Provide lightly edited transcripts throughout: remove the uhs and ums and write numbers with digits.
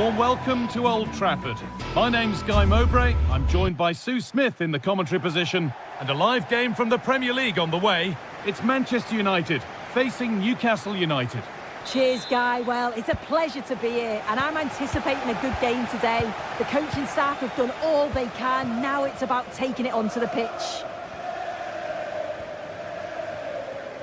warm welcome to Old Trafford. My name's Guy Mowbray. I'm joined by Sue Smith in the commentary position. And a live game from the Premier League on the way. It's Manchester United facing Newcastle United. Cheers, Guy. Well, it's a pleasure to be here, and I'm anticipating a good game today. The coaching staff have done all they can. Now it's about taking it onto the pitch.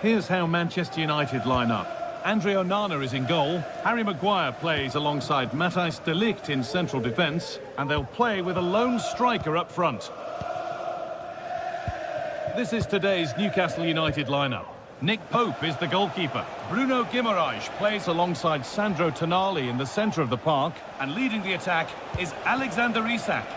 Here's how Manchester United line up. Andre Onana is in goal. Harry Maguire plays alongside Matthijs de Ligt in central defence. And they'll play with a lone striker up front. This is today's Newcastle United lineup. Nick Pope is the goalkeeper. Bruno Guimaraes plays alongside Sandro Tonali in the centre of the park. And leading the attack is Alexander Isak.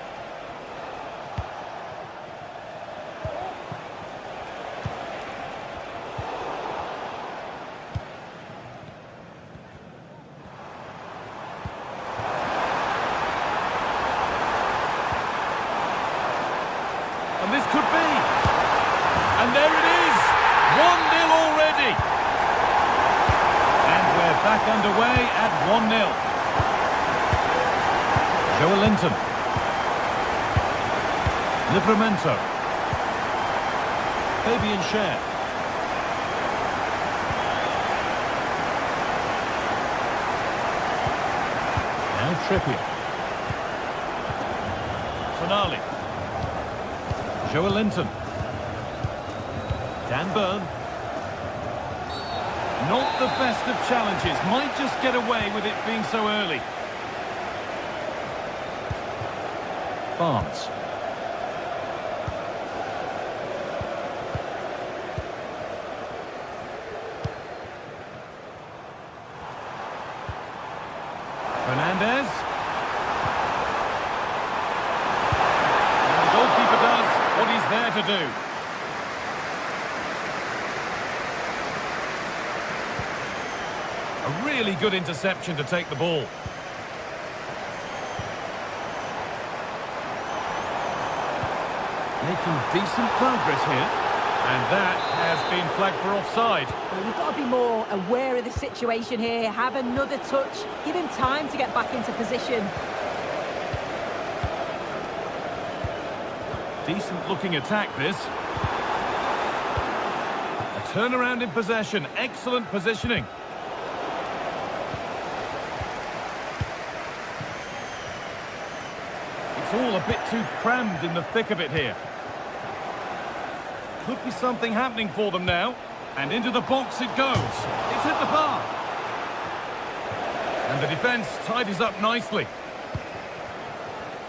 And this could be. And there it is. 1-0 already. And we're back underway at 1-0. Joelinton. Livramento. Fabian Schär. Now Trippier. Tonali. Joelinton. Dan Burn. Not the best of challenges. Might just get away with it being so early. Barnes. Fernandez. And the goalkeeper does what he's there to do. A really good interception to take the ball. Making decent progress here. And that has been flagged for offside. Well, you've got to be more aware of the situation here. Have another touch. Give him time to get back into position. Decent looking attack, this. A turnaround in possession. Excellent positioning. It's all a bit too crammed in the thick of it here. Could be something happening for them now. And into the box it goes. It's hit the bar. And the defence tidies up nicely.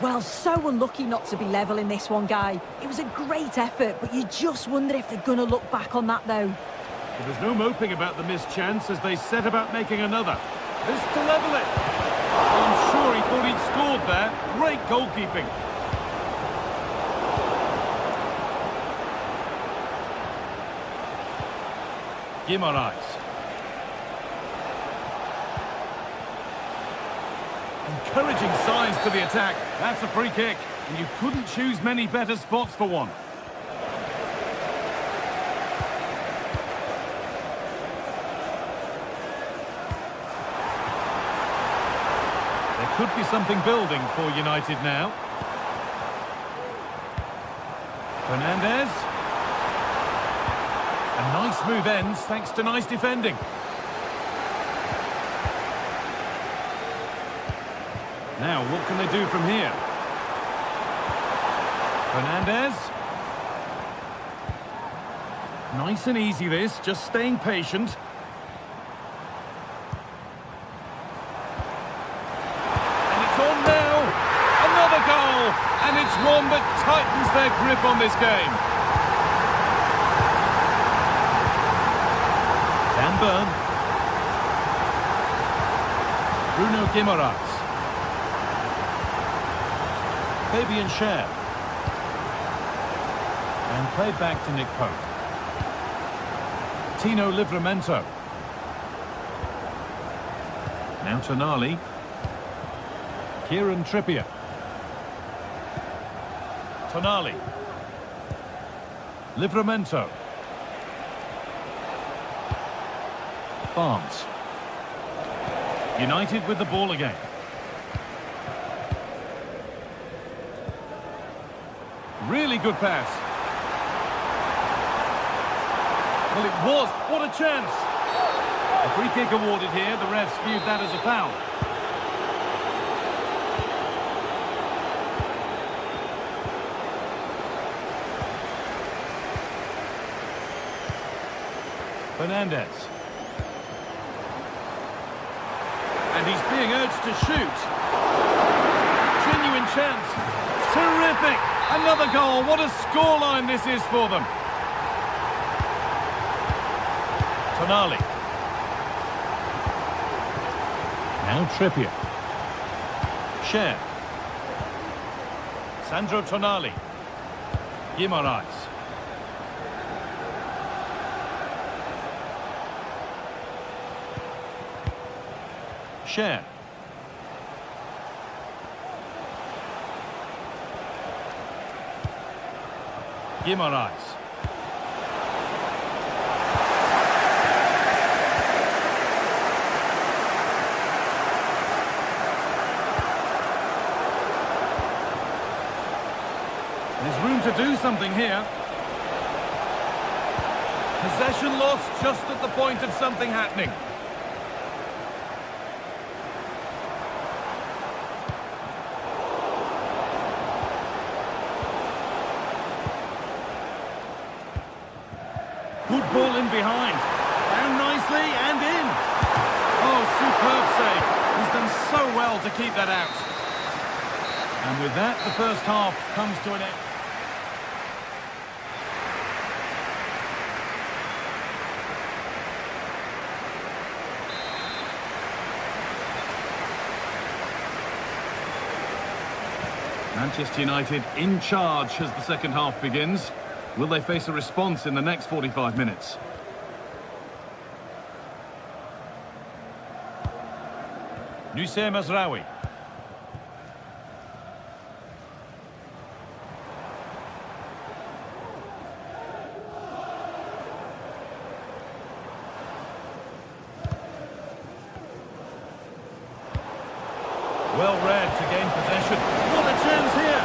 Well, so unlucky not to be level in this one, Guy. It was a great effort, but you just wonder if they're going to look back on that, though. Well, there's no moping about the missed chance as they set about making another. This to level it. I'm sure he thought he'd scored there. Great goalkeeping. Guimaraes. Encouraging signs to the attack. That's a free kick. And you couldn't choose many better spots for one. There could be something building for United now. Fernandez. A nice move ends thanks to nice defending. Now, what can they do from here? Fernandez. Nice and easy this, just staying patient. And it's on now. Another goal. And it's one that tightens their grip on this game. Dan Burn. Bruno Guimaraes. Fabian Schär. And played back to Nick Pope. Tino Livramento. Now Tonali. Kieran Trippier. Tonali. Livramento. Barnes. United with the ball again. really good pass. Well, it was. What a chance. A free kick awarded here. The refs viewed that as a foul. Fernandez. And he's being urged to shoot. Genuine chance. Terrific. Another goal. What a scoreline this is for them. Tonali. Now Trippier. Cher. Sandro Tonali. Guimaraes. Cher. Guimaraes. There's room to do something here. Possession lost just at the point of something happening. Good ball in behind. Down nicely and in. Oh, superb save. He's done so well to keep that out. And with that, the first half comes to an end. Manchester United in charge as the second half begins. Will they face a response in the next 45 minutes? Nusayr Mazraoui. Well read to gain possession. What a chance here!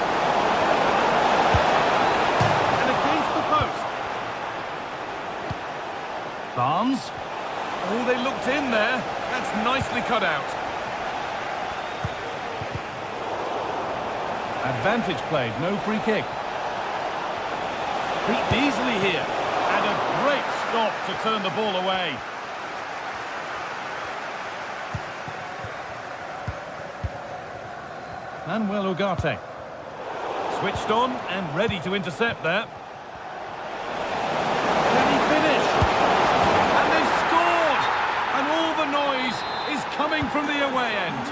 And against the post. Barnes. Oh, they looked in there. That's nicely cut out. Advantage played, no free kick. Beaten easily here. And a great stop to turn the ball away. Manuel Ugarte. Switched on and ready to intercept there. Can he finish? And they've scored! And all the noise is coming from the away end.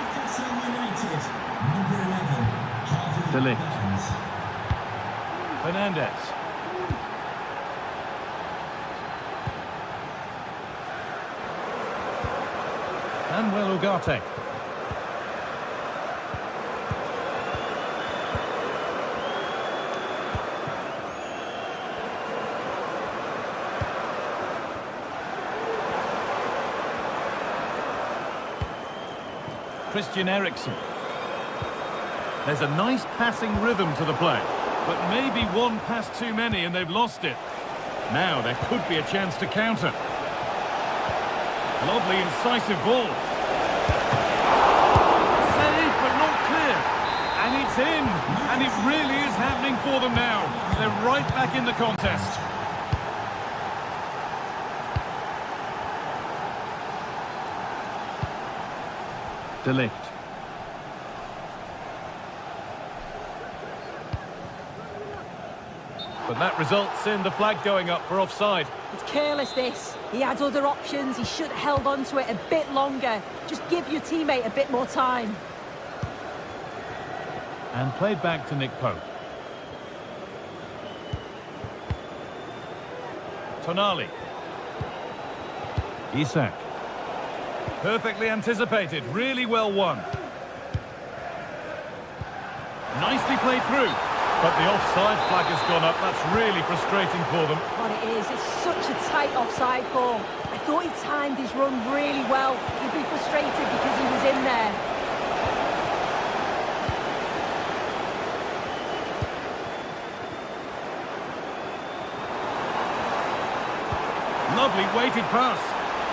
De Ligt. Fernandez. Manuel Ugarte. Christian Eriksen. There's a nice passing rhythm to the play, but maybe one pass too many and they've lost it. Now there could be a chance to counter. Lovely incisive ball. Save, but not clear. And it's in, and it really is happening for them now. They're right back in the contest. De Ligt. But that results in the flag going up for offside. It's careless, this. He had other options. He should have held on to it a bit longer. Just give your teammate a bit more time. And played back to Nick Pope. Tonali. Isak. Perfectly anticipated, really well won. Nicely played through, but the offside flag has gone up. That's really frustrating for them. What it is, it's such a tight offside call. I thought he timed his run really well. He'd be frustrated because he was in there. Lovely weighted pass.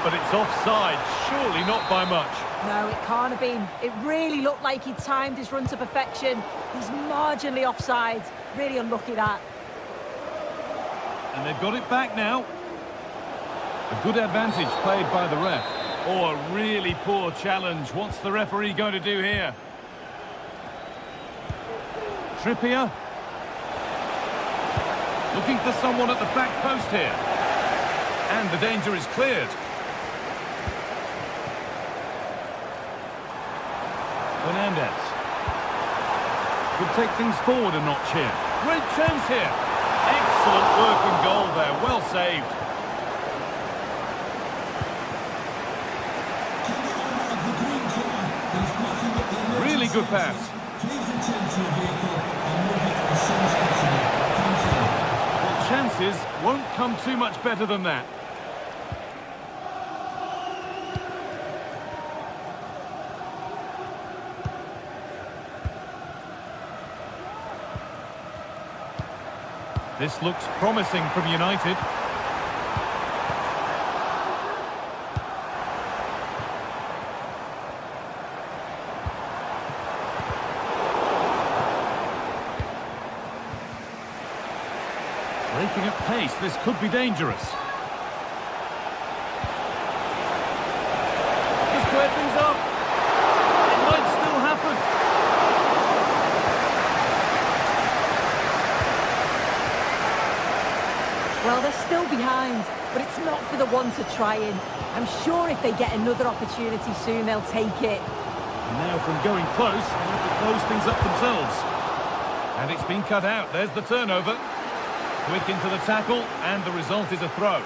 But it's offside, surely not by much. No, it can't have been. It really looked like he timed his run to perfection. He's marginally offside. Really unlucky, that. And they've got it back now. A good advantage played by the ref. Oh, a really poor challenge. What's the referee going to do here? Trippier. Looking for someone at the back post here. And the danger is cleared. Fernandez. Could take things forward a notch here. Great chance here. Excellent work in goal there. Well saved. Really good pass. Well, chances won't come too much better than that. This looks promising from United. Breaking at pace, this could be dangerous. Just clear things up. It might still happen. Well, they're still behind, but it's not for the one to try in. I'm sure if they get another opportunity soon, they'll take it. And now from going close, they have to close things up themselves. And it's been cut out. There's the turnover. Quick into the tackle, and the result is a throw.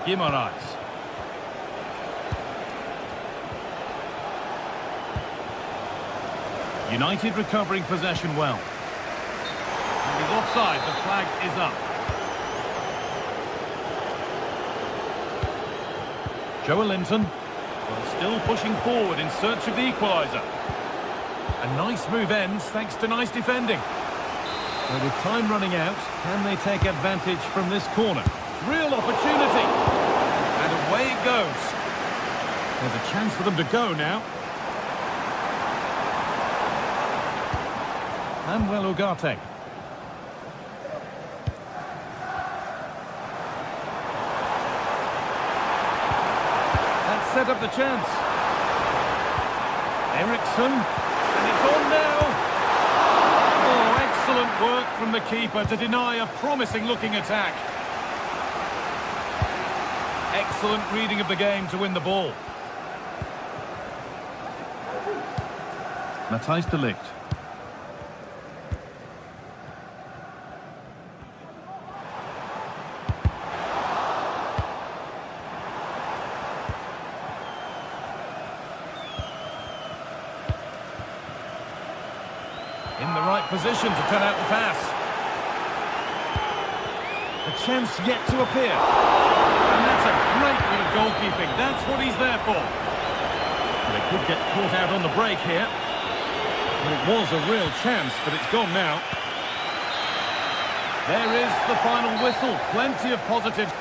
Guimaraes. United recovering possession well. And he's offside, the flag is up. Joe Linton, well, still pushing forward in search of the equaliser. A nice move ends thanks to nice defending. So with time running out, can they take advantage from this corner? Real opportunity. And away it goes. There's a chance for them to go now. Manuel Ugarte. That set up the chance. Eriksson. And it's on now. Oh, excellent work from the keeper to deny a promising-looking attack. Excellent reading of the game to win the ball. Matthijs de Ligt. In the right position to turn out the pass. A chance yet to appear. And that's a great bit of goalkeeping. That's what he's there for. They could get caught out on the break here. Well, it was a real chance, but it's gone now. There is the final whistle. Plenty of positives.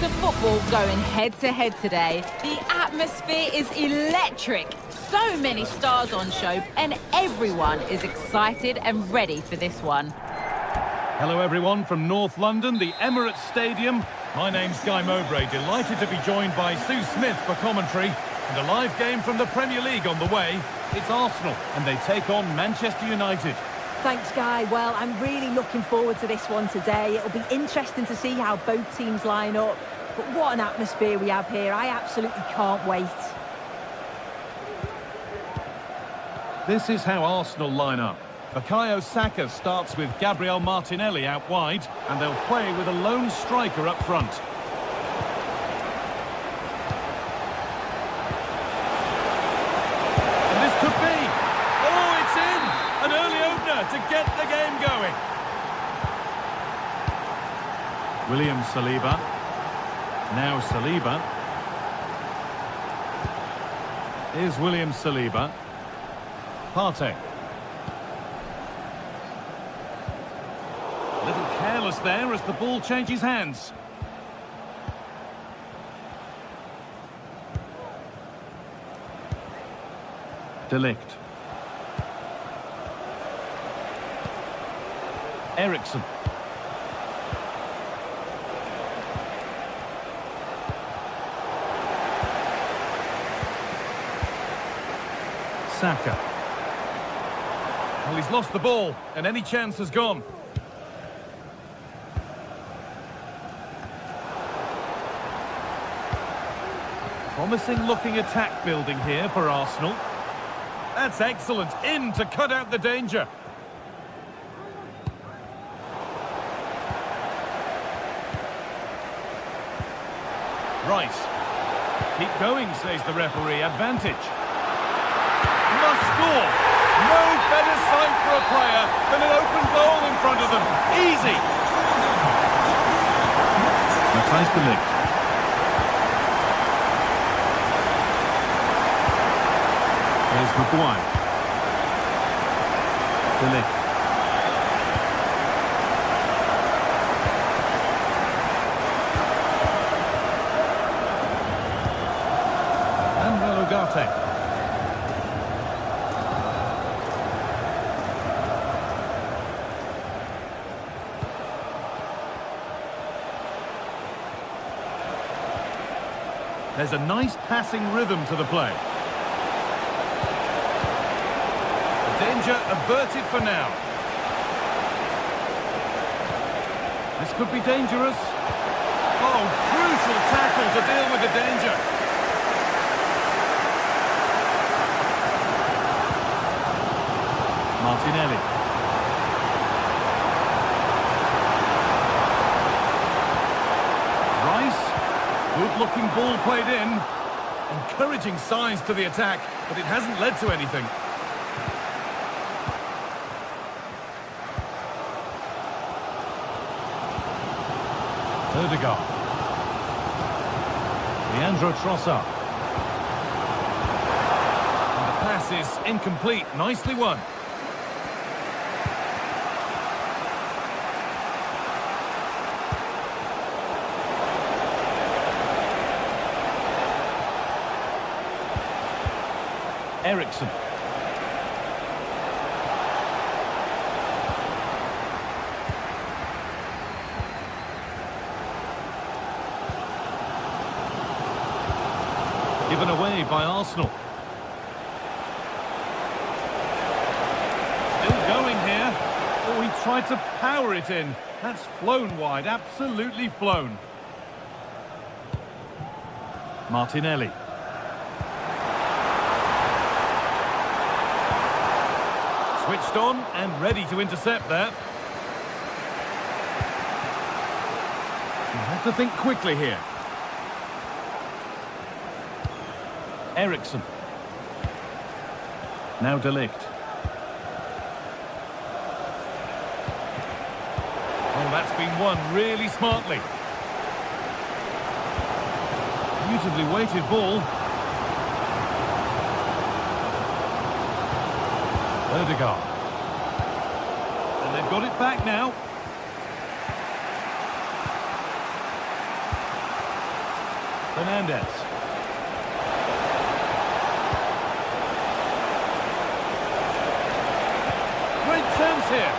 of football going head-to-head today. The atmosphere is electric. So many stars on show, and everyone is excited and ready for this one. Hello everyone from North London, the Emirates Stadium. My name's Guy Mowbray, delighted to be joined by Sue Smith for commentary. And a live game from the Premier League on the way. It's Arsenal, and they take on Manchester United. Thanks, Guy. Well, I'm really looking forward to this one today. It'll be interesting to see how both teams line up. But what an atmosphere we have here. I absolutely can't wait. This is how Arsenal line up. Bukayo Saka starts with Gabriel Martinelli out wide, and they'll play with a lone striker up front. And this could be... Oh, it's in! An early opener to get the game going. William Saliba. Now Saliba. Here's William Saliba. Partey. A little careless there as the ball changes hands. De Ligt. Eriksen. Saka. Well, he's lost the ball, and any chance has gone. Promising looking attack building here for Arsenal. That's excellent. In to cut out the danger. Rice. Keep going, says the referee. Advantage. Must score. No better sight for a player than an open goal in front of them. Easy. Matthijs de Ligt. There's Maguire. De Ligt. And Ugarte. There's a nice passing rhythm to the play. Danger averted for now. This could be dangerous. Oh, crucial tackle to deal with the danger. Martinelli. Rice. Good-looking ball played in. Encouraging signs to the attack, but it hasn't led to anything. Odegaard. Leandro Trossard. And the pass is incomplete. Nicely won. Eriksen. Given away by Arsenal. Still going here. Oh, he tried to power it in. That's flown wide, absolutely flown. Martinelli. Switched on and ready to intercept there. You have to think quickly here. Eriksen. Now De Ligt. Oh, that's been won really smartly. Beautifully weighted ball. Odegaard. And they've got it back now. Fernandez. Great chance here.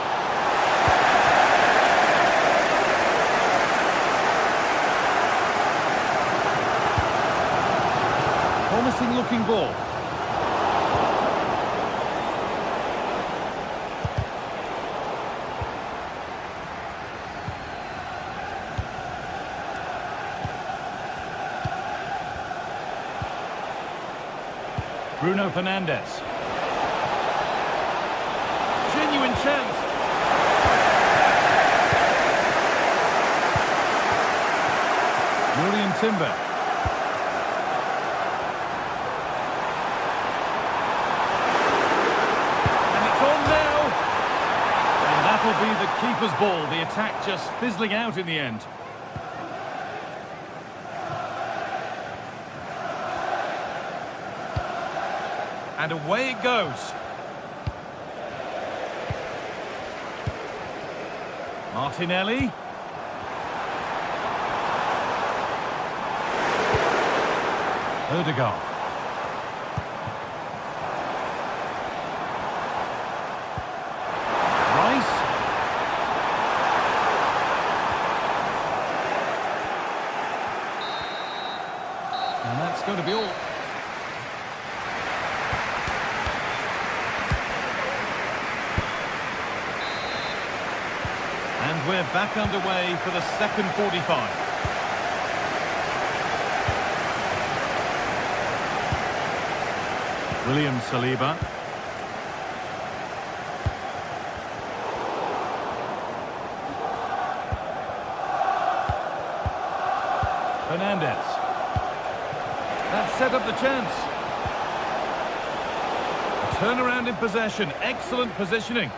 Promising looking ball. Bruno Fernandez. Genuine chance. Julian Timber. And it's on now. And that'll be the keeper's ball. The attack just fizzling out in the end. And away it goes. Martinelli. Odegaard. Rice. And that's going to be all. And we're back underway for the second 45. William Saliba. Fernandez. That set up the chance. A turnaround in possession. Excellent positioning.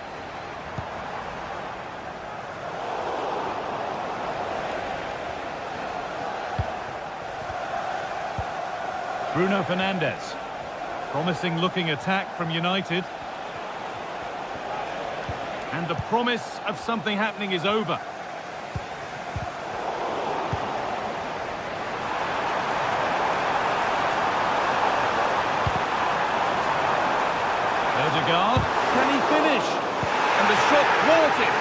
Bruno Fernandez. Promising looking attack from United. And the promise of something happening is over. Odegaard. Can he finish? And the shot thwarted.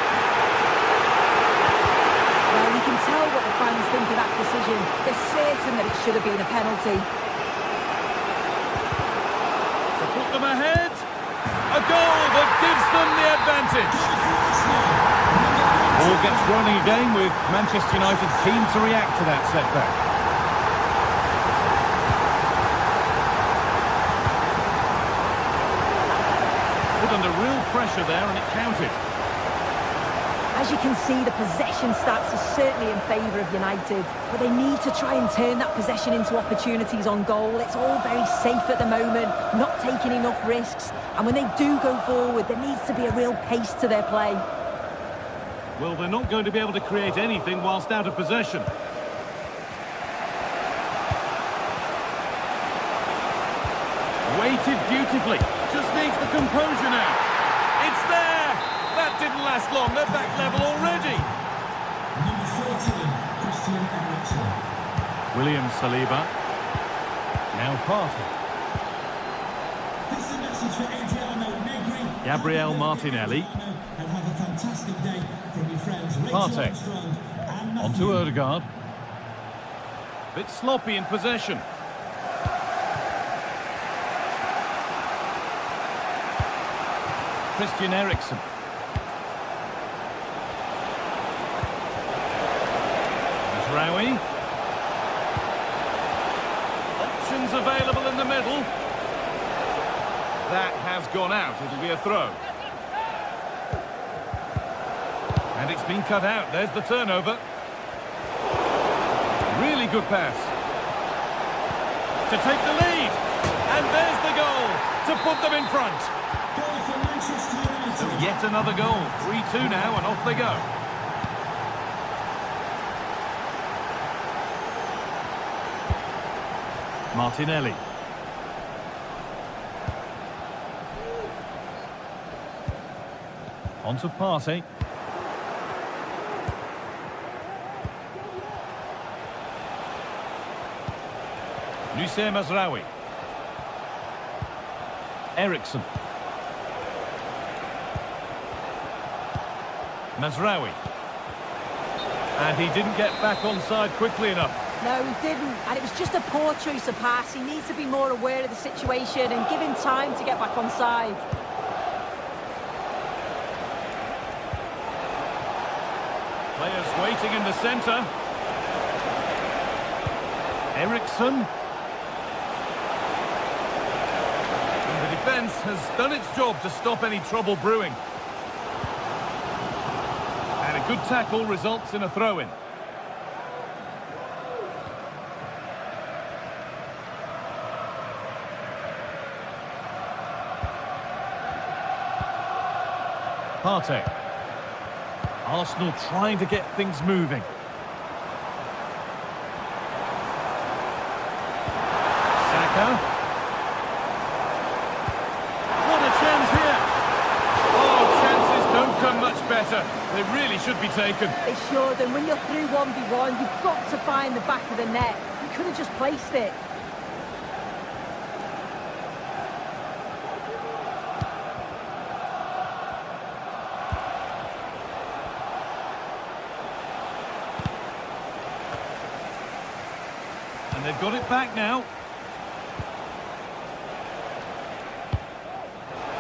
Well, you can tell what the fans think of that decision. They're certain that it should have been a penalty. Put them ahead. A goal that gives them the advantage. Ball gets running again with Manchester United keen to react to that setback. Put under real pressure there and it counted. As you can see, the possession stats are certainly in favour of United, but they need to try and turn that possession into opportunities on goal. It's all very safe at the moment, not taking enough risks, and when they do go forward, there needs to be a real pace to their play. Well, they're not going to be able to create anything whilst out of possession. Weighted beautifully, just needs the composure now. It's there! That didn't last long, they're back level already. William Saliba. Now Partey. Gabriel Martinelli. Partey. On to Odegaard. Bit sloppy in possession. Christian Eriksen. Rawi. Options available in the middle. That has gone out. It'll be a throw. And it's been cut out. There's the turnover. Really good pass. To take the lead. And there's the goal to put them in front. So yet another goal. 3-2 now and off they go. Martinelli. On to Partey. Nusayr Mazraoui. Eriksson. Mazraoui. And he didn't get back on side quickly enough. No, he didn't. And it was just a poor choice of pass. He needs to be more aware of the situation and give him time to get back on side. Players waiting in the centre. Eriksson. And the defence has done its job to stop any trouble brewing. And a good tackle results in a throw-in. Partey. Arsenal trying to get things moving. Saka. What a chance here! Oh, chances don't come much better. They really should be taken. They should, and when you're through 1v1, you've got to find the back of the net. You could have just placed it. And they've got it back now.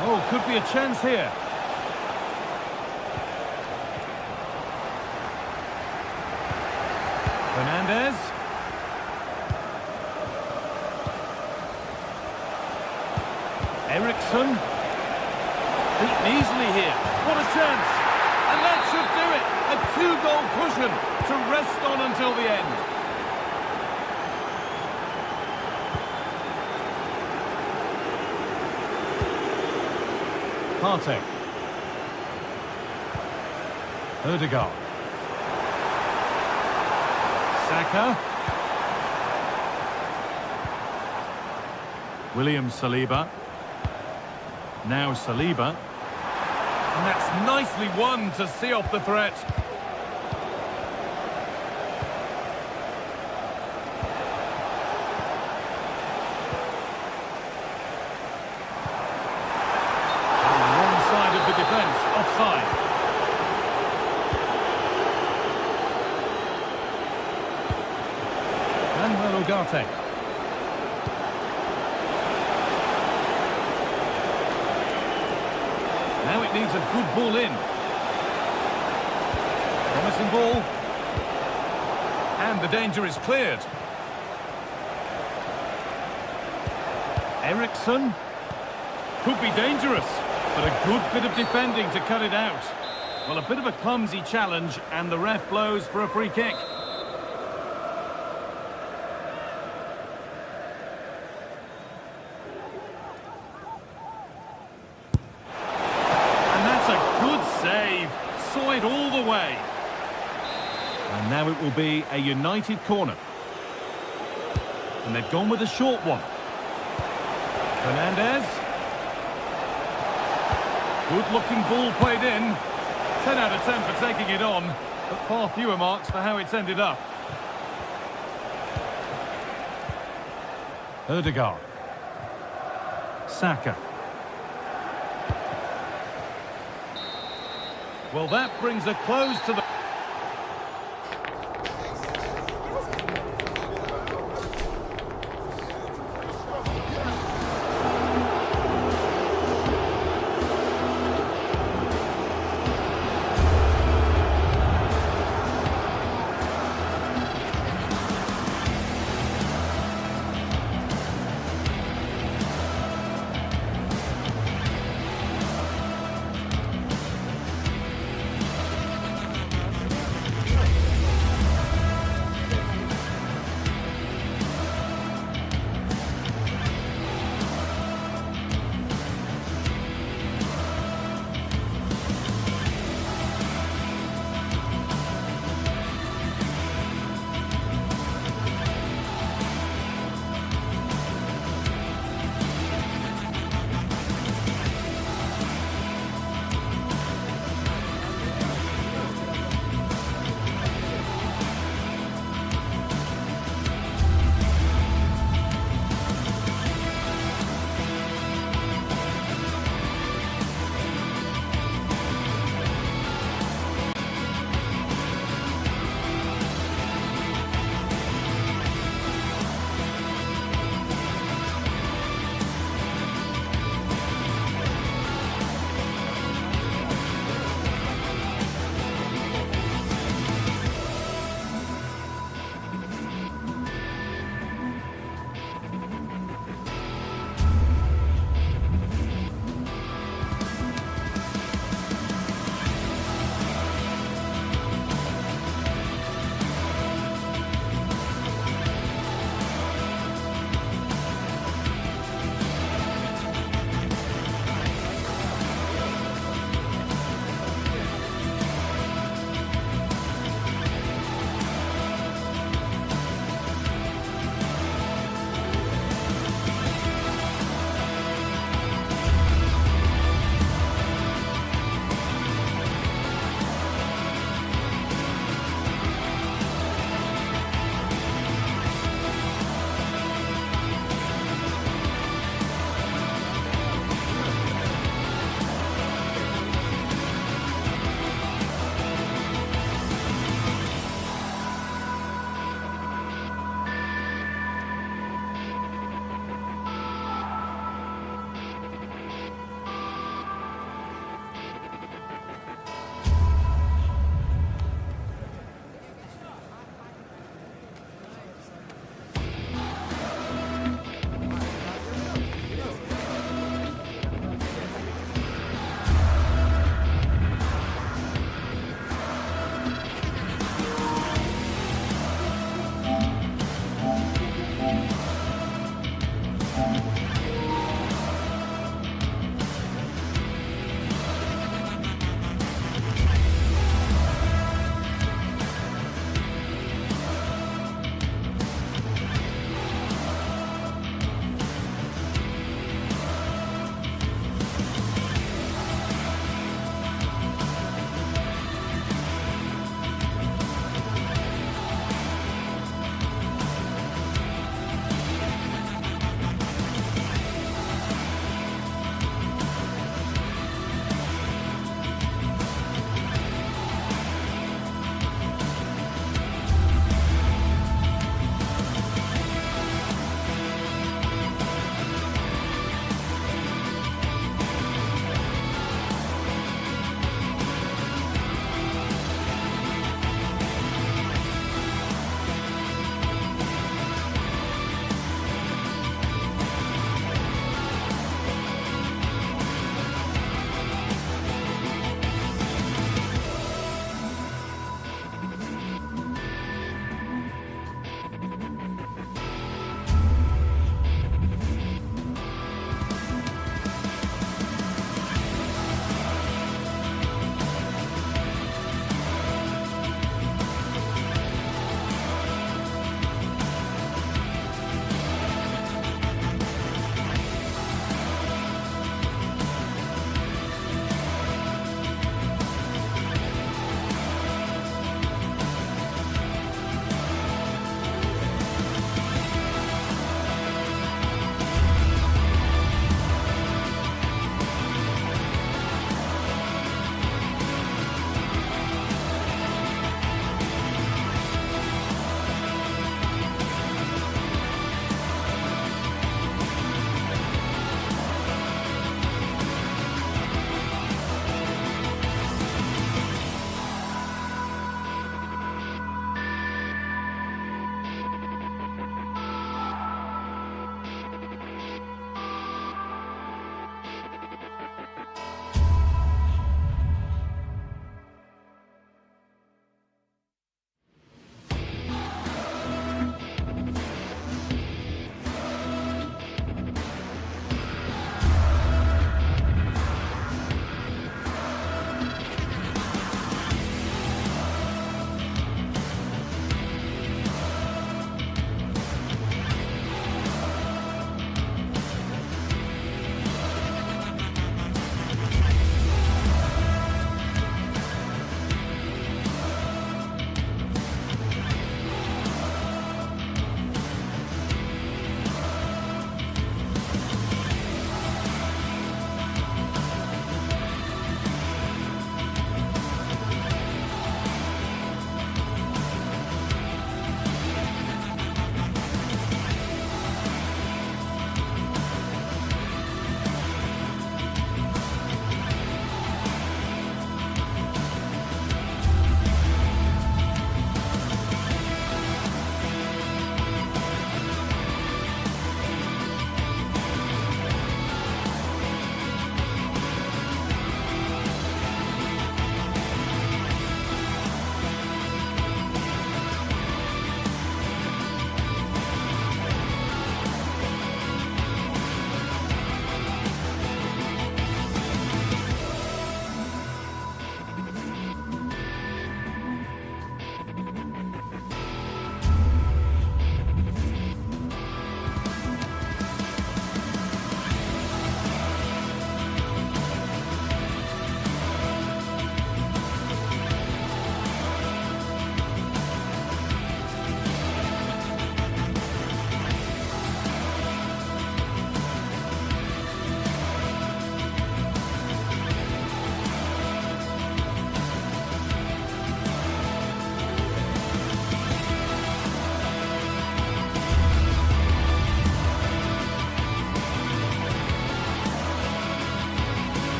Oh, could be a chance here. Fernandez. Eriksson. Beaten easily here. What a chance. And that should do it. A two-goal cushion to rest on until the end. Partey. Ødegaard. Saka. William Saliba. Now Saliba. And that's nicely won to see off the threat. Offside. Manuel Ugarte. Now it needs a good ball in. Promising ball. And the danger is cleared. Eriksson. Could be dangerous. But a good bit of defending to cut it out. Well, a bit of a clumsy challenge, and the ref blows for a free kick. And that's a good save. Saw it all the way. And now it will be a United corner. And they've gone with a short one. Fernandez. Good-looking ball played in. 10 out of 10 for taking it on, but far fewer marks for how it's ended up. Ødegaard. Saka. Well, that brings a close to the...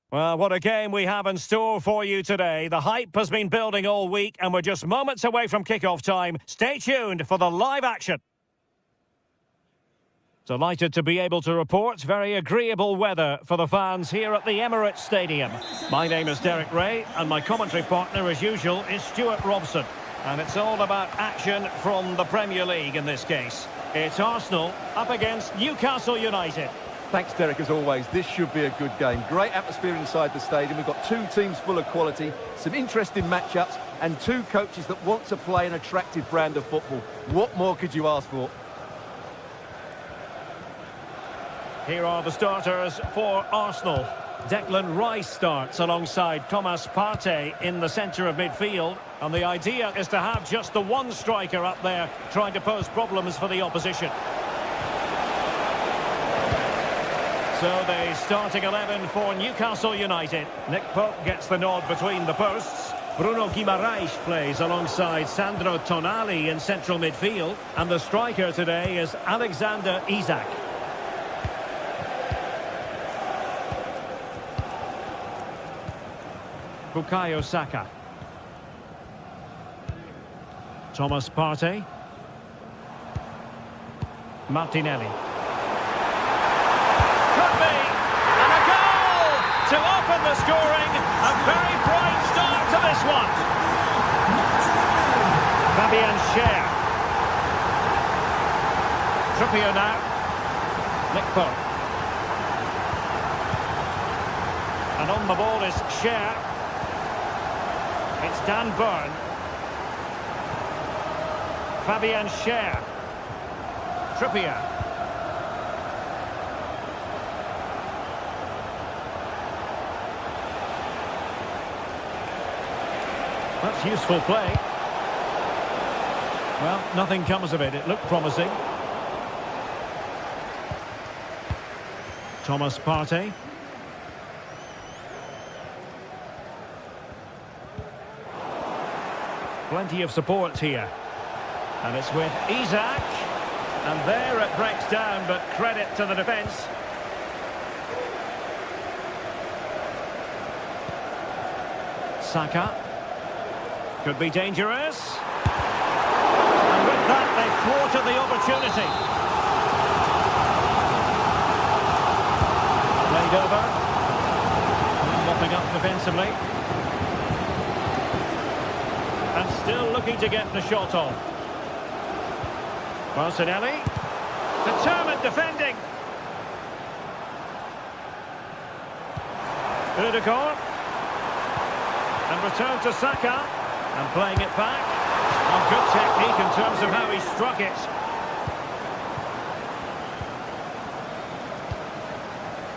Well, what a game we have in store for you today. The hype has been building all week and we're just moments away from kick-off time. Stay tuned for the live action. Delighted to be able to report very agreeable weather for the fans here at the Emirates Stadium. My name is Derek Ray and my commentary partner as usual is Stuart Robson. And it's all about action from the Premier League in this case. It's Arsenal up against Newcastle United. Thanks, Derek, as always. This should be a good game. Great atmosphere inside the stadium. We've got two teams full of quality, some interesting matchups, and two coaches that want to play an attractive brand of football. What more could you ask for? Here are the starters for Arsenal. Declan Rice starts alongside Thomas Partey in the centre of midfield. And the idea is to have just the one striker up there trying to pose problems for the opposition. So the starting 11 for Newcastle United. Nick Pope gets the nod between the posts. Bruno Guimaraes plays alongside Sandro Tonali in central midfield. And the striker today is Alexander Isak. Bukayo Saka. Thomas Partey. Martinelli. To open the scoring, a very bright start to this one. Fabian Schär. Trippier now. Nick Pope. And on the ball is Schär. It's Dan Burn. Fabian Schär. Trippier. That's useful play. Well, nothing comes of it. It looked promising. Thomas Partey. Plenty of support here. And it's with Isak. And there it breaks down, but credit to the defence. Saka. Could be dangerous. And with that, they've thwarted the opportunity. Played over. Mopping up defensively. And still looking to get the shot off. Martinelli. Determined defending. Ødegaard. And return to Saka. And playing it back. Oh, good technique in terms of how he struck it.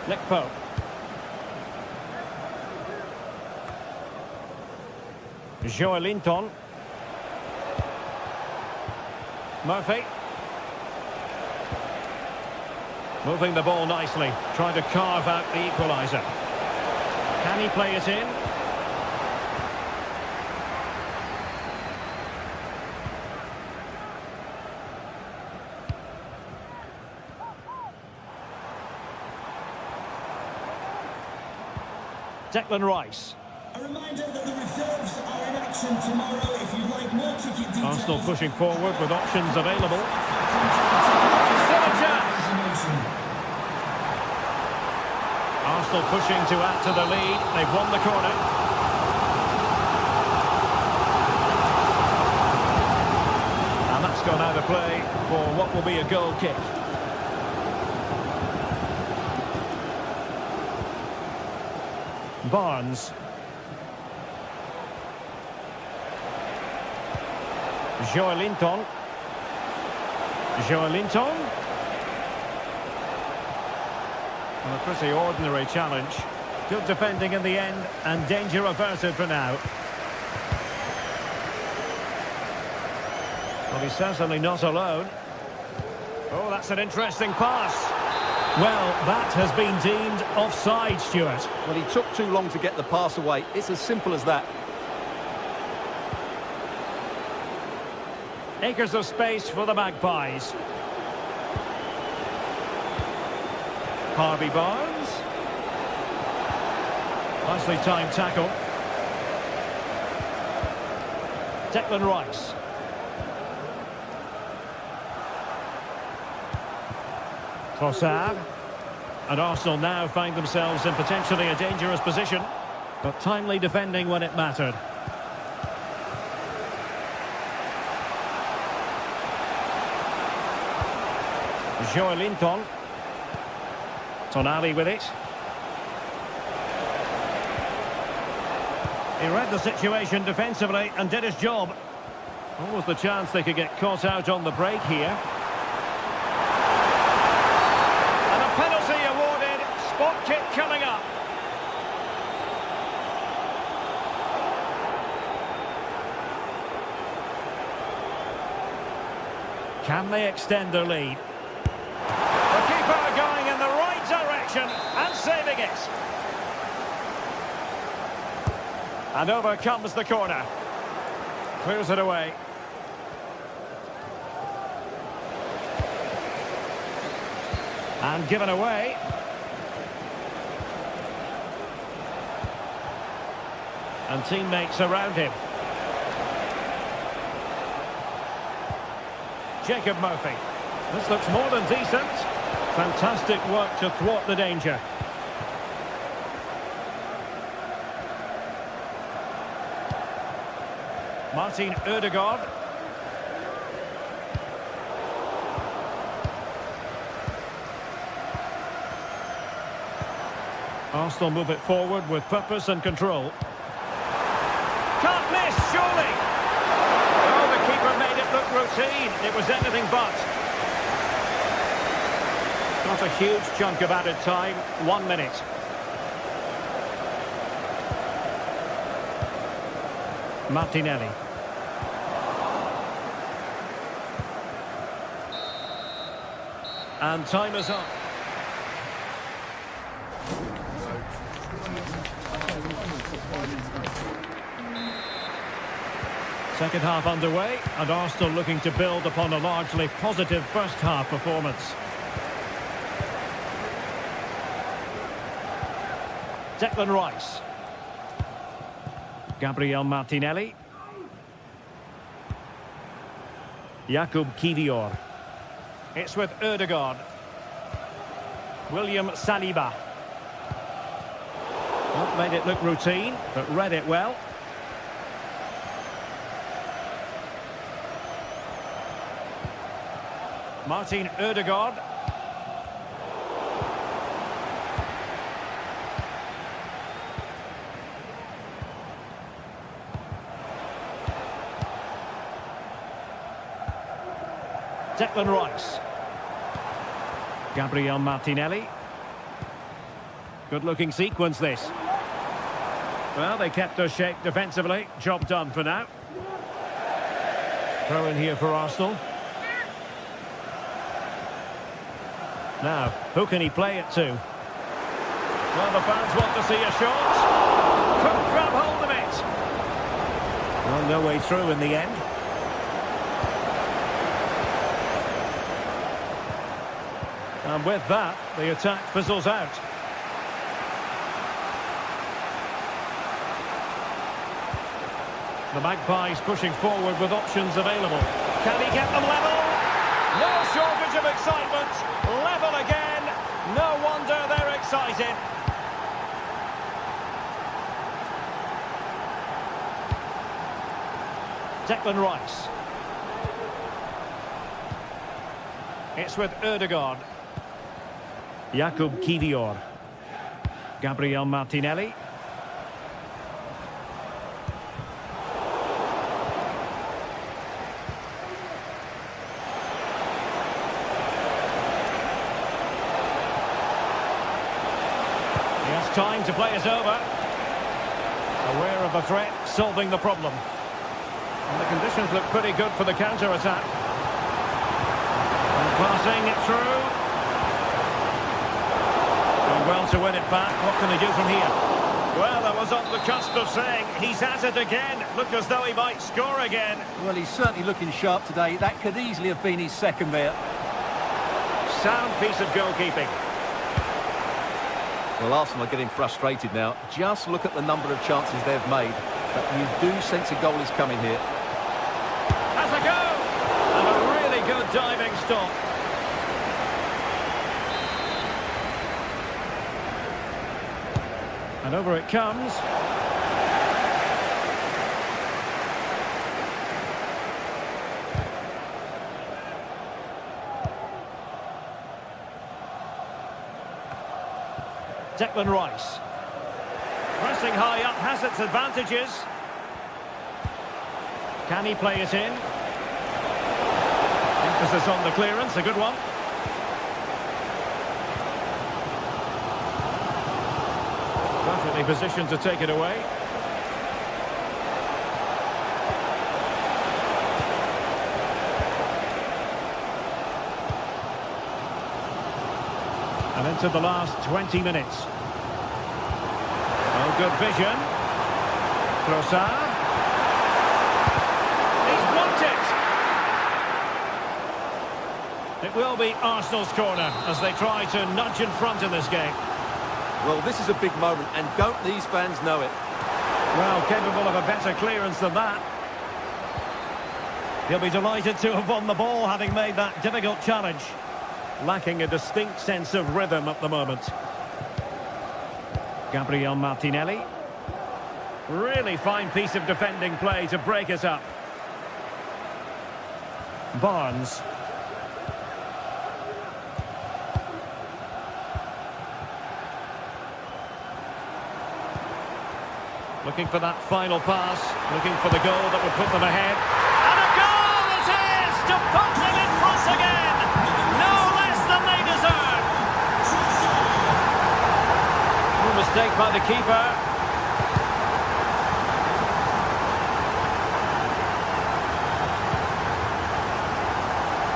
Nick Pope. Joelinton. Murphy. Moving the ball nicely. Trying to carve out the equaliser. Can he play it in? Declan Rice. A reminder that the reserves are in action tomorrow. If you'd like more ticket details... Arsenal pushing forward with options available. Still a chance. Arsenal pushing to add to the lead. They've won the corner. And that's gone out of play for what will be a goal kick. Barnes. Joelinton. Joelinton. Well, a pretty ordinary challenge. Good defending in the end and danger averted for now. Well, he's certainly not alone. Oh, that's an interesting pass. Well, that has been deemed offside, Stuart. Well, he took too long to get the pass away. It's as simple as that. Acres of space for the Magpies. Harvey Barnes. Nicely timed tackle. Declan Rice. Trossard. And Arsenal now find themselves in potentially a dangerous position, but timely defending when it mattered. Joelinton. Tonali with it. He read the situation defensively and did his job. Almost the chance they could get caught out on the break here. And a penalty awarded. Spot kick coming up. Can they extend their lead? The keeper going in the right direction and saving it. And over comes the corner. Clears it away. And given away. And teammates around him. Jacob Murphy. This looks more than decent. Fantastic work to thwart the danger. Martin Ødegaard. Arsenal move it forward with purpose and control. Can't miss, surely! Oh, the keeper made it look routine. It was anything but. Not a huge chunk of added time. 1 minute. Martinelli. And time is up. Second half underway, and Arsenal looking to build upon a largely positive first half performance. Declan Rice. Gabriel Martinelli. Jakub Kivior. It's with Ødegaard. William Saliba. Not made it look routine, but read it well. Martin Ødegaard. Declan Rice. Gabriel Martinelli. Good-looking sequence, this. Well, they kept their shape defensively. Job done for now. Throw in here for Arsenal. Now, who can he play it to? Well, the fans want to see a shot. Couldn't grab hold of it. Well, no way through in the end. And with that, the attack fizzles out. The Magpies pushing forward with options available. Can he get them level? No shortage of excitement. Level again. No wonder they're excited. Declan Rice. It's with Ødegaard. Jakub Kivior. Gabriel Martinelli. He has time to play it over. Aware of the threat, solving the problem. And the conditions look pretty good for the counter-attack. And passing it through. Well to win it back. What can they do from here? Well, I was on the cusp of saying he's at it again. Look as though he might score again. Well, he's certainly looking sharp today. That could easily have been his second there. Sound piece of goalkeeping. Well, Arsenal are getting frustrated now. Just look at the number of chances they've made. But you do sense a goal is coming here. Has a go! And a really good diving stop. And over it comes. Declan Rice. Pressing high up has its advantages. Can he play it in? Emphasis on the clearance, a good one. Perfectly positioned to take it away. And into the last 20 minutes. Oh, good vision. Trossard. He's blocked it. It will be Arsenal's corner as they try to nudge in front in this game. Well, this is a big moment, and don't these fans know it? Well, capable of a better clearance than that. He'll be delighted to have won the ball, having made that difficult challenge. Lacking a distinct sense of rhythm at the moment. Gabriel Martinelli. Really fine piece of defending play to break it up. Barnes. Looking for that final pass. Looking for the goal that would put them ahead. And a goal it is to put them in front again. No less than they deserve. No mistake by the keeper.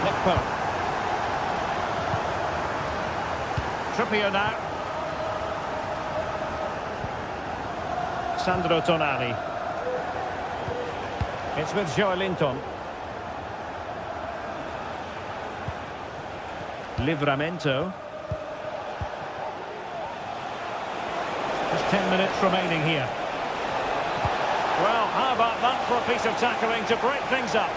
Nick Trippier now. Sandro Tonali. It's with Joelinton. Livramento. Just 10 minutes remaining here. Well, how about that for a piece of tackling to break things up?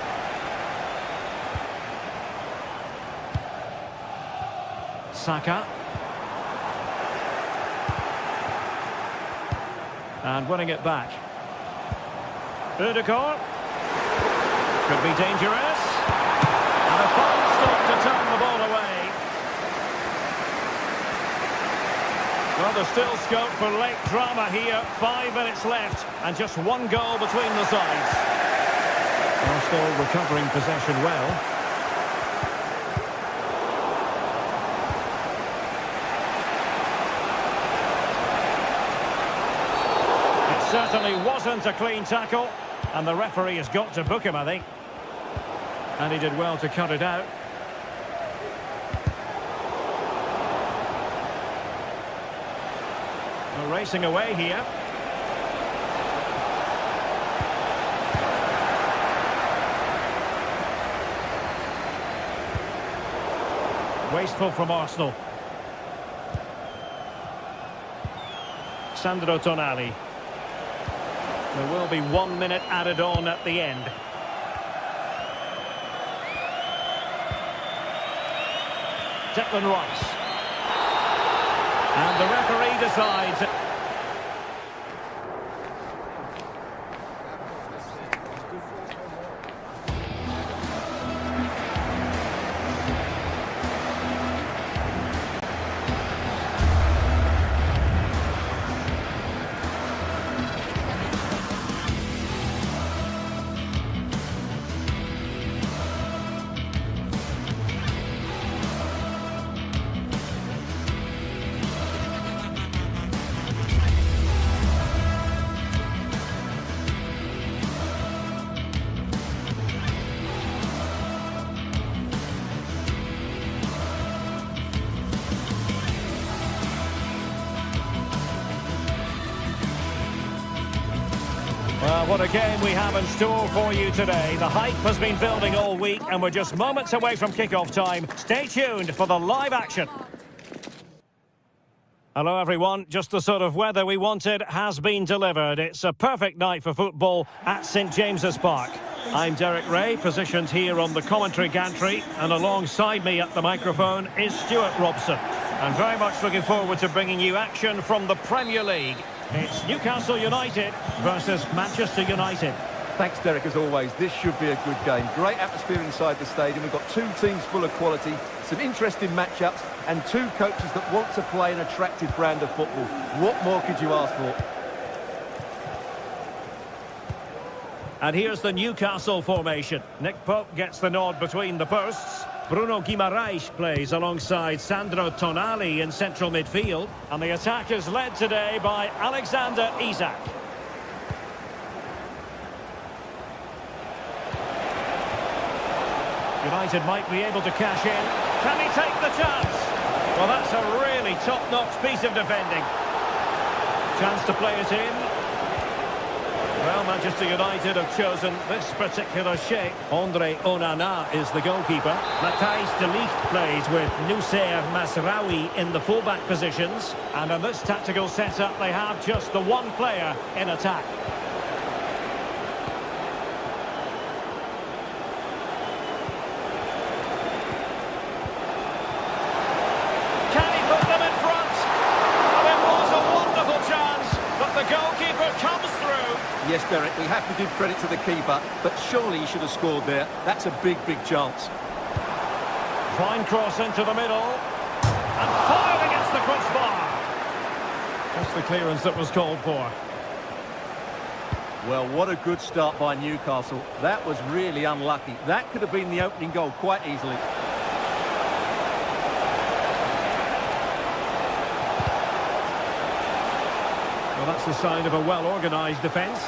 Saka. And winning it back. Ødegaard. Could be dangerous. And a fine stop to turn the ball away. Well, there's still scope for late drama here. 5 minutes left and just one goal between the sides. Arsenal recovering possession well. Certainly wasn't a clean tackle, and the referee has got to book him, I think. And he did well to cut it out. We're racing away here. Wasteful from Arsenal. Sandro Tonali. There will be 1 minute added on at the end. Declan Rice. And the referee decides. Well, what a game we have in store for you today. The hype has been building all week and we're just moments away from kick-off time. Stay tuned for the live action. Hello everyone, just the sort of weather we wanted has been delivered. It's a perfect night for football at St James's Park. I'm Derek Ray, positioned here on the commentary gantry, and alongside me at the microphone is Stuart Robson. I'm very much looking forward to bringing you action from the Premier League. It's Newcastle United versus Manchester United. Thanks, Derek, as always. This should be a good game. Great atmosphere inside the stadium. We've got two teams full of quality, some interesting matchups, and two coaches that want to play an attractive brand of football. What more could you ask for? And here's the Newcastle formation. Nick Pope gets the nod between the posts. Bruno Guimaraes plays alongside Sandro Tonali in central midfield. And the attack is led today by Alexander Isak. United might be able to cash in. Can he take the chance? Well, that's a really top-notch piece of defending. Chance to play it in. Well, Manchester United have chosen this particular shape. Andre Onana is the goalkeeper. Matthijs de Ligt plays with Noussair Masraoui in the fullback positions. And in this tactical setup, they have just the one player in attack. Yes, Derek, we have to give credit to the keeper, but surely he should have scored there. That's a big, big chance. Fine cross into the middle. And fired against the crossbar. That's the clearance that was called for. Well, what a good start by Newcastle. That was really unlucky. That could have been the opening goal quite easily. Well, that's the sign of a well-organised defence.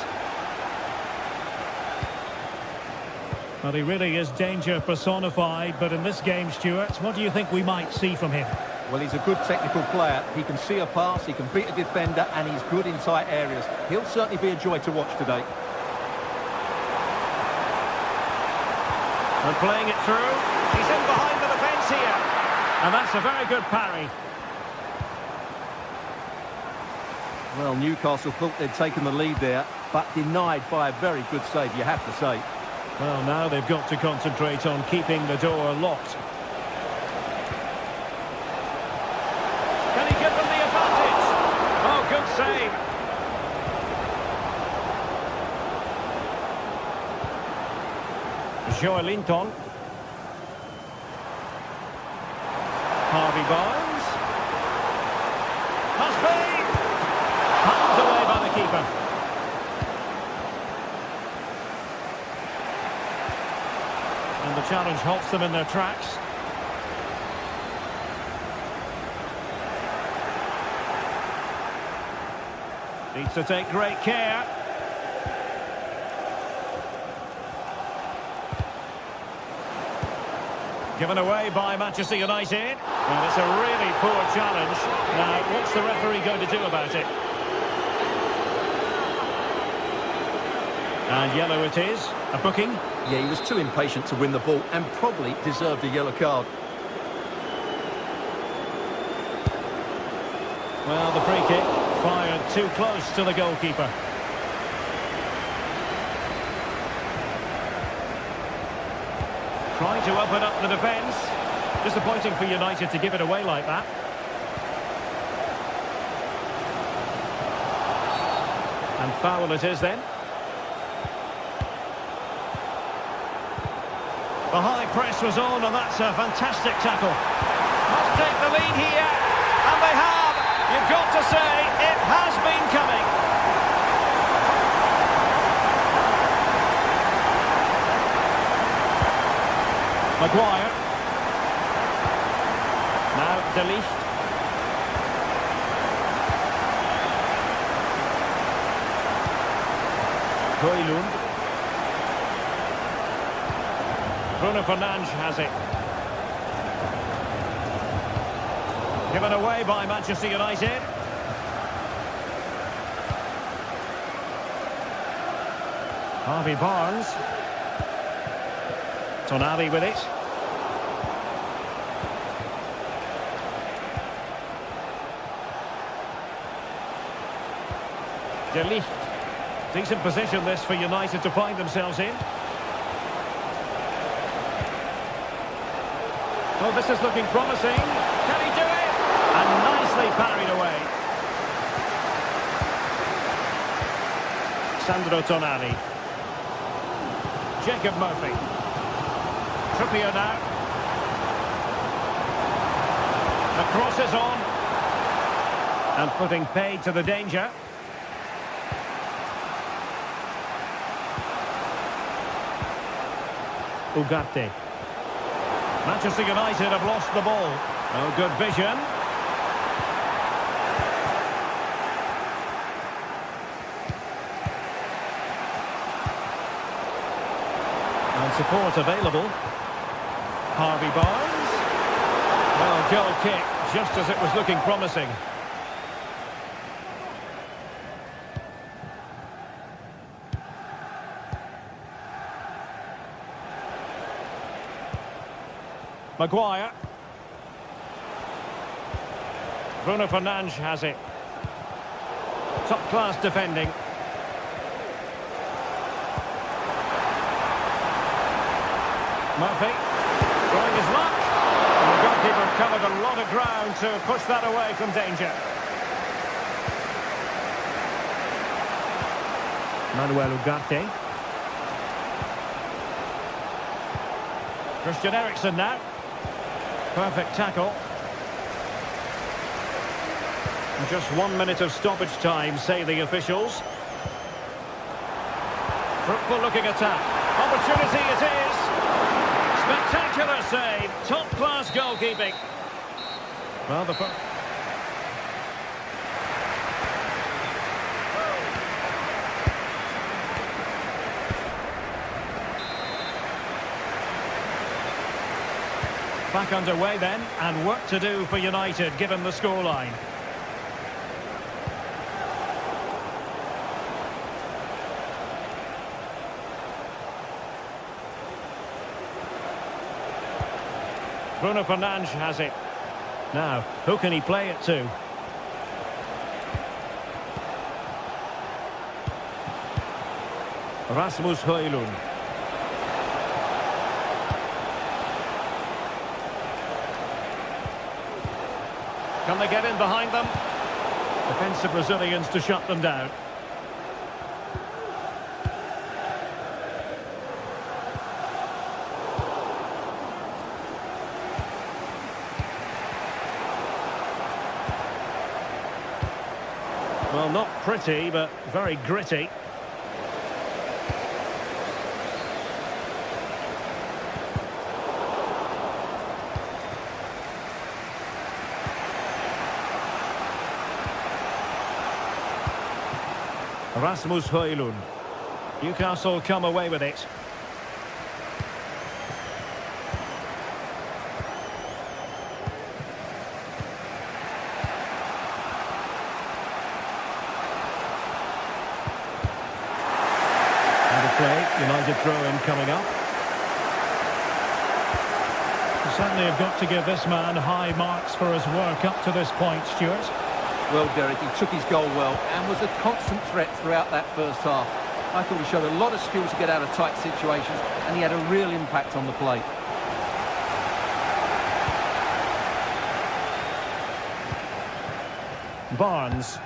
Well, he really is danger personified, but in this game, Stuart, what do you think we might see from him? Well, he's a good technical player. He can see a pass, he can beat a defender, and he's good in tight areas. He'll certainly be a joy to watch today. And playing it through. He's in behind the defence here. And that's a very good parry. Well, Newcastle thought they'd taken the lead there, but denied by a very good save, you have to say. Well, now they've got to concentrate on keeping the door locked. Can he give them the advantage? Oh, good save. Joelinton. Harvey Barnes. Must be. Pumped away by the keeper. And the challenge halts them in their tracks. Needs to take great care. Given away by Manchester United. And it's a really poor challenge. Now, what's the referee going to do about it? And yellow it is. A booking. Yeah, he was too impatient to win the ball and probably deserved a yellow card. Well, the free kick fired too close to the goalkeeper. Trying to open up the defence. Disappointing for United to give it away like that. And foul it is then. The high press was on, and that's a fantastic tackle. Must take the lead here, and they have. You've got to say, it has been coming. Maguire. Now De Ligt. Højlund. Bruno Fernandes has it. Given away by Manchester United. Harvey Barnes. Tonali with it. De Ligt. Decent position this for United to find themselves in. Oh, this is looking promising. Can he do it? And nicely parried away. Sandro Tonali. Jacob Murphy. Trippier now. The cross is on. And putting paid to the danger. Ugarte. Manchester United have lost the ball. Oh, good vision. And support available. Harvey Barnes. Well, goal kick, just as it was looking promising. Maguire. Bruno Fernandes has it. Top-class defending. Murphy. Throwing his luck. And the goalkeeper covered a lot of ground to push that away from danger. Manuel Ugarte. Christian Eriksen now. Perfect tackle. And just 1 minute of stoppage time, say the officials. Fruitful looking attack. Opportunity it is. Spectacular save. Top-class goalkeeping. Well, the first... Back underway then, and work to do for United, given the scoreline. Bruno Fernandes has it. Now, who can he play it to? Rasmus Højlund. Can they get in behind them? Defensive Brazilians to shut them down. Well, not pretty, but very gritty. Rasmus Højlund. Newcastle come away with it. And a play, United throw-in coming up. You certainly have got to give this man high marks for his work up to this point, Stuart. Well, Derek, he took his goal well and was a constant threat throughout that first half. I thought he showed a lot of skill to get out of tight situations, and he had a real impact on the play. Barnes.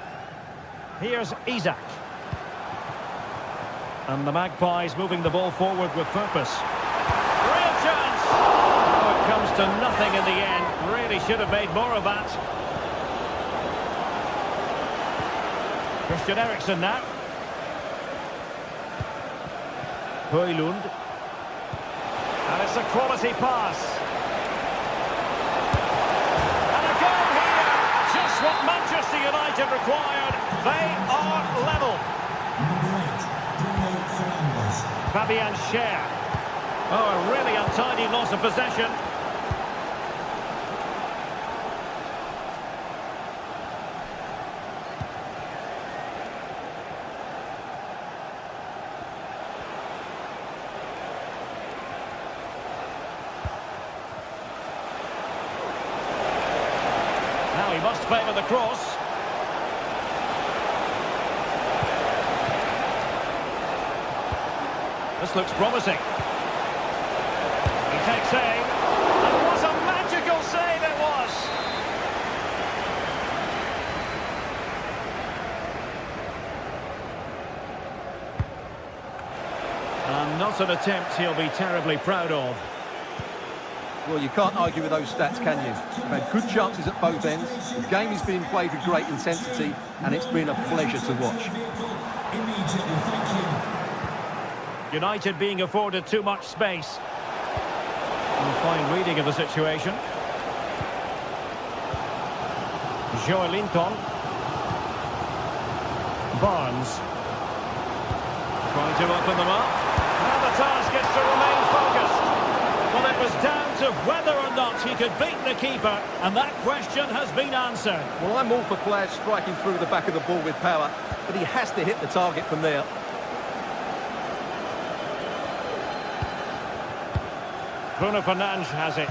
Here's Isak. And the Magpies moving the ball forward with purpose. Real chance! Oh, it comes to nothing in the end. Really should have made more of that. Christian Eriksen now. Højlund. And it's a quality pass. And a goal here. Just what Manchester United required. They are level. Fabian Schär. Oh, a really untidy loss of possession. Now he must favour the cross. This looks promising. He takes aim. And what a magical save it was! And not an attempt he'll be terribly proud of. Well, you can't argue with those stats, can you? They've had good chances at both ends. The game is being played with great intensity, and it's been a pleasure to watch. Immediately, thank you. United being afforded too much space. And a fine reading of the situation. Joelinton. Barnes. Trying to open them up. Now the task is to remain focused. Well, it was down to whether or not he could beat the keeper, and that question has been answered. Well, I'm all for players striking through the back of the ball with power, but he has to hit the target from there. Bruno Fernandes has it.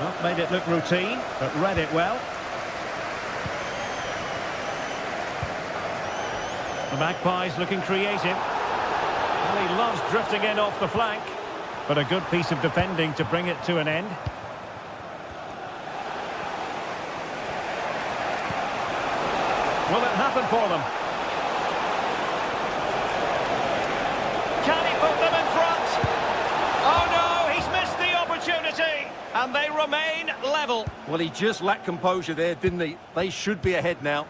Not made it look routine, but read it well. The Magpies looking creative. Well, he loves drifting in off the flank, but a good piece of defending to bring it to an end. Will it happen for them? Can he put them in front? Oh no, he's missed the opportunity, and they remain level. Well, he just lacked composure there, didn't he? They should be ahead now.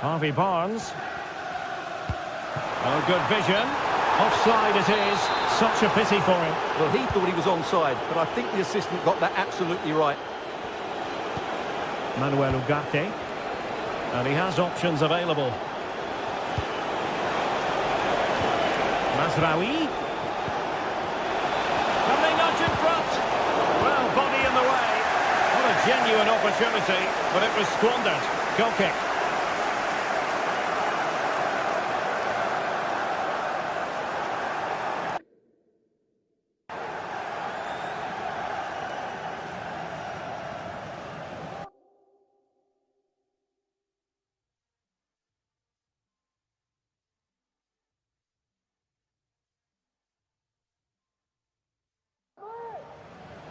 Harvey Barnes. Oh, good vision. Offside it is. Such a pity for him. Well, he thought he was onside, but I think the assistant got that absolutely right. Manuel Ugarte. And he has options available. Mazraoui. Can they nudge in front? Well, body in the way. What a genuine opportunity, but it was squandered. Goal kick.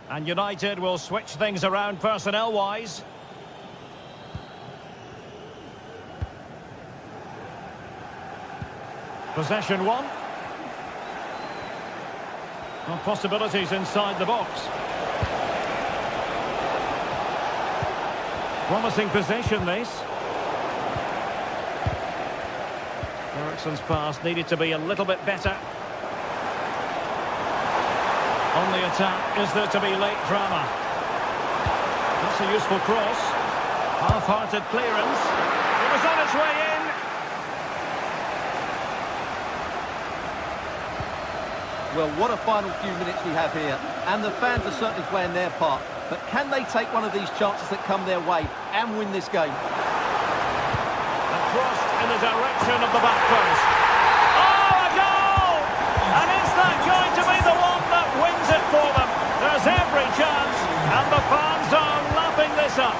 And United will switch things around personnel-wise. Possession one. Well, possibilities inside the box. Promising possession, this. Eriksen's pass needed to be a little bit better. On the attack, is there to be late drama? That's a useful cross. Half-hearted clearance. It was on its way in. Well, what a final few minutes we have here. And the fans are certainly playing their part. But can they take one of these chances that come their way and win this game? And crossed in the direction of the back post. Oh, a goal! And is that going to be the one that wins it for them? There's every chance, and the fans are lapping this up.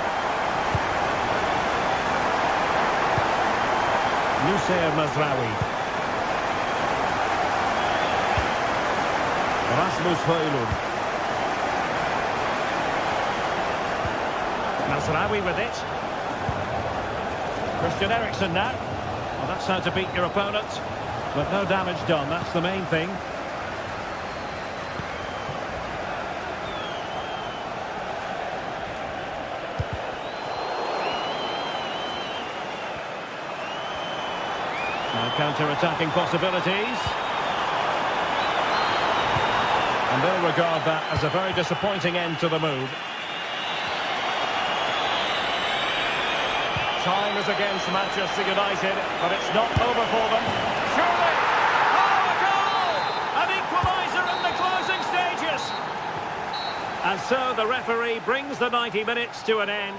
Noussair Mazraoui. Rasmus Højlund. Mazraoui with it. Christian Eriksen now. Well, that's how to beat your opponent. But no damage done, that's the main thing. Now counter-attacking possibilities. And they'll regard that as a very disappointing end to the move. Time is against Manchester United, but it's not over for them. Surely! Oh, a goal! An equaliser in the closing stages! And so the referee brings the 90 minutes to an end.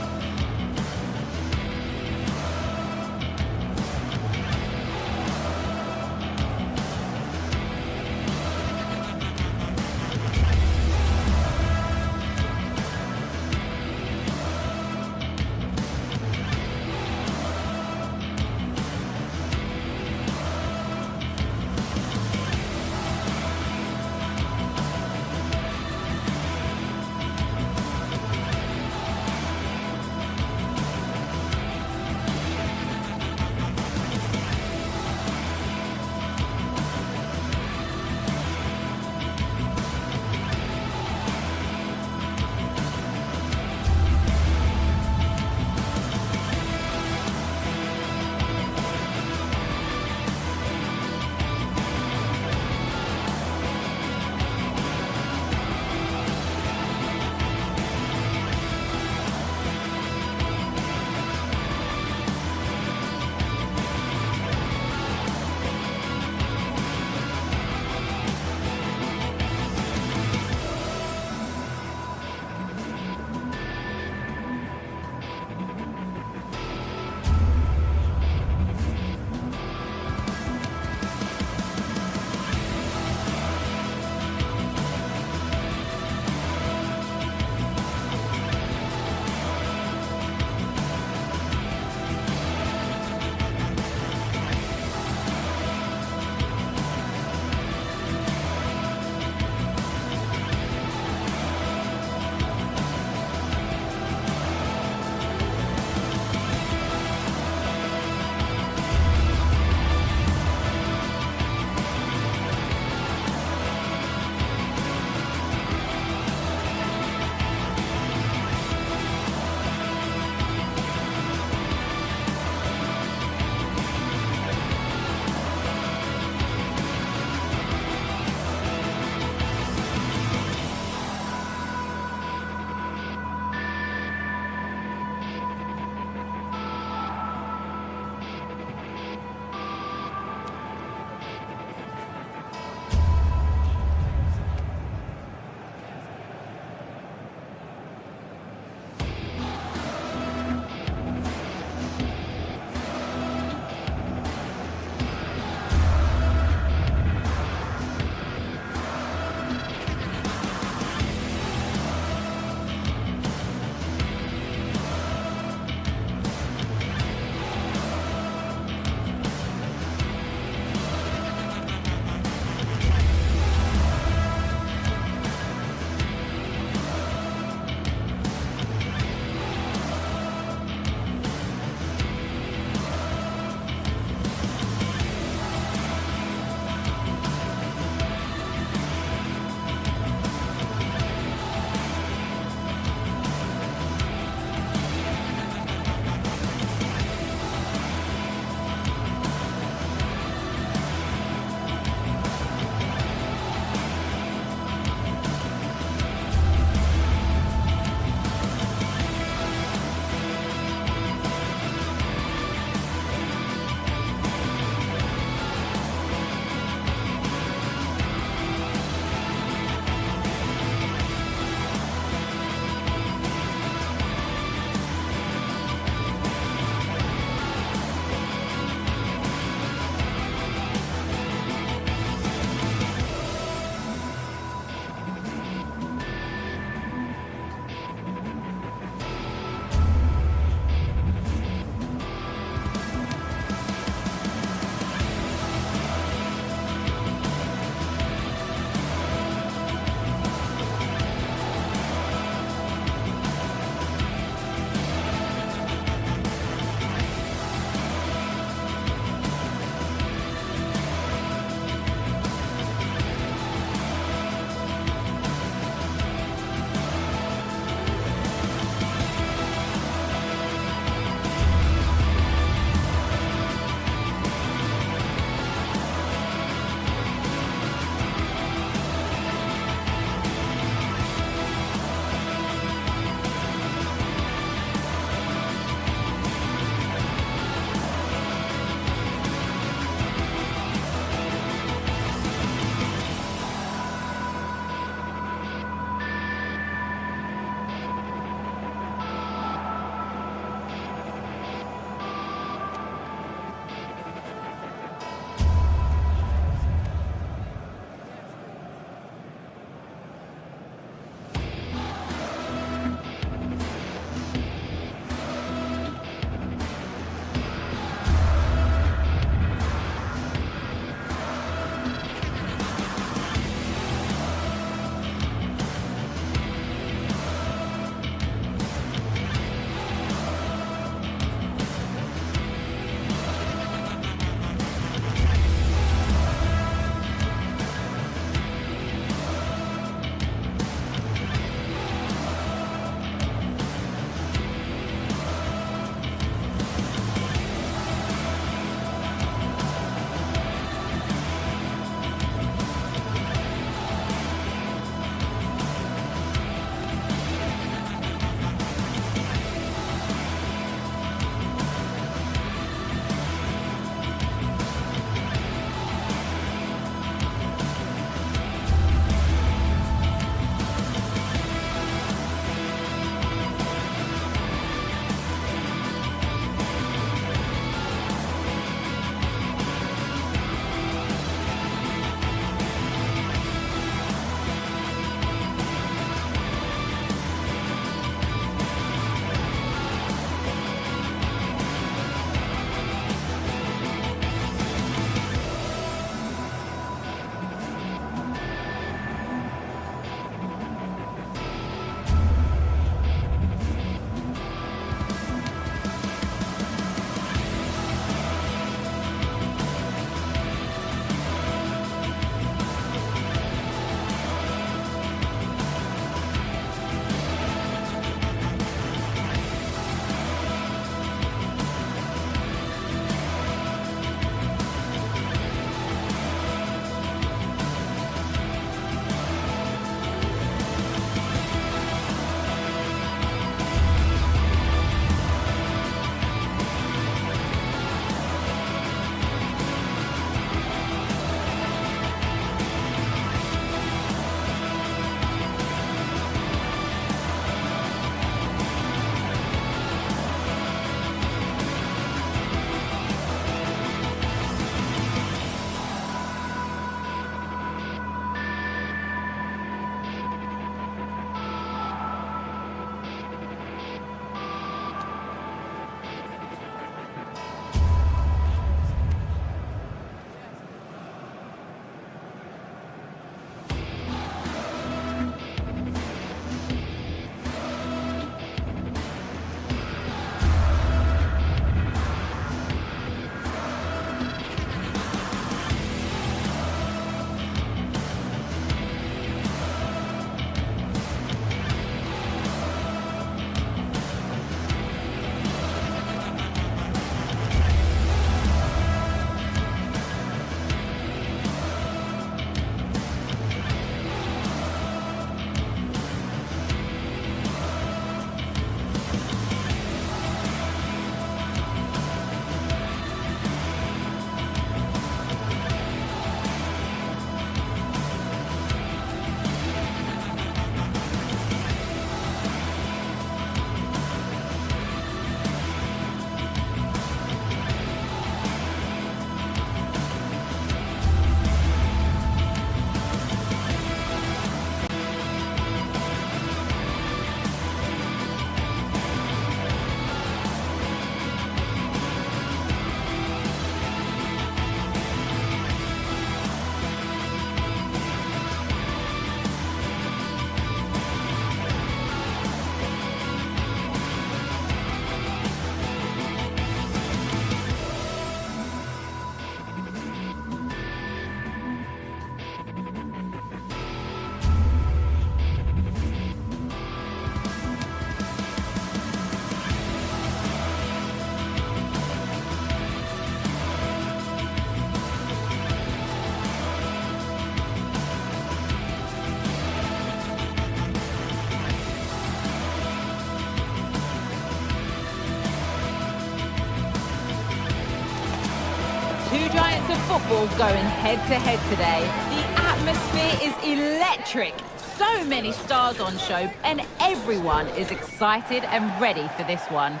of football going head-to-head today. The atmosphere is electric. So many stars on show, and everyone is excited and ready for this one.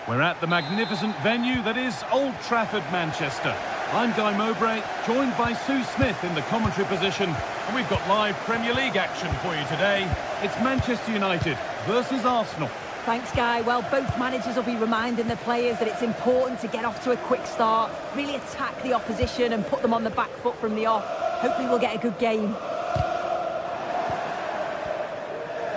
We're at the magnificent venue that is Old Trafford, Manchester. I'm Guy Mowbray, joined by Sue Smith in the commentary position, and we've got live Premier League action for you today. It's Manchester United versus Arsenal. Thanks, Guy. Well, both managers will be reminding the players that it's important to get off to a quick start, really attack the opposition and put them on the back foot from the off. Hopefully we'll get a good game.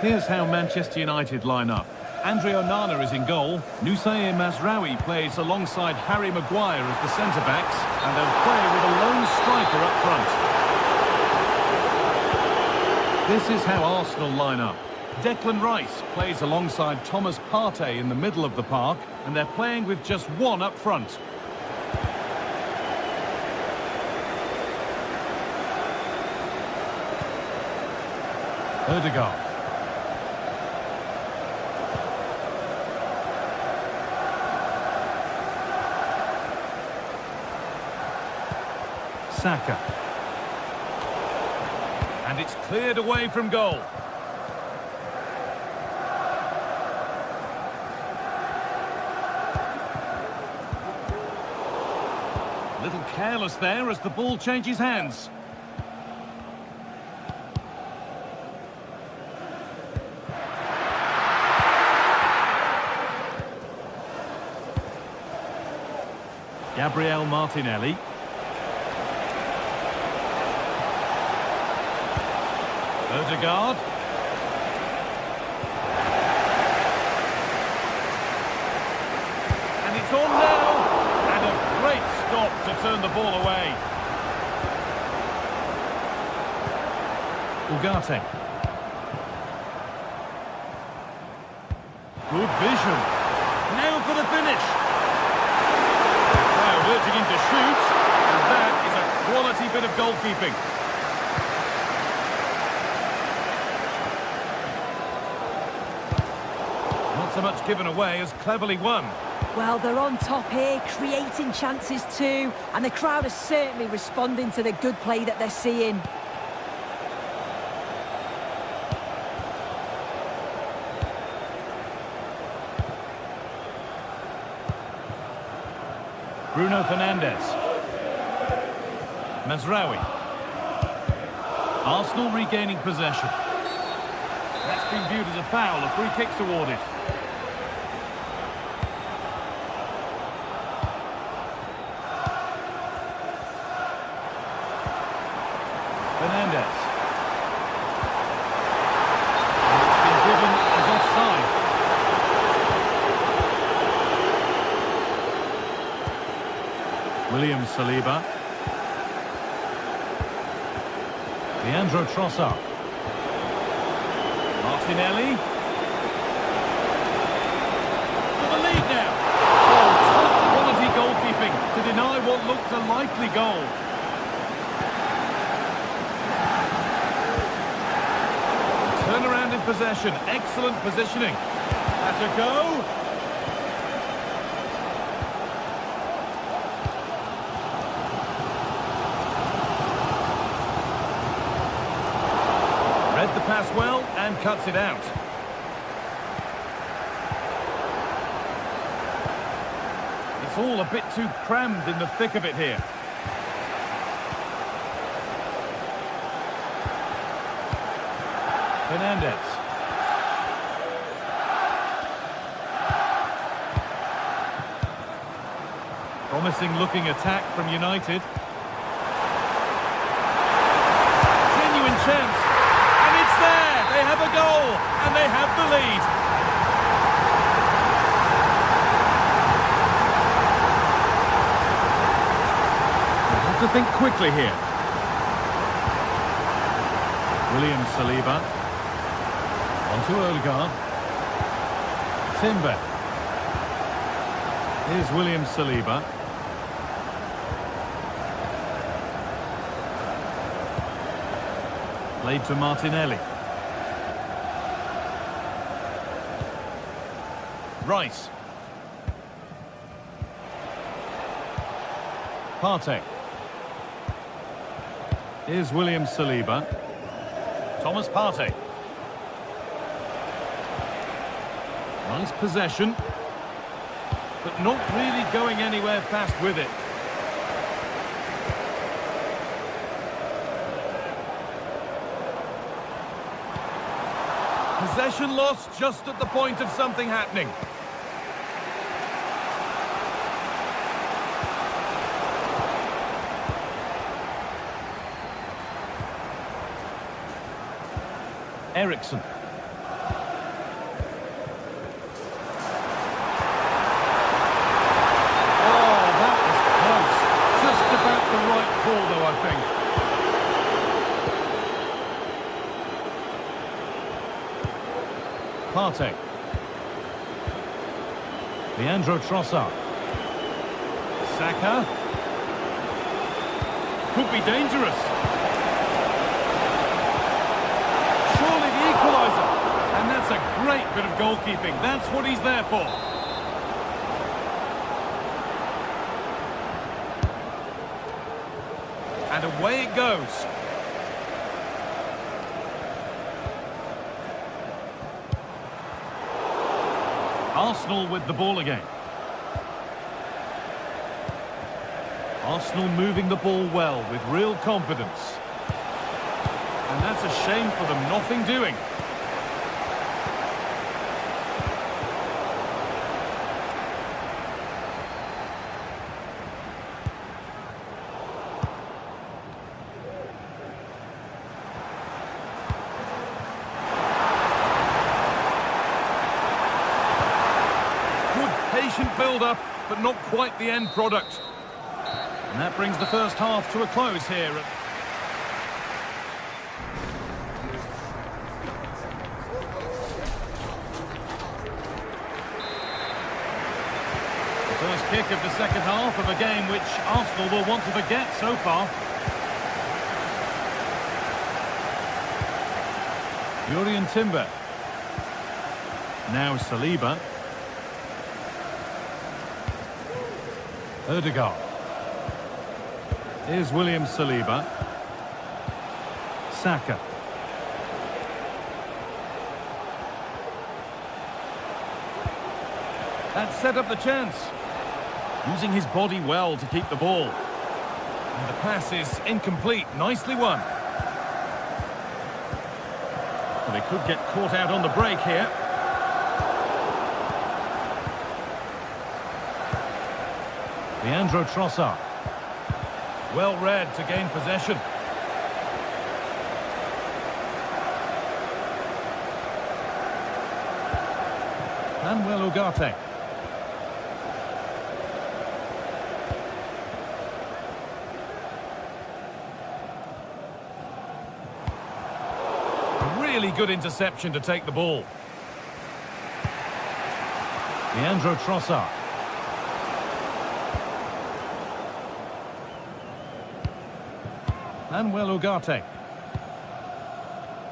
Here's how Manchester United line up. Andre Onana is in goal. Nusayr Mazraoui plays alongside Harry Maguire as the centre-backs, and they'll play with a lone striker up front. This is how Arsenal line up. Declan Rice plays alongside Thomas Partey in the middle of the park, and they're playing with just one up front. Ødegaard. Saka. And it's cleared away from goal. A little careless there as the ball changes hands. Gabriel Martinelli. Ødegaard. And it's on now. And a great stop to turn the ball away. Ugarte. Good vision. Now for the finish. Now urging him to shoot. And that is a quality bit of goalkeeping. Not so much given away as cleverly won. Well, they're on top here, creating chances too, and the crowd is certainly responding to the good play that they're seeing. Bruno Fernandes. Mazraoui. Arsenal regaining possession. That's been viewed as a foul, a free kick's awarded. Fernandes. And it's been given as offside. William Saliba. Leandro Trossard. Martinelli. For the lead now. Oh, top quality goalkeeping to deny what looked a likely goal. Turnaround in possession. Excellent positioning. That's a go. Read the pass well and cuts it out. It's all a bit too crammed in the thick of it here. Fernandes. Promising looking attack from United. Genuine chance. And it's there. They have a goal. And they have the lead. They have to think quickly here. William Saliba. On to Ødegaard. Timber. Here's William Saliba. Played to Martinelli. Rice. Partey. Here's William Saliba. Thomas Partey. Nice possession, but not really going anywhere fast with it. Possession lost just at the point of something happening. Ericsson. Oh, that was close. Just about the right call, though, I think. Partey. Leandro Trossard. Saka. Could be dangerous. Surely the equaliser. And that's a great bit of goalkeeping. That's what he's there for. And away it goes. Arsenal with the ball again. Arsenal moving the ball well with real confidence. And that's a shame for them, nothing doing. Patient build-up, but not quite the end product. And that brings the first half to a close here. The first kick of the second half of a game which Arsenal will want to forget so far. Jurrien Timber. Now Saliba. Ødegaard. Here's William Saliba. Saka. That set up the chance. Using his body well to keep the ball. And the pass is incomplete. Nicely won. Well, they could get caught out on the break here. Leandro Trossard. Well read to gain possession. Manuel Ugarte. A really good interception to take the ball. Leandro Trossard. Manuel Ugarte.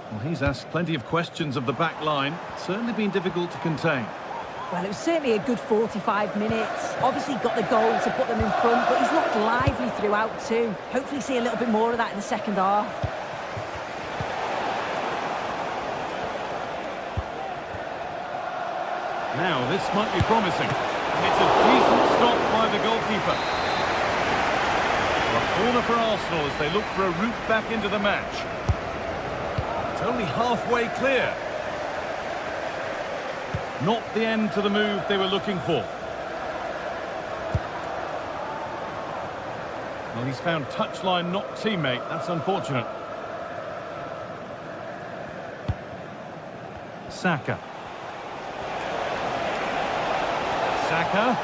Well, he's asked plenty of questions of the back line. Certainly been difficult to contain. Well, it was certainly a good 45 minutes. Obviously got the goal to put them in front, but he's looked lively throughout too. Hopefully see a little bit more of that in the second half. Now, this might be promising. And it's a decent stop by the goalkeeper. A corner for Arsenal as they look for a route back into the match. It's only halfway clear. Not the end to the move they were looking for. Well, he's found touchline, not teammate. That's unfortunate. Saka. Saka.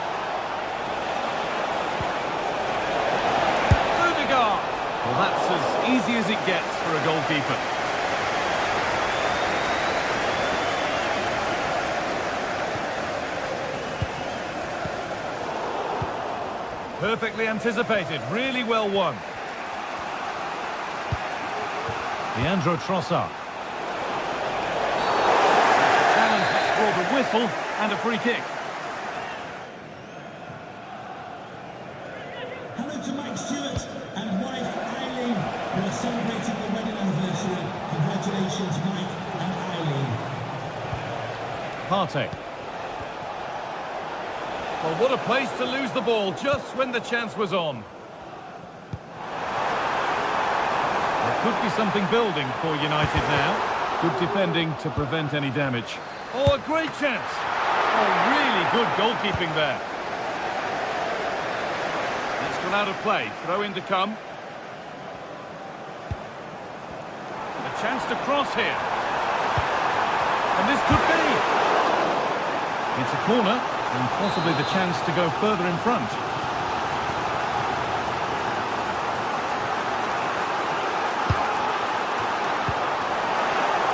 Well, that's as easy as it gets for a goalkeeper. Perfectly anticipated, really well won. Leandro Trossard. Challenge that's brought a whistle and a free kick. Hello to Mike Stewart and wife Eileen, who are celebrating Partey. Well, what a place to lose the ball just when the chance was on. There could be something building for United now. Good defending to prevent any damage. Oh, a great chance. Oh, really good goalkeeping there. It's gone out of play. Throw in to come. A chance to cross here. And this could be. It's a corner, and possibly the chance to go further in front.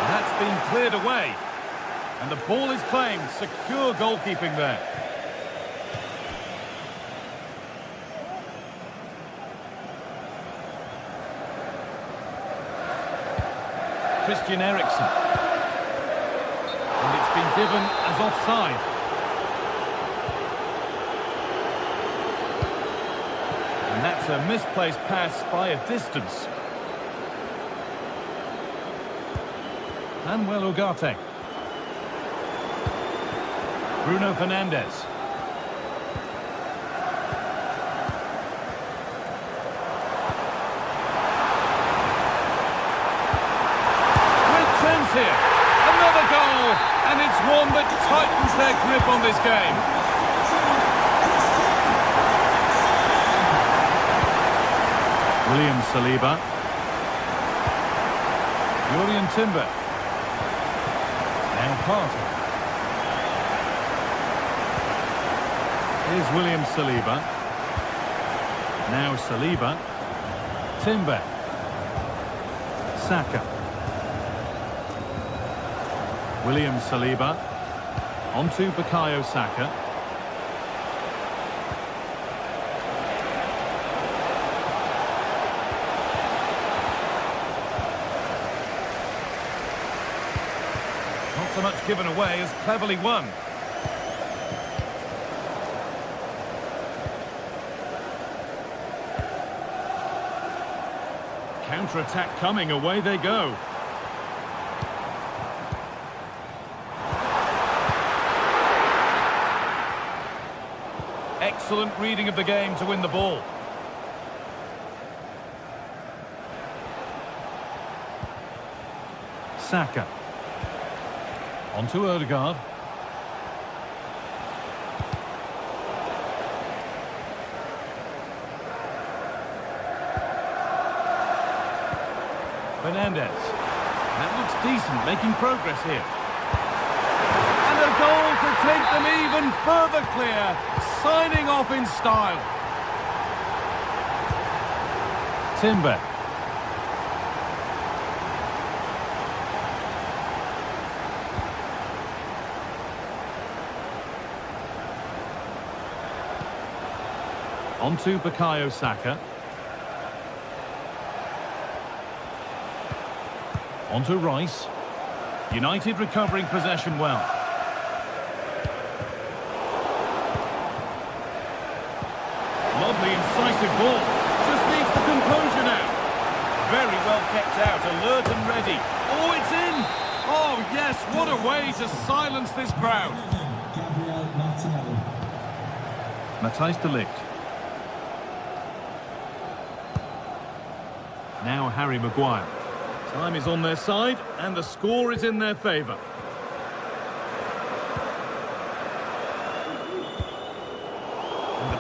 That's been cleared away. And the ball is claimed. Secure goalkeeping there. Christian Eriksen. And it's been given as offside. And that's a misplaced pass by a distance. Manuel Ugarte. Bruno Fernandes. Here. Another goal, and it's one that tightens their grip on this game. William Saliba. Julian Timber. Now Partey. Here's William Saliba. Now Saliba. Timber. Saka. William Saliba, onto Bukayo Saka. Not so much given away as cleverly won. Counter-attack coming, away they go. Excellent reading of the game to win the ball. Saka. On to Odegaard. Fernandes. That looks decent, making progress here. And a goal to take them even further clear. Signing off in style. Timber. On to Bukayo Saka. On to Rice. United recovering possession well. Lovely, incisive ball. Just needs the composure now. Very well kept out, alert and ready. Oh, it's in! Oh, yes, what a way to silence this crowd. Matthijs de Ligt. Now Harry Maguire. Time is on their side, and the score is in their favour.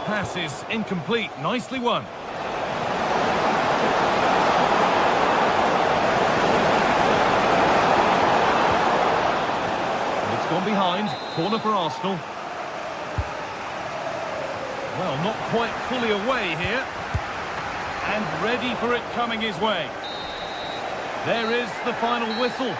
Pass is incomplete. Nicely won. It's gone behind. Corner for Arsenal. Well, not quite fully away here. And ready for it coming his way. There is the final whistle.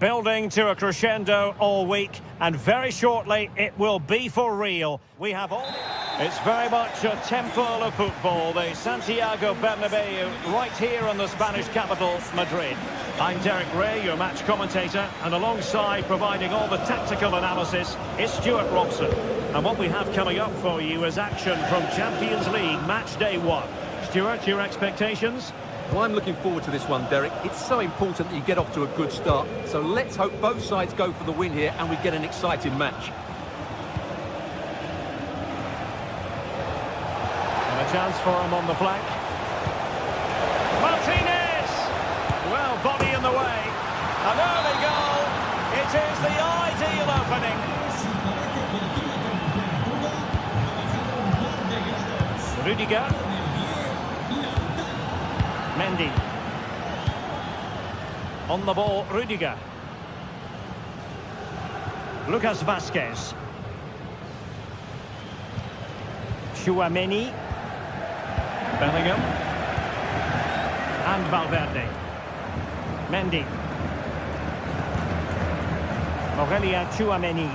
Building to a crescendo all week, and very shortly it will be for real. We have all... It's very much a temple of football, the Santiago Bernabeu, right here in the Spanish capital, Madrid. I'm Derek Ray, your match commentator, and alongside providing all the tactical analysis is Stuart Robson. And what we have coming up for you is action from Champions League match day 1. Stuart, your expectations? Well, I'm looking forward to this one, Derek. It's so important that you get off to a good start. So let's hope both sides go for the win here and we get an exciting match. And a chance for him on the flank. Martinez! Well, body in the way. An early goal. It is the ideal opening. Rudiger. Mendy. On the ball, Rudiger. Lucas Vazquez. Tchouaméni. Bellingham. And Valverde. Mendy. Aurélien Tchouaméni.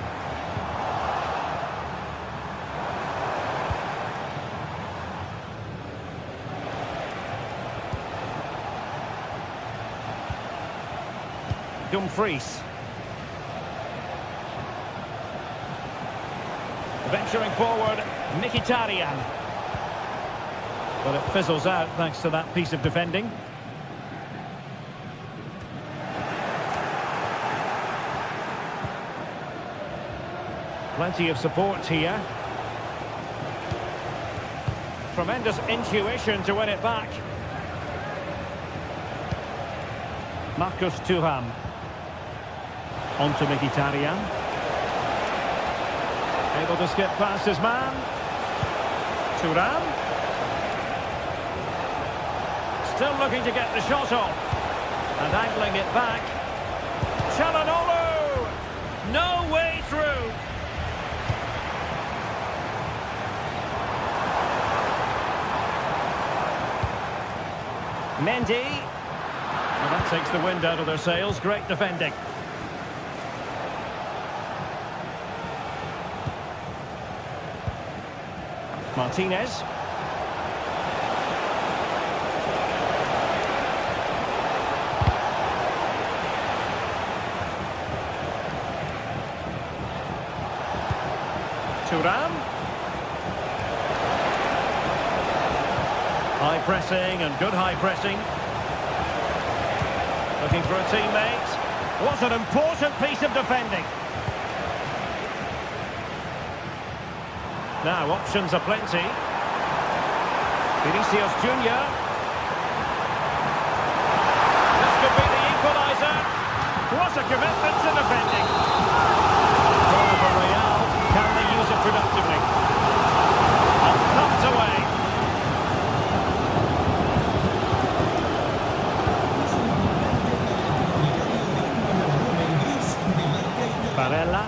Dumfries. Venturing forward, Mkhitaryan. But it fizzles out thanks to that piece of defending. Plenty of support here. Tremendous intuition to win it back. Marcus Thuram. On to Mkhitaryan. Able to skip past his man. Thuram. Still looking to get the shot off. And angling it back. Çalhanoğlu! No way through. Mendy. Well, that takes the wind out of their sails. Great defending. Martinez. Thuram. High pressing and good high pressing. Looking for a teammate. What an important piece of defending. Now, options are plenty. Vinicius Junior. This could be the equaliser. What a commitment to defending. Goal for Real. Can they use it productively? Pumped away. Barella.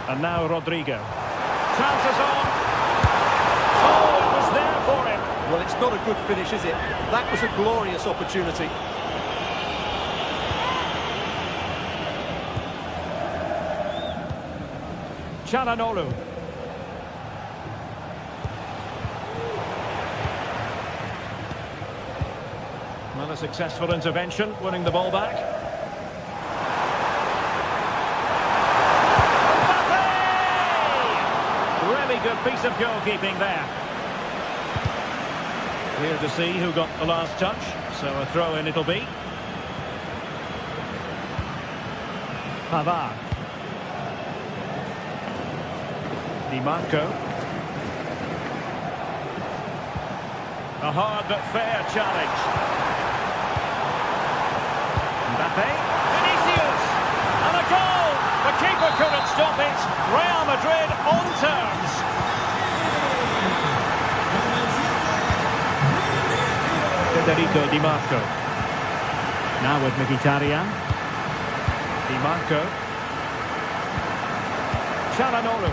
And now Rodrigo. Chances on. Oh, it was there for him. Well, it's not a good finish, is it? That was a glorious opportunity. Çalhanoğlu. Well, a successful intervention, winning the ball back. Really good piece of goalkeeping there. Here to see who got the last touch, so a throw-in it'll be. Pavard. Di Marco. A hard but fair challenge. Mbappe. Vinicius! And a goal! The keeper couldn't stop it. Real Madrid on terms. Federico Di Marco. Now with Mkhitaryan. Di Marco. Çalhanoğlu.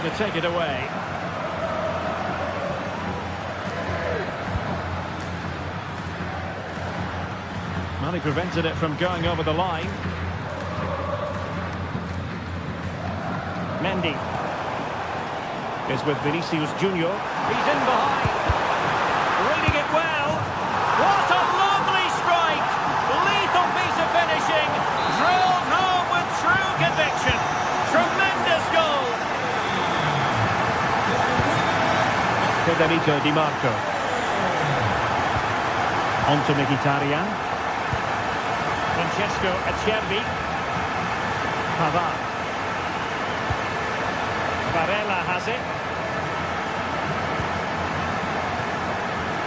to take it away. Well, he prevented it from going over the line. Mendy is with Vinicius Junior. He's in behind. Reading it well. What a lovely strike! Lethal piece of finishing. Drilled home with true conviction. Tremendous goal. Federico Di Marco. On to Mkhitaryan. Francesco Acerbi. Pavard. Varela has it.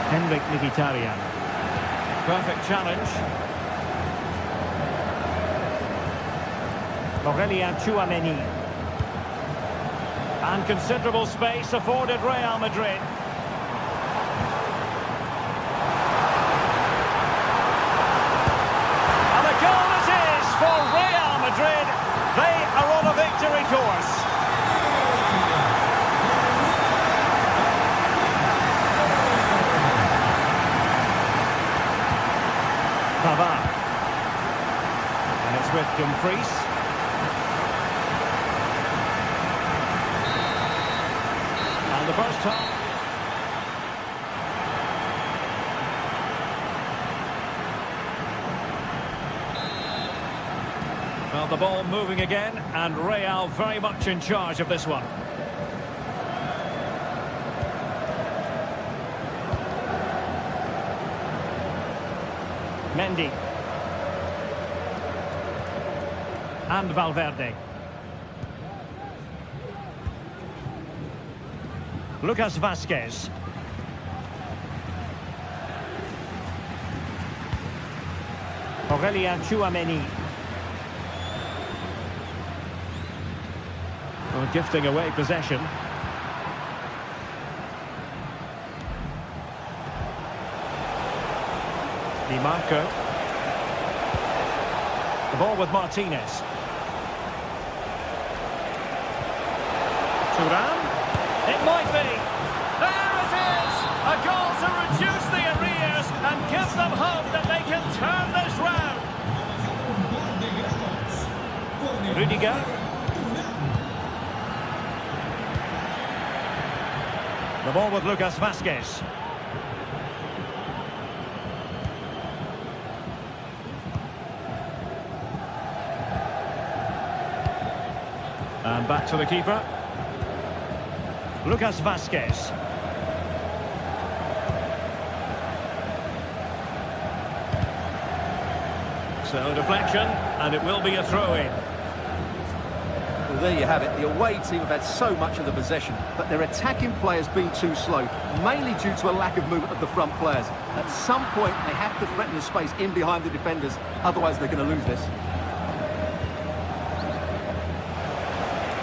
Henrik Mkhitaryan. Perfect challenge. Aurelien Tchouameni. And considerable space afforded Real Madrid. And the goal it is for Real Madrid. They are on a victory course. Pavard. And it's with Dumfries. And the first time. Well, the ball moving again, and Real very much in charge of this one. Mendy. And Valverde. Lucas Vazquez. Aurelien Tchouameni. Oh, gifting away possession. Di Marco. The ball with Martinez. Thuram. It might be. There it is! A goal to reduce the arrears and give them hope that they can turn this round. Rudiger. The ball with Lucas Vazquez. And back to the keeper. Lucas Vazquez. So deflection, and it will be a throw-in. Well, there you have it. The away team have had so much of the possession, but their attacking players been too slow, mainly due to a lack of movement of the front players. At some point, they have to threaten the space in behind the defenders, otherwise they're going to lose this.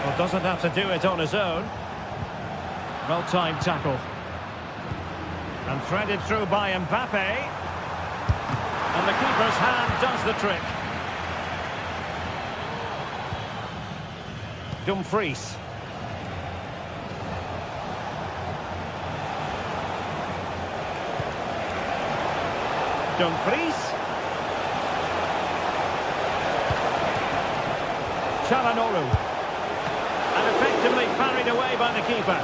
Well, doesn't have to do it on his own. Well-timed tackle. And threaded through by Mbappe. And the keeper's hand does the trick. Dumfries. Dumfries. Çalhanoğlu. And effectively parried away by the keeper.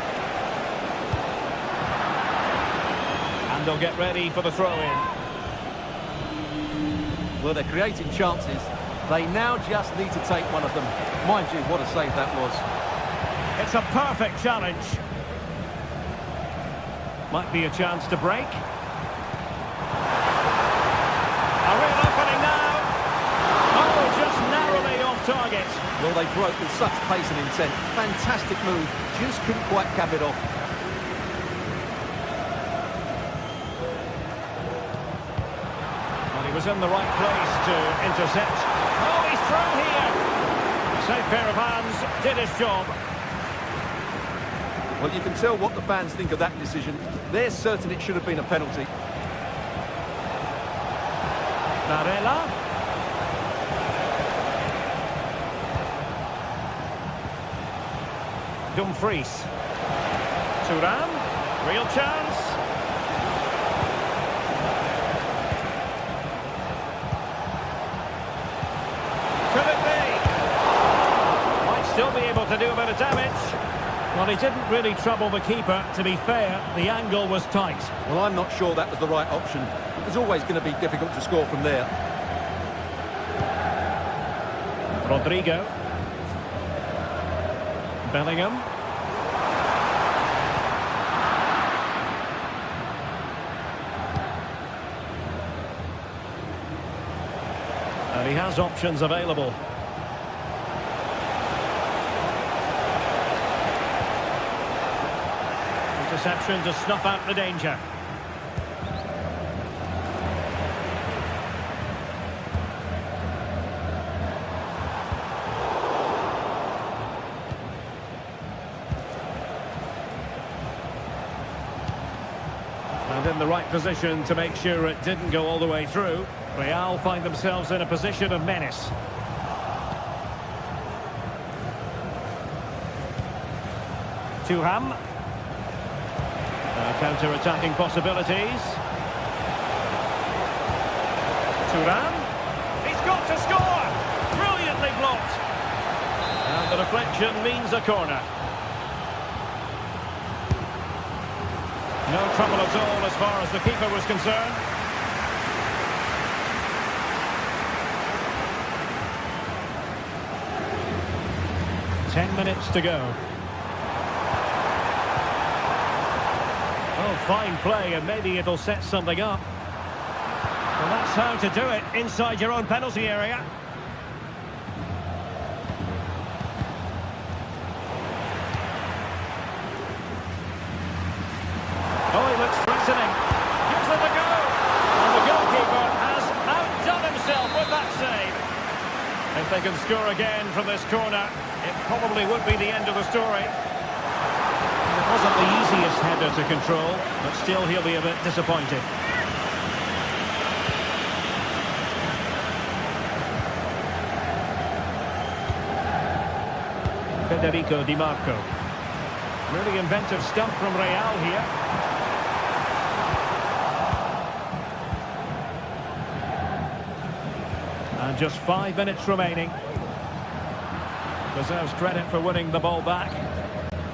And they'll get ready for the throw-in. Well, they're creating chances. They now just need to take one of them. Mind you, what a save that was. It's a perfect challenge. Might be a chance to break. A real opening now. Oh, just narrowly off target. Well, they broke with such pace and intent. Fantastic move. Just couldn't quite cap it off. Well, he was in the right place to intercept. Oh, he's through here. Safe pair of hands, did his job. Well, you can tell what the fans think of that decision. They're certain it should have been a penalty. Varela. Dumfries. Thuram. Real chance. Could it be? Might still be able to do a bit of damage. Well, he didn't really trouble the keeper. To be fair, the angle was tight. Well, I'm not sure that was the right option. It was always going to be difficult to score from there. Rodrigo. Bellingham. And he has options available. Interception to snuff out the danger. And in the right position to make sure it didn't go all the way through. Real find themselves in a position of menace. Thuram. Counter-attacking possibilities. Thuram. He's got to score! Brilliantly blocked. And the deflection means a corner. No trouble at all as far as the keeper was concerned. Ten minutes to go. Oh, fine play, and maybe it'll set something up. Well, that's how to do it, inside your own penalty area. Oh, he looks threatening. Gives it a go. And the goalkeeper has outdone himself with that save. If they can score again from this corner, it probably would be the end of the story. It wasn't the easiest header to control, but still he'll be a bit disappointed. Federico Di Marco. Really inventive stuff from Real here. And just 5 minutes remaining. Deserves credit for winning the ball back.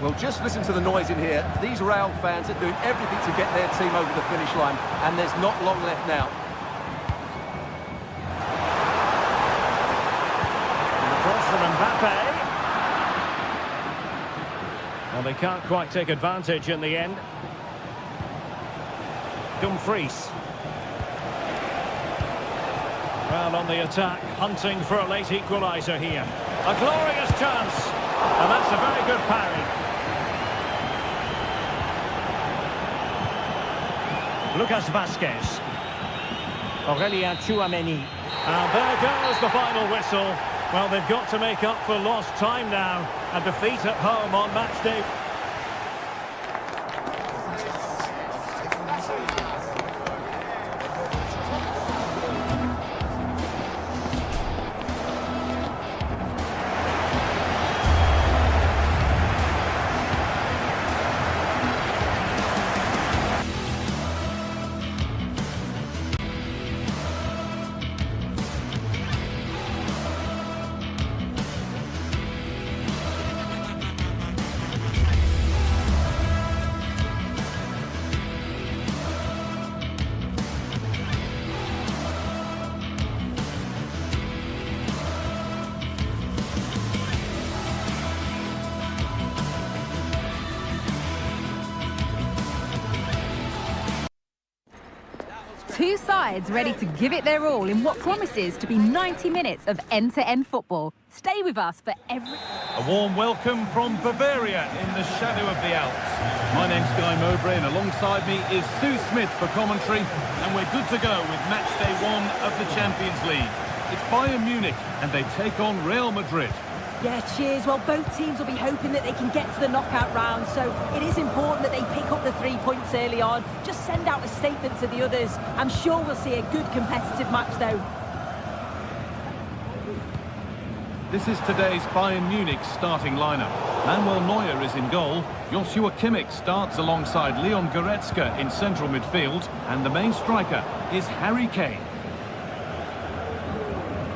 Well, just listen to the noise in here. These Real fans are doing everything to get their team over the finish line, and there's not long left now. And the cross from Mbappe. Well, they can't quite take advantage in the end. Dumfries. Well, on the attack, hunting for a late equaliser here. A glorious chance, and that's a very good parry. Lucas Vazquez. Aurelien Tchouameni. And there goes the final whistle. Well, they've got to make up for lost time now. A defeat at home on match day. Two sides ready to give it their all in what promises to be 90 minutes of end-to-end football. Stay with us for every... A warm welcome from Bavaria in the shadow of the Alps. My name's Guy Mowbray and alongside me is Sue Smith for commentary, and we're good to go with match day 1 of the Champions League. It's Bayern Munich and they take on Real Madrid. Yeah, cheers. Well, both teams will be hoping that they can get to the knockout round, so it is important that they pick up the 3 points early on. Just send out a statement to the others. I'm sure we'll see a good competitive match, though. This is today's Bayern Munich starting lineup. Manuel Neuer is in goal. Joshua Kimmich starts alongside Leon Goretzka in central midfield. And the main striker is Harry Kane.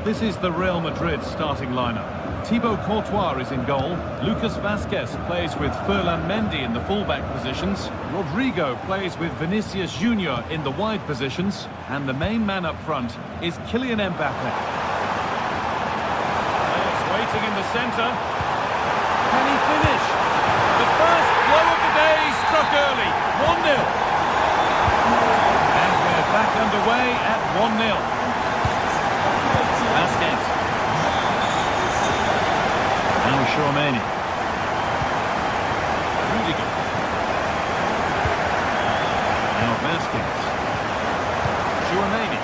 This is the Real Madrid starting lineup. Thibaut Courtois is in goal. Lucas Vazquez plays with Ferland Mendy in the fullback positions. Rodrigo plays with Vinicius Junior in the wide positions. And the main man up front is Kylian Mbappe. Players waiting in the centre. Can he finish? The first blow of the day struck early. 1-0. And we're back underway at 1-0. Vazquez. Now Tchouaméni. Rudiger. Now Vazquez. Tchouaméni.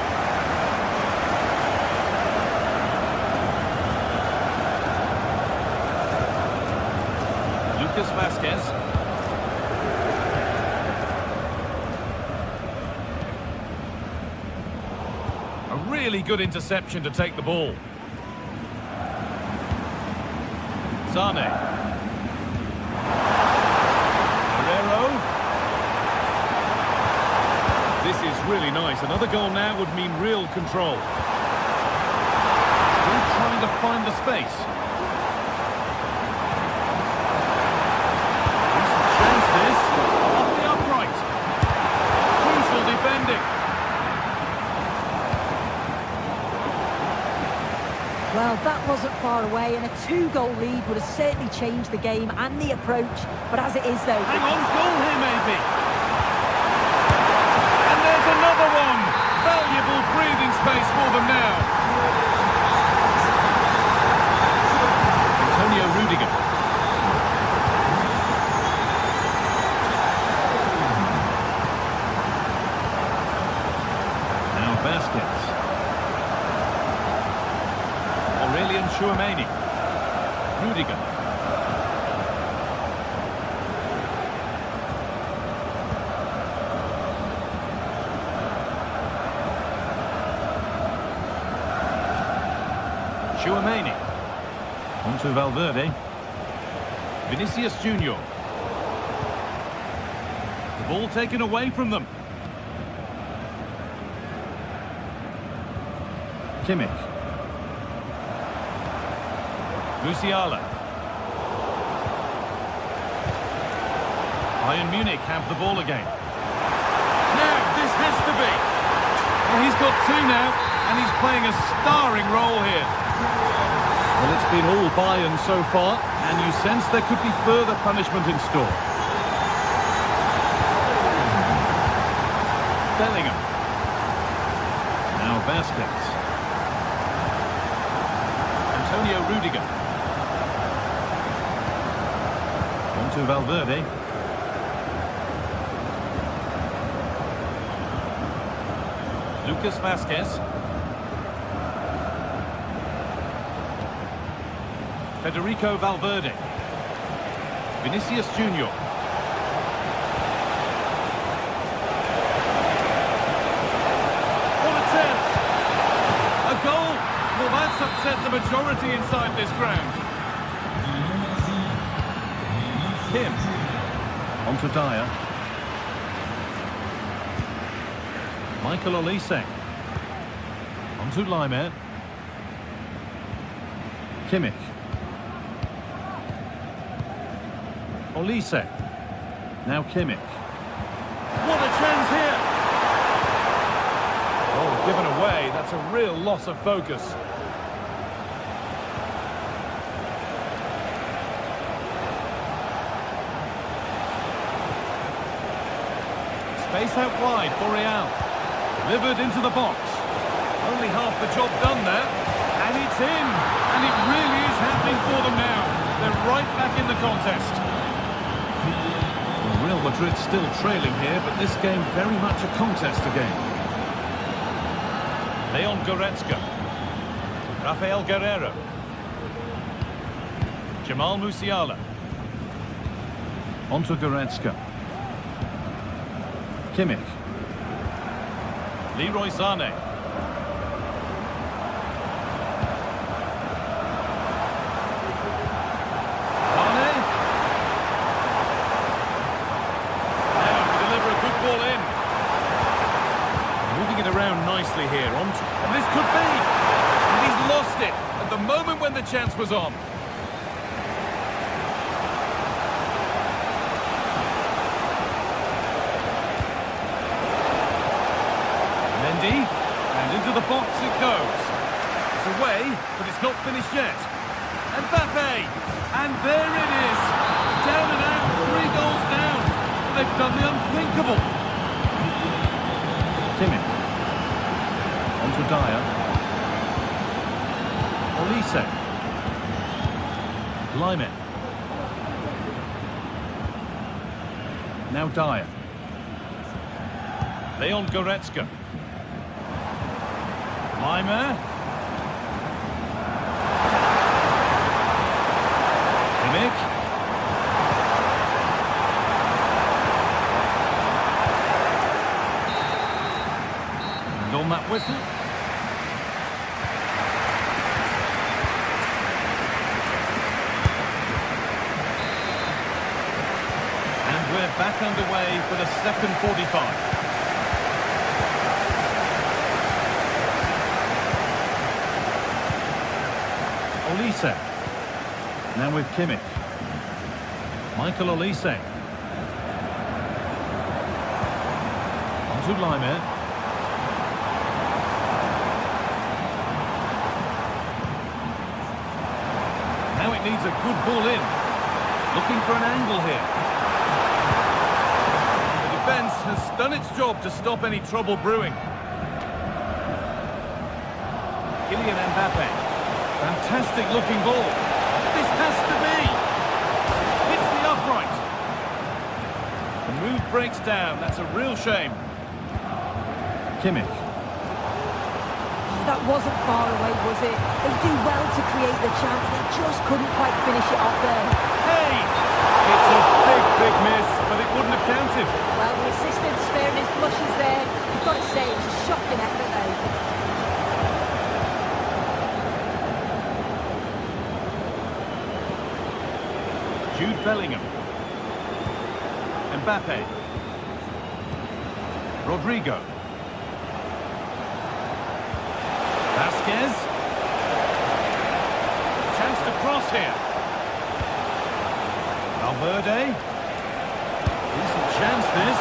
Lucas Vazquez. A really good interception to take the ball. Sane. Guerrero. This is really nice. Another goal now would mean real control. Still trying to find the space. Decent chance this. Off the upright. Crucial defending. Well, that wasn't far away, and a 2-goal lead would have certainly changed the game and the approach. But as it is, though... Hang on, goal here, maybe. And there's another one. Valuable breathing space for them now. Antonio Rudiger. Now Vazquez. Tchouaméni. Rudiger. Tchouaméni. On to Valverde. Vinicius Junior. The ball taken away from them. Kimmich. Musiala. Bayern Munich have the ball again. Now, this has to be. Well, he's got two now, and he's playing a starring role here. Well, it's been all Bayern so far, and you sense there could be further punishment in store. Bellingham. Now Vazquez. Antonio Rudiger. To Valverde. Lucas Vazquez. Federico Valverde. Vinicius Junior. What a chance! A goal! Well, that's upset the majority inside this ground. Kim. On to Dyer. Michael Olise. On to Laimer. Kimmich. Olise. Now Kimmich. What a chance here! Oh, given away. That's a real loss of focus. Space out wide for Real. Delivered into the box. Only half the job done there. And it's in. And it really is happening for them now. They're right back in the contest. Well, Real Madrid still trailing here, but this game very much a contest again. Leon Goretzka. Rafael Guerrero. Jamal Musiala. On to Goretzka. Kimmich. Leroy Sané. was on. Mendy, and into the box it goes. It's away, but it's not finished yet. Mbappe, and there it is. Down and out, 3 goals down. They've done the unthinkable. Kimmich. On to Dyer. Olise. Lyman. Now Dyer. Leon Goretzka. Lyman. Kimmich. And on that whistle. And we're back underway for the second 45. Olise. Now with Kimmich. Michael Olise. On to Lyman. Now it needs a good ball in. Looking for an angle here. The defence has done its job to stop any trouble brewing. Kylian Mbappe. Fantastic looking ball. This has to be. Hits the upright. The move breaks down. That's a real shame. Kimmich. Oh, that wasn't far away, was it? They do well to create the chance. They just couldn't quite finish it off there. Hey! It's a big miss, but it wouldn't have counted. Well, the assistant's sparing his blushes there. You've got to say, it was a shocking effort though. Jude Bellingham. Mbappe. Rodrigo. Vasquez. Chance to cross here. Valverde. Decent chance this.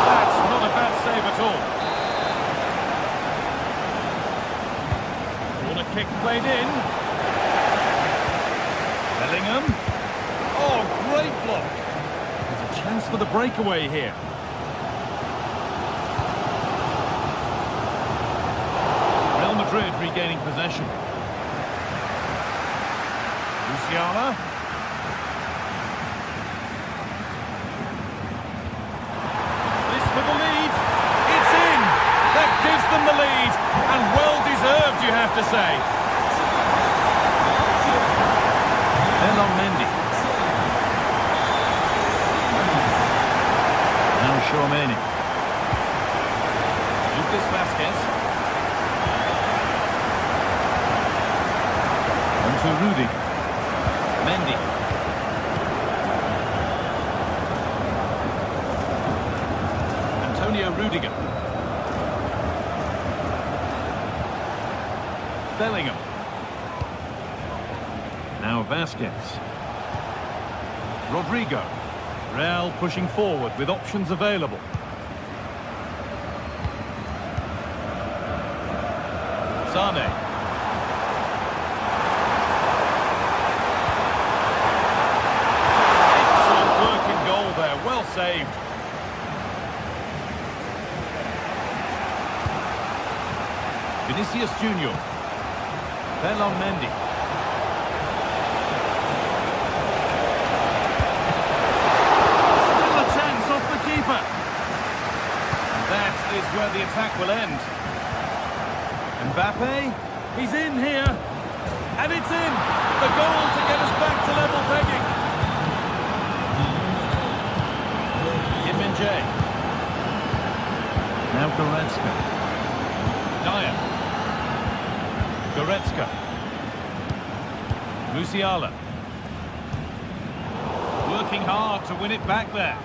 That's not a bad save at all. Corner kick played in. Bellingham. Oh, great block. There's a chance for the breakaway here. Real Madrid regaining possession. Musiala. This for the lead. It's in. That gives them the lead. And well deserved, you have to say. Mendy. Chouameni. Lucas Vasquez. On to Rudy. Mendy. Antonio Rudiger. Bellingham. Now Vasquez. Rodrigo. Real pushing forward with options available. Sane. Excellent work in goal there, well saved. Vinicius Junior. Ferland Mendy. Is where the attack will end. Mbappe, he's in here, and it's in. The goal to get us back to level pegging. Kim Min-jae. Now Goretzka. Dyer. Goretzka. Musiala. Working hard to win it back there.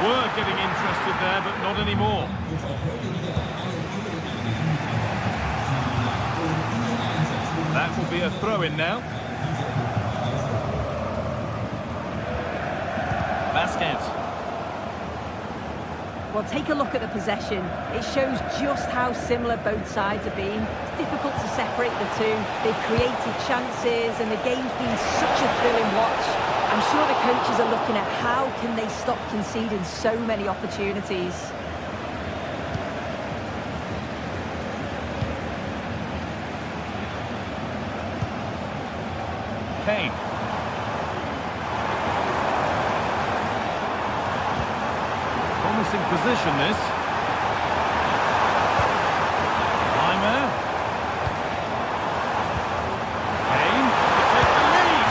were getting interested there, but not anymore. That will be a throw-in now. Vasquez. Well, take a look at the possession. It shows just how similar both sides have been. It's difficult to separate the two. They've created chances and the game's been such a thrilling watch. I'm sure the coaches are looking at how can they stop conceding so many opportunities. Kane. Promising position, this. Heimer. Kane to take the lead.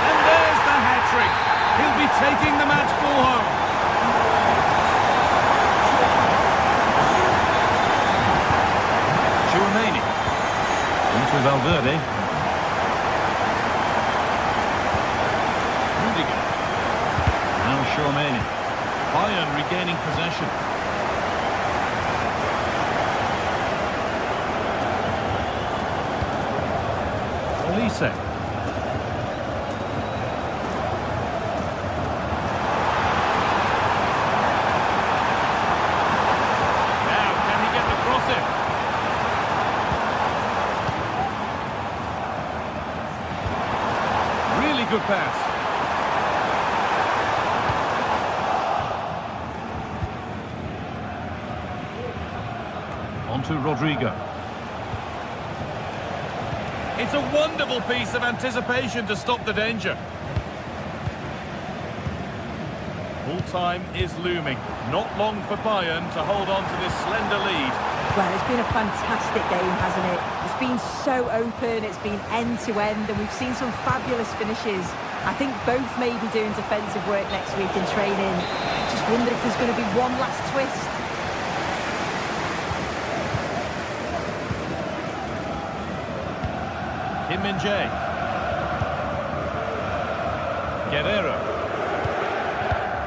And there's the hat-trick. He'll be taking the match ball home. Tchouaméni. Into Valverde. Rudiger. Now Tchouaméni. Bayern regaining possession. Olise. Now, can he get the cross in? Really good pass. To Rodrigo. It's a wonderful piece of anticipation to stop the danger. Full time is looming. Not long for Bayern to hold on to this slender lead. Well, it's been a fantastic game, hasn't it? It's been so open, it's been end-to-end, and we've seen some fabulous finishes. I think both may be doing defensive work next week in training. I just wonder if there's going to be one last twist. Kim Min-jae. Guerrero.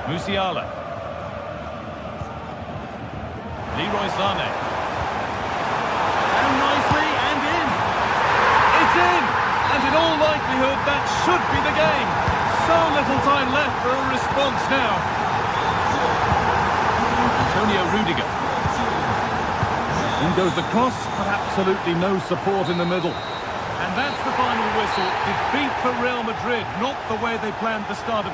Musiala. Leroy Sané. And nicely, and in. It's in! And in all likelihood, that should be the game. So little time left for a response now. Antonio Rudiger. In goes the cross, but absolutely no support in the middle. And that's the final whistle. Defeat for Real Madrid, not the way they planned the start of...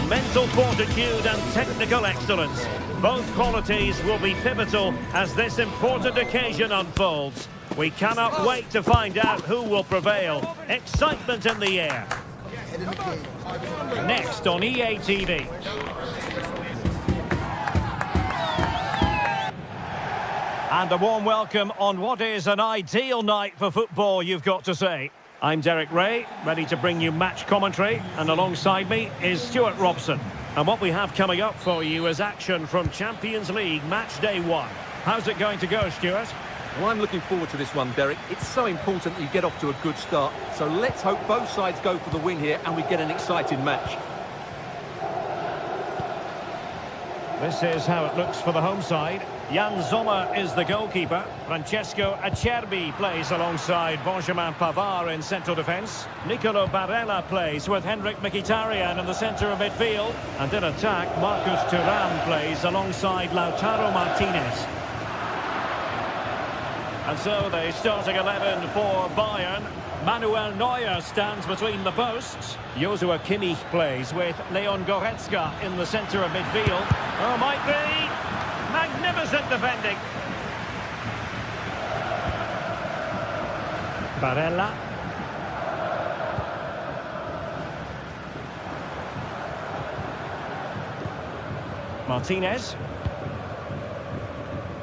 mental fortitude and technical excellence. Both qualities will be pivotal as this important occasion unfolds. We cannot wait to find out who will prevail. Excitement in the air. Next on EA TV. And a warm welcome on what is an ideal night for football, you've got to say. I'm Derek Ray, ready to bring you match commentary, and alongside me is Stuart Robson. And what we have coming up for you is action from Champions League Match Day 1. How's it going to go, Stuart? Well, I'm looking forward to this one, Derek. It's so important that you get off to a good start. So let's hope both sides go for the win here and we get an exciting match. This is how it looks for the home side. Jan Sommer is the goalkeeper. Francesco Acerbi plays alongside Benjamin Pavard in central defence. Nicolo Barella plays with Henrik Mkhitaryan in the centre of midfield. And in attack, Marcus Thuram plays alongside Lautaro Martinez. And so the starting 11 for Bayern. Manuel Neuer stands between the posts. Joshua Kimmich plays with Leon Goretzka in the centre of midfield. Oh, might be magnificent defending. Barella. Martinez.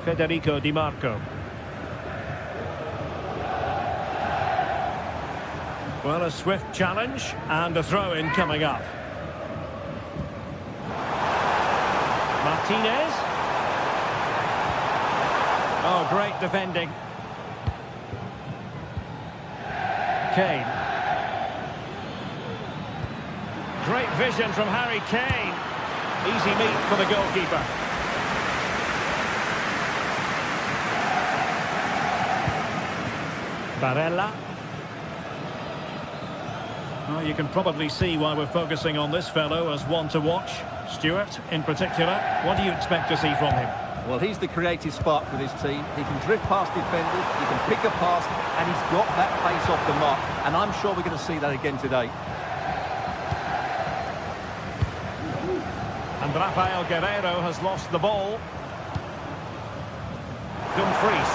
Federico Di Marco. Well, a swift challenge and a throw-in coming up. Martinez. Oh, great defending. Kane. Great vision from Harry Kane. Easy meet for the goalkeeper. Barella. Well, you can probably see why we're focusing on this fellow as one to watch. Stuart, in particular, what do you expect to see from him? Well, he's the creative spark for this team. He can drift past defenders, he can pick a pass, and he's got that pace off the mark. And I'm sure we're going to see that again today. And Rafael Guerreiro has lost the ball. Dumfries.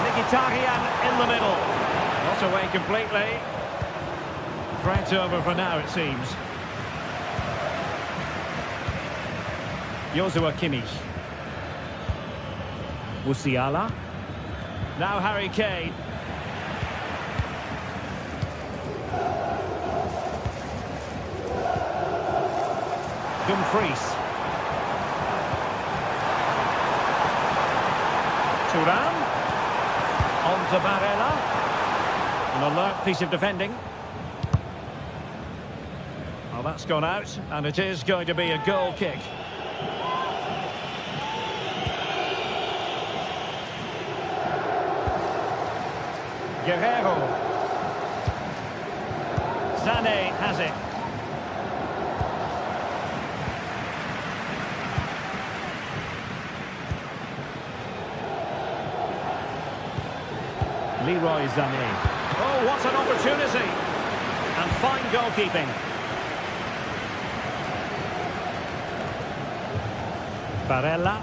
Mkhitaryan in the middle. Not away completely. Threat over for now, it seems. Joshua Kimmich. Musiala. Now Harry Kane. Dumfries. Thuram. On to Barella. An alert piece of defending. Well, that's gone out, and it is going to be a goal kick. Guerreiro. Sané has it. Leroy Sané. Oh, what an opportunity! And fine goalkeeping. Barella.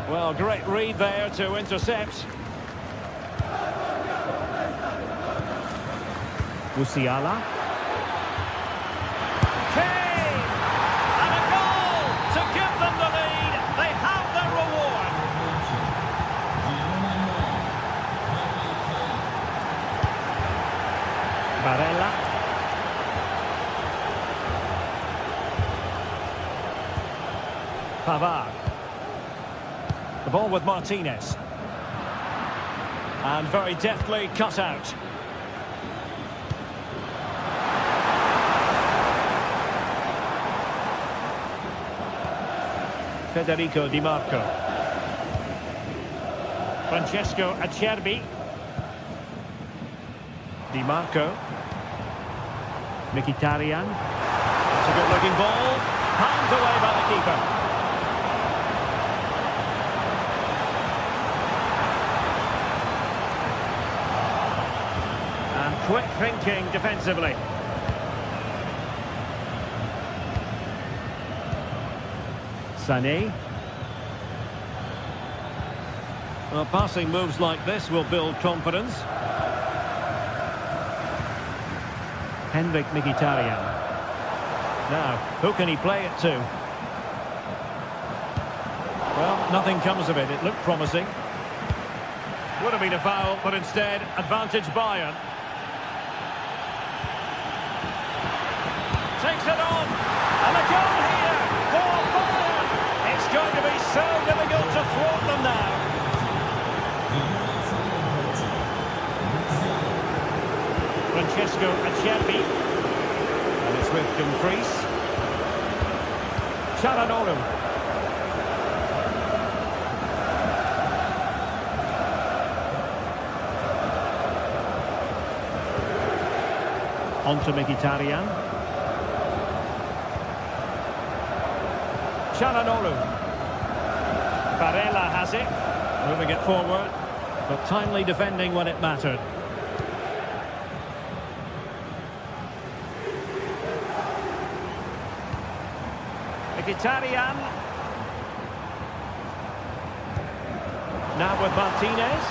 Well, great read there to intercept. Musiala. Kane! And a goal to give them the lead. They have their reward. Barella. Pavard. The ball with Martinez. And very deftly cut out. Federico Di Marco. Francesco Acerbi. Di Marco. Mkhitaryan. It's a good-looking ball. Palmed away by the keeper. And quick thinking defensively. Sané. Well, passing moves like this will build confidence. Henrik Mkhitaryan. Now, who can he play it to? Well, nothing comes of it. It looked promising. Would have been a foul, but instead, advantage Bayern. Takes it on. And a goal here for Bayern. It's going to be so difficult to thwart them now. Francesco Acerbi. And it's with Dumfries. Çalhanoğlu. On to Mkhitaryan. Çalhanoğlu. Barella has it. Moving it forward. But timely defending when it mattered. Mkhitaryan. Now with Martinez.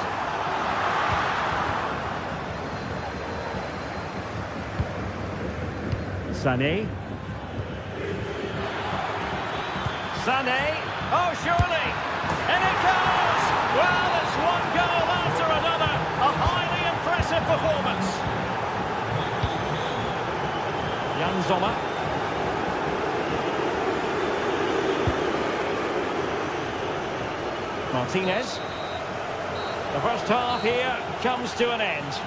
Sané. Sané. Oh, surely. And it goes. Well, it's one goal after another. A highly impressive performance. Jan Sommer. Martinez. The first half here comes to an end.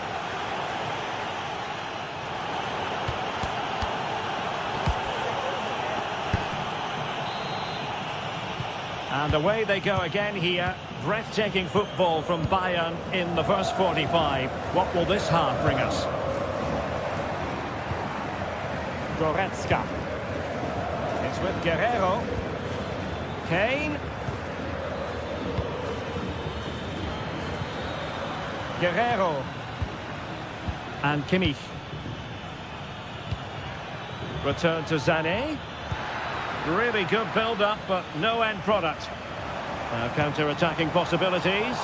And away they go again here. Breathtaking football from Bayern in the first 45. What will this half bring us? Goretzka. It's with Guerrero. Kane. Guerrero. And Kimmich. Return to Sané. Really good build-up, but no end product. Now counter-attacking possibilities.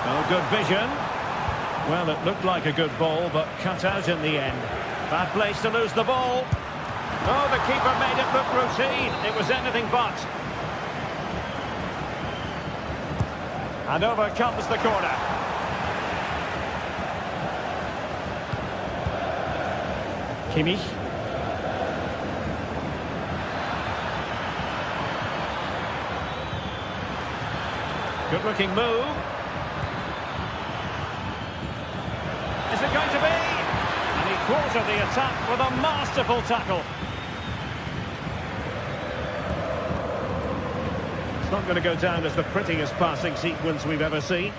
Oh, good vision. Well, it looked like a good ball, but cut out in the end. Bad place to lose the ball. Oh, the keeper made it look routine. It was anything but. And over comes the corner. Kimmich. Good looking move. Is it going to be? And he quartered the attack with a masterful tackle. It's not going to go down as the prettiest passing sequence we've ever seen.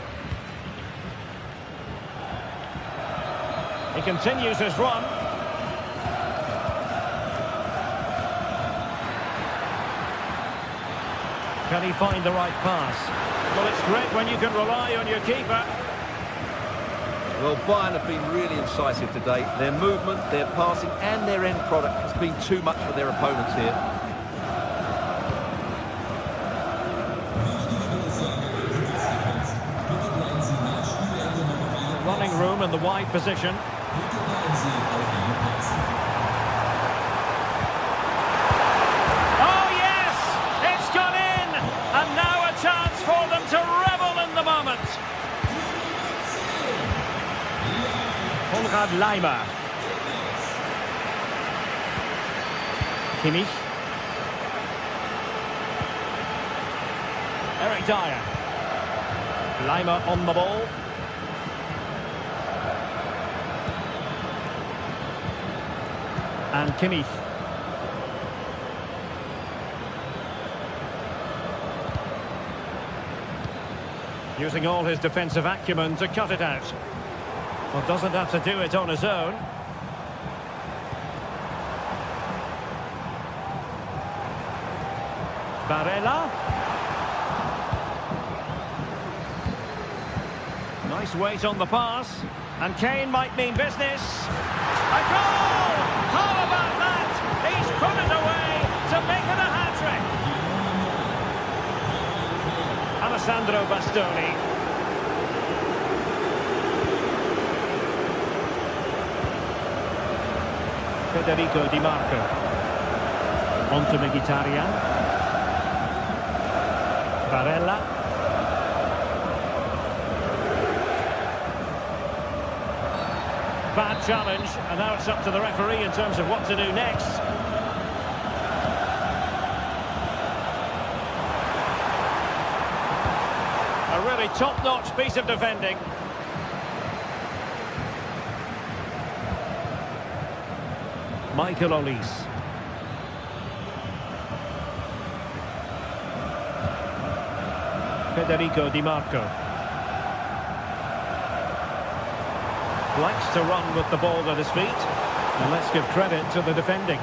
He continues his run. Can he find the right pass? Well, it's great when you can rely on your keeper. Well, Bayern have been really incisive today. Their movement, their passing and their end product has been too much for their opponents here. Running room in the wide position. Oh, yes! It's gone in! And now a chance for them to revel in the moment. Konrad Laimer. Kimmich. Eric Dyer. Laimer on the ball. And Kimmich. Using all his defensive acumen to cut it out. Well, doesn't have to do it on his own. Barella. Nice weight on the pass. And Kane might mean business. A goal! How about that? He's put it Sandro Bastoni. Federico Di Marco. On to Mkhitaryan. Barella. Bad challenge, and now it's up to the referee in terms of what to do next. A really top-notch piece of defending. Michael Olise. Federico Di Marco. Likes to run with the ball at his feet. And let's give credit to the defending.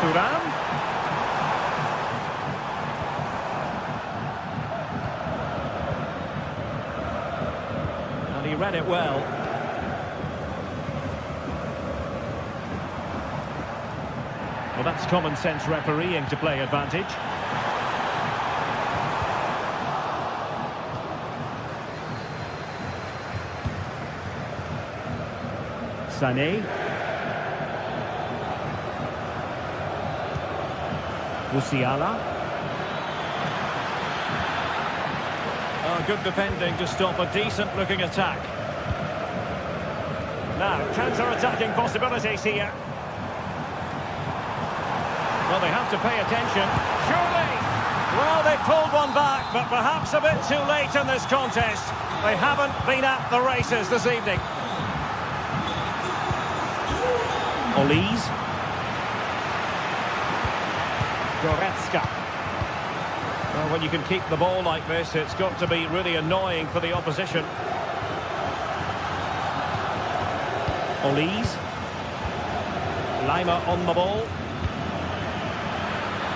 Thuram. And he read it well. Well, that's common sense refereeing to play advantage. Sané. Musiala. Oh, good defending to stop a decent-looking attack. Now, counter-attacking possibilities here. Well, they have to pay attention. Surely! Well, they pulled one back, but perhaps a bit too late in this contest. They haven't been at the races this evening. Olise. Goretzka. Well, when you can keep the ball like this, it's got to be really annoying for the opposition. Olise. Lima on the ball.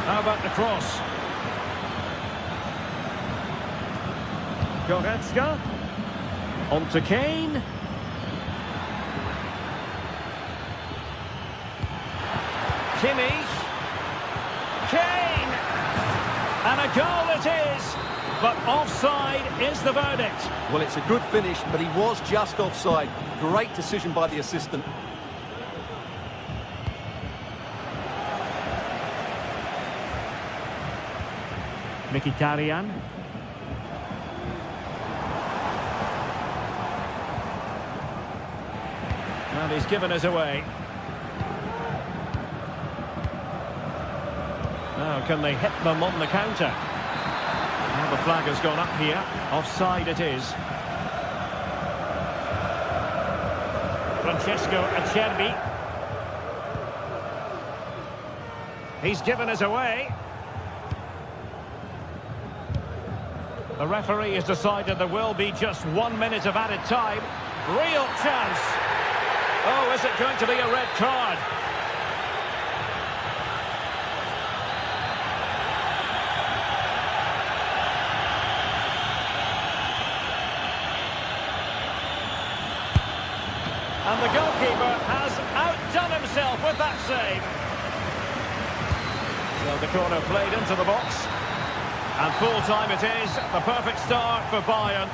How about the cross? Goretzka. On to Kane. Kimmich. Kane! And a goal it is! But offside is the verdict. Well, it's a good finish, but he was just offside. Great decision by the assistant. Mkhitaryan. And he's given us away. Now, can they hit them on the counter? Now the flag has gone up here. Offside it is. Francesco Acerbi. He's given us away. The referee has decided there will be just 1 minute of added time. Real chance. Oh, is it going to be a red card? And the goalkeeper has outdone himself with that save. So the corner played into the box. And full time it is. The perfect start for Bayern.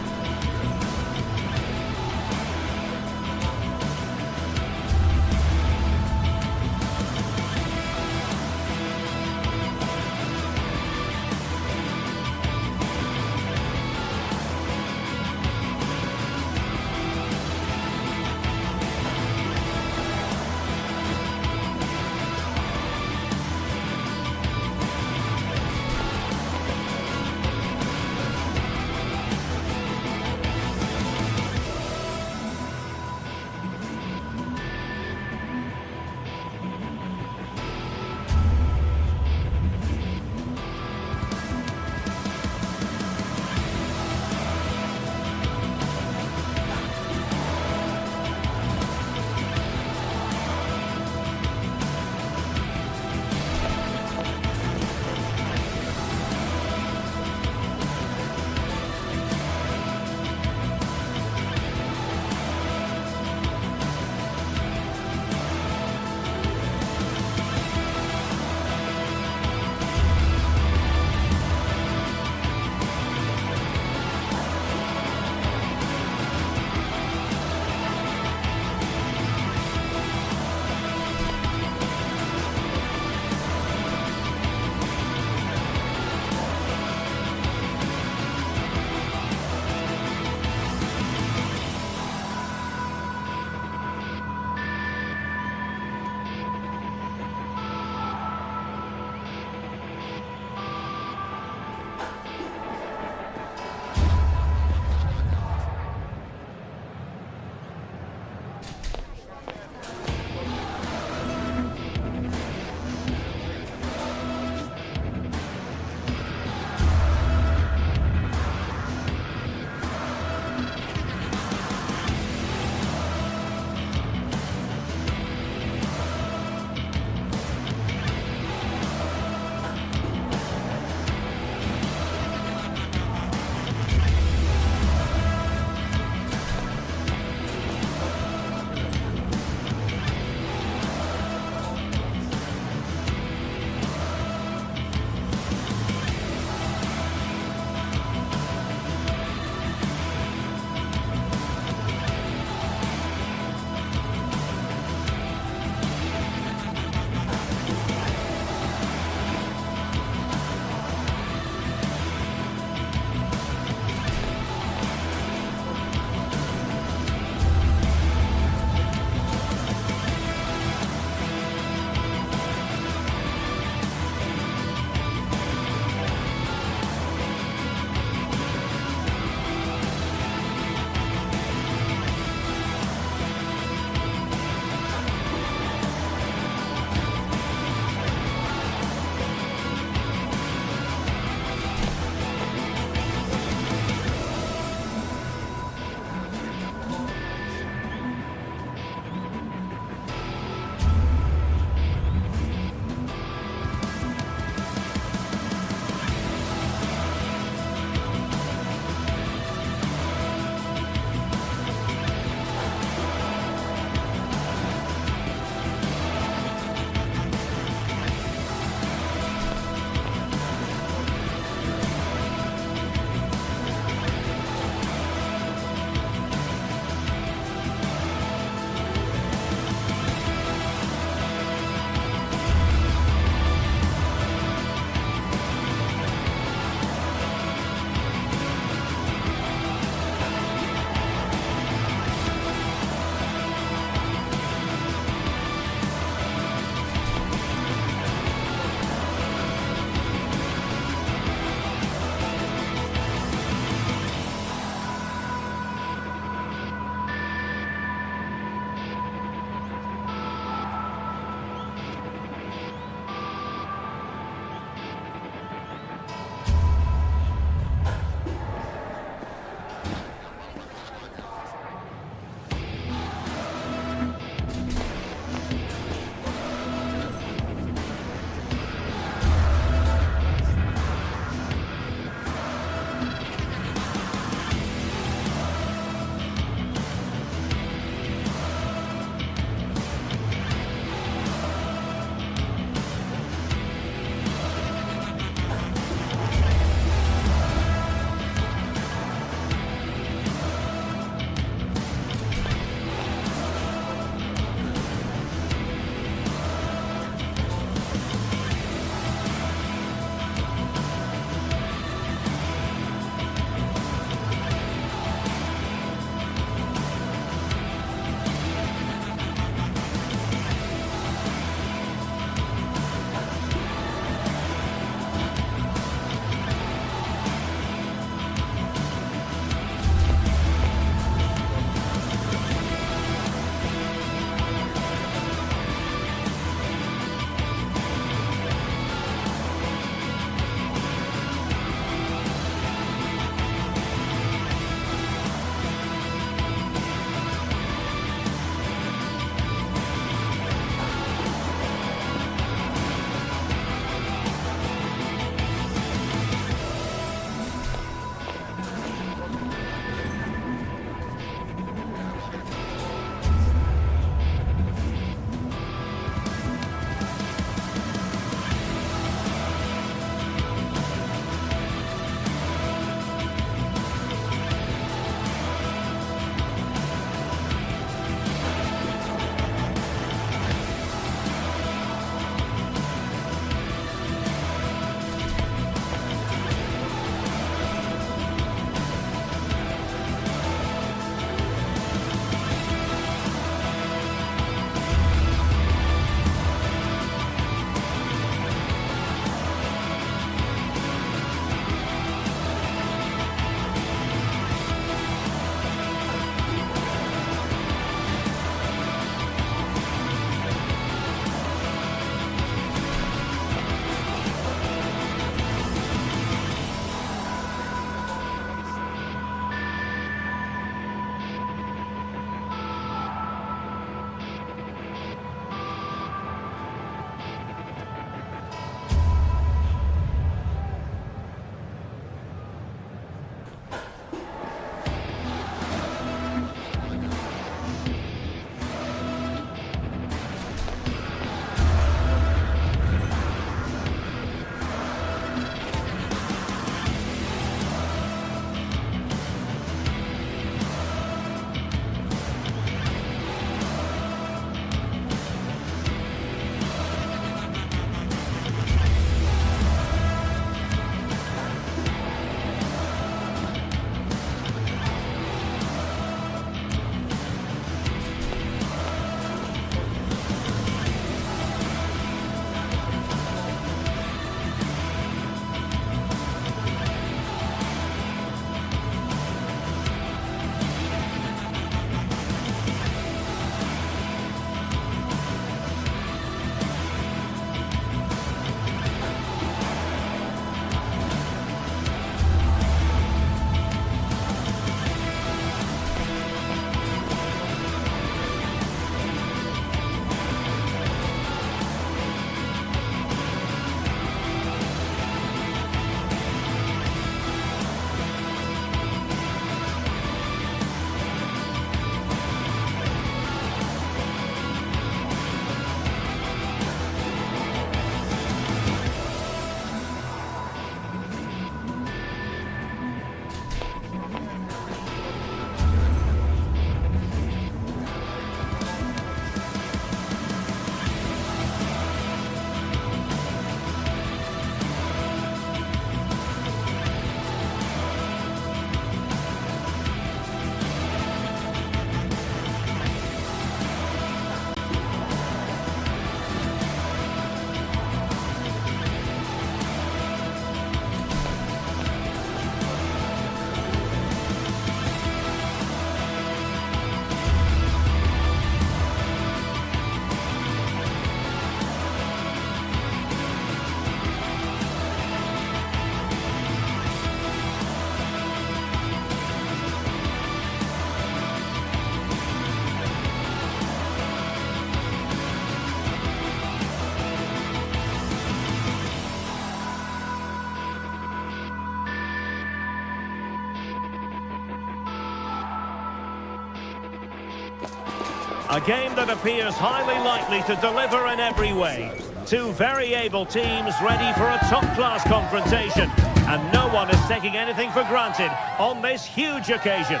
A game that appears highly likely to deliver in every way. Two very able teams ready for a top-class confrontation. And no one is taking anything for granted on this huge occasion.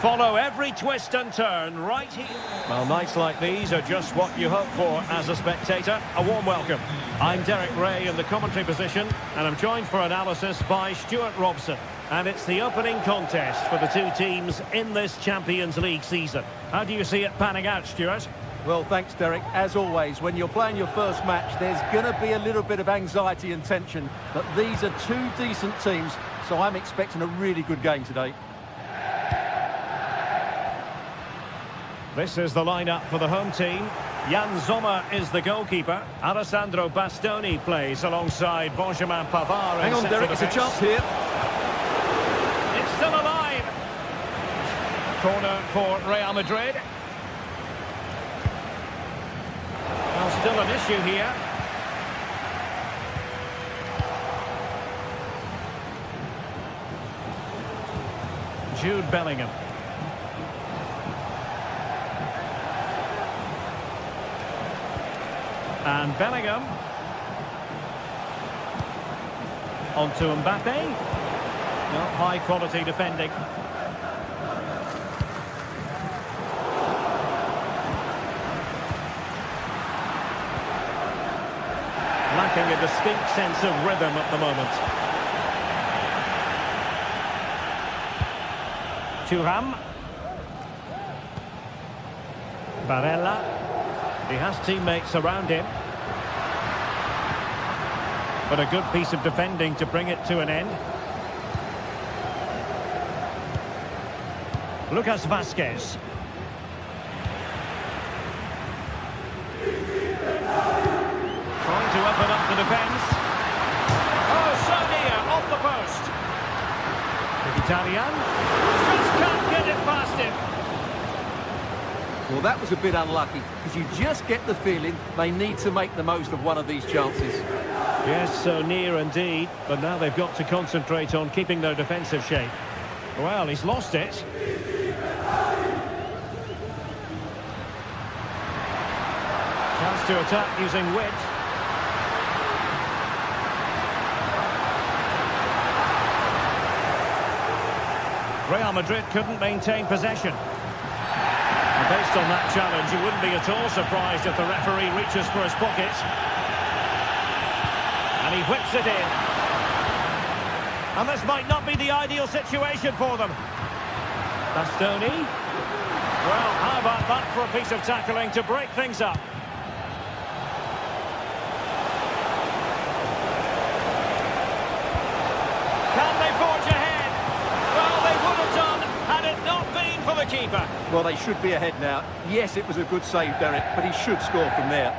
Follow every twist and turn right here. Well, nights like these are just what you hope for as a spectator. A warm welcome. I'm Derek Ray in the commentary position, and I'm joined for analysis by Stuart Robson. And it's the opening contest for the two teams in this Champions League season. How do you see it panning out, Stuart? Well, thanks, Derek. As always, when you're playing your first match, there's going to be a little bit of anxiety and tension. But these are two decent teams, so I'm expecting a really good game today. This is the lineup for the home team. Jan Sommer is the goalkeeper. Alessandro Bastoni plays alongside Benjamin Pavard. Hang on, Derek, it's a chance here. It's still alive. Corner for Real Madrid. Well, still an issue here. Jude Bellingham. And Bellingham. On to Mbappe. Well, high quality defending. Lacking a distinct sense of rhythm at the moment. Thuram. Barella. He has teammates around him. But a good piece of defending to bring it to an end. Lucas Vazquez. Trying to open up the defence. Oh, so near, off the post. Mkhitaryan. Just can't get it past him. Well, that was a bit unlucky, because you just get the feeling they need to make the most of one of these chances. Yes, so near indeed, but now they've got to concentrate on keeping their defensive shape. Well, he's lost it. Chance to attack using width. Real Madrid couldn't maintain possession. And based on that challenge, you wouldn't be at all surprised if the referee reaches for his pocket. And he whips it in. And this might not be the ideal situation for them. Bastoni. Well, how about that for a piece of tackling to break things up? Can they forge ahead? Well, they would have done had it not been for the keeper. Well, they should be ahead now. Yes, it was a good save, Derek, but he should score from there.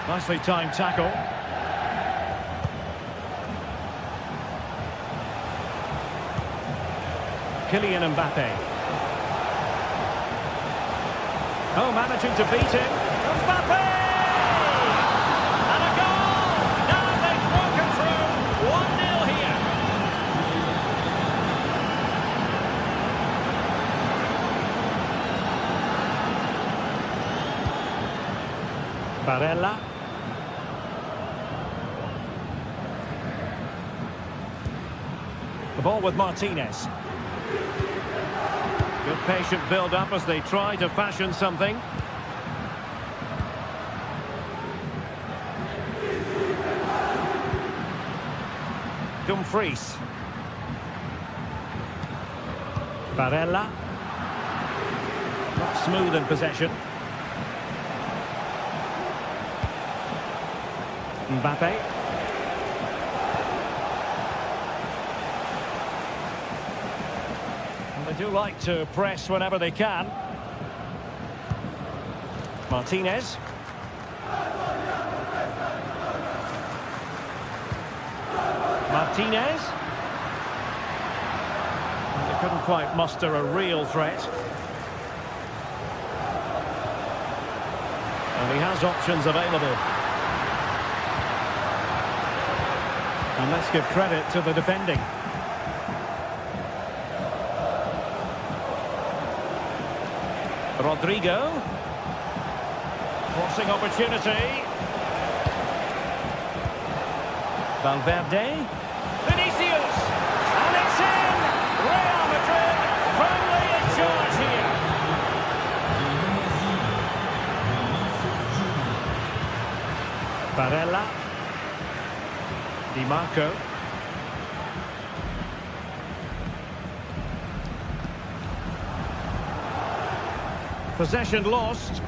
Nicely timed tackle. Kylian Mbappe. Oh, managing to beat him. Mbappe! And a goal! Now they've broken through. 1-0 here. Barella. The ball with Martinez. Good patient build-up as they try to fashion something. Dumfries. Barella. Not smooth in possession. Mbappe. They do like to press whenever they can. Martinez. Martinez. They couldn't quite muster a real threat. And he has options available. And let's give credit to the defending. Rodrigo. Crossing opportunity. Valverde. Vinicius. And it's in! Real Madrid firmly in charge here. Barella. Di Marco. Possession lost.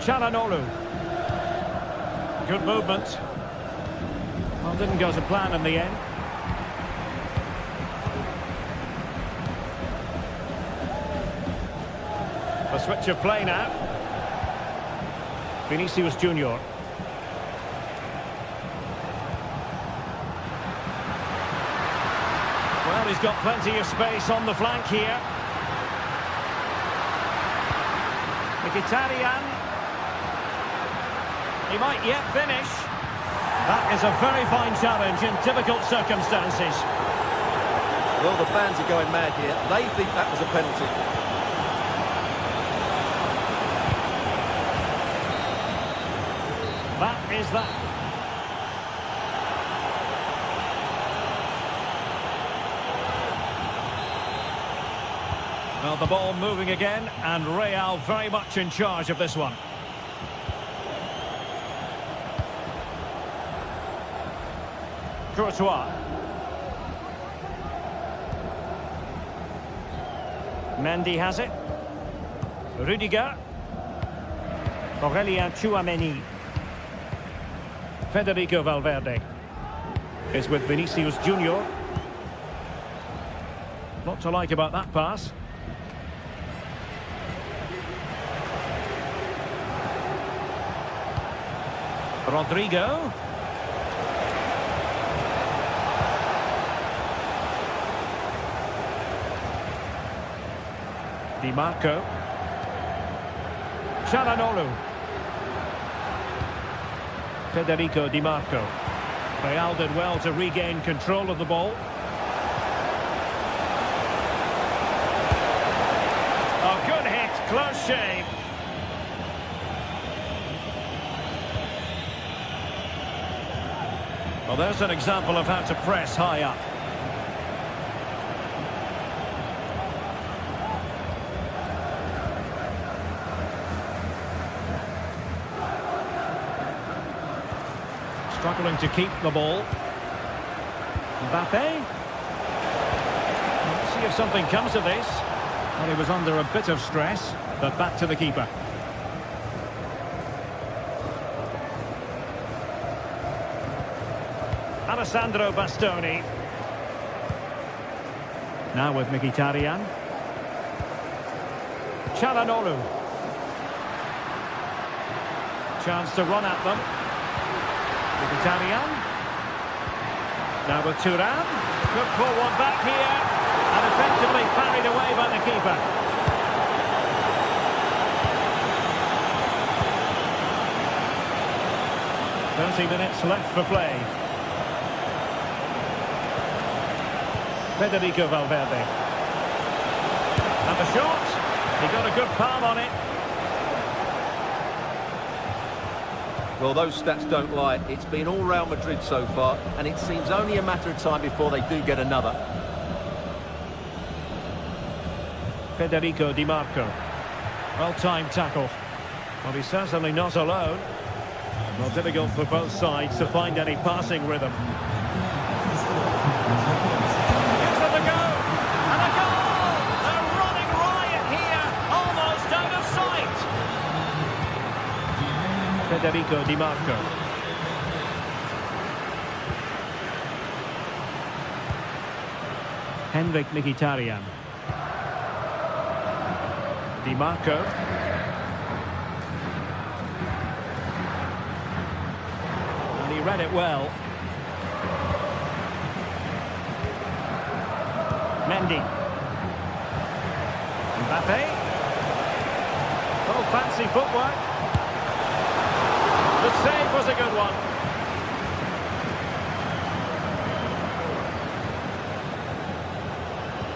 Çalhanoğlu. Good movement. Well, didn't go to plan in the end. A switch of play now. Vinicius Junior. Well, he's got plenty of space on the flank here. Mkhitaryan. He might yet finish. That is a very fine challenge in difficult circumstances. Well, the fans are going mad here. They think that was a penalty. That is that. Well, the ball moving again, and Real very much in charge of this one. Courtois. Mendy has it. Rudiger. Aurélien Tchouameni. Federico Valverde is with Vinicius Junior. Lot to like about that pass. Rodrigo. Di Marco. Çalhanoğlu. Federico Di Marco. Real did well to regain control of the ball. Oh, good hit, close shave. Well, there's an example of how to press high up. Struggling to keep the ball. Mbappe. Let's see if something comes of this. Well, he was under a bit of stress, but back to the keeper. Alessandro Bastoni. Now with Mkhitaryan. Çalhanoğlu. Chance to run at them. Mkhitaryan. Now with Thuram. Good forward back here. And effectively parried away by the keeper. "30 minutes left for play. Federico Valverde. And the shot. He got a good palm on it. Well, those stats don't lie. It's been all Real Madrid so far, and it seems only a matter of time before they do get another. Federico Di Marco. Well-timed tackle. Well, he's certainly not alone. Well, difficult for both sides to find any passing rhythm. Gives them a go! And a goal! They're running riot here, almost out of sight! Federico Di Marco. Henrik Mkhitaryan. Di Marco. And he read it well. Mendy. Mbappe. Oh, fancy footwork. The save was a good one.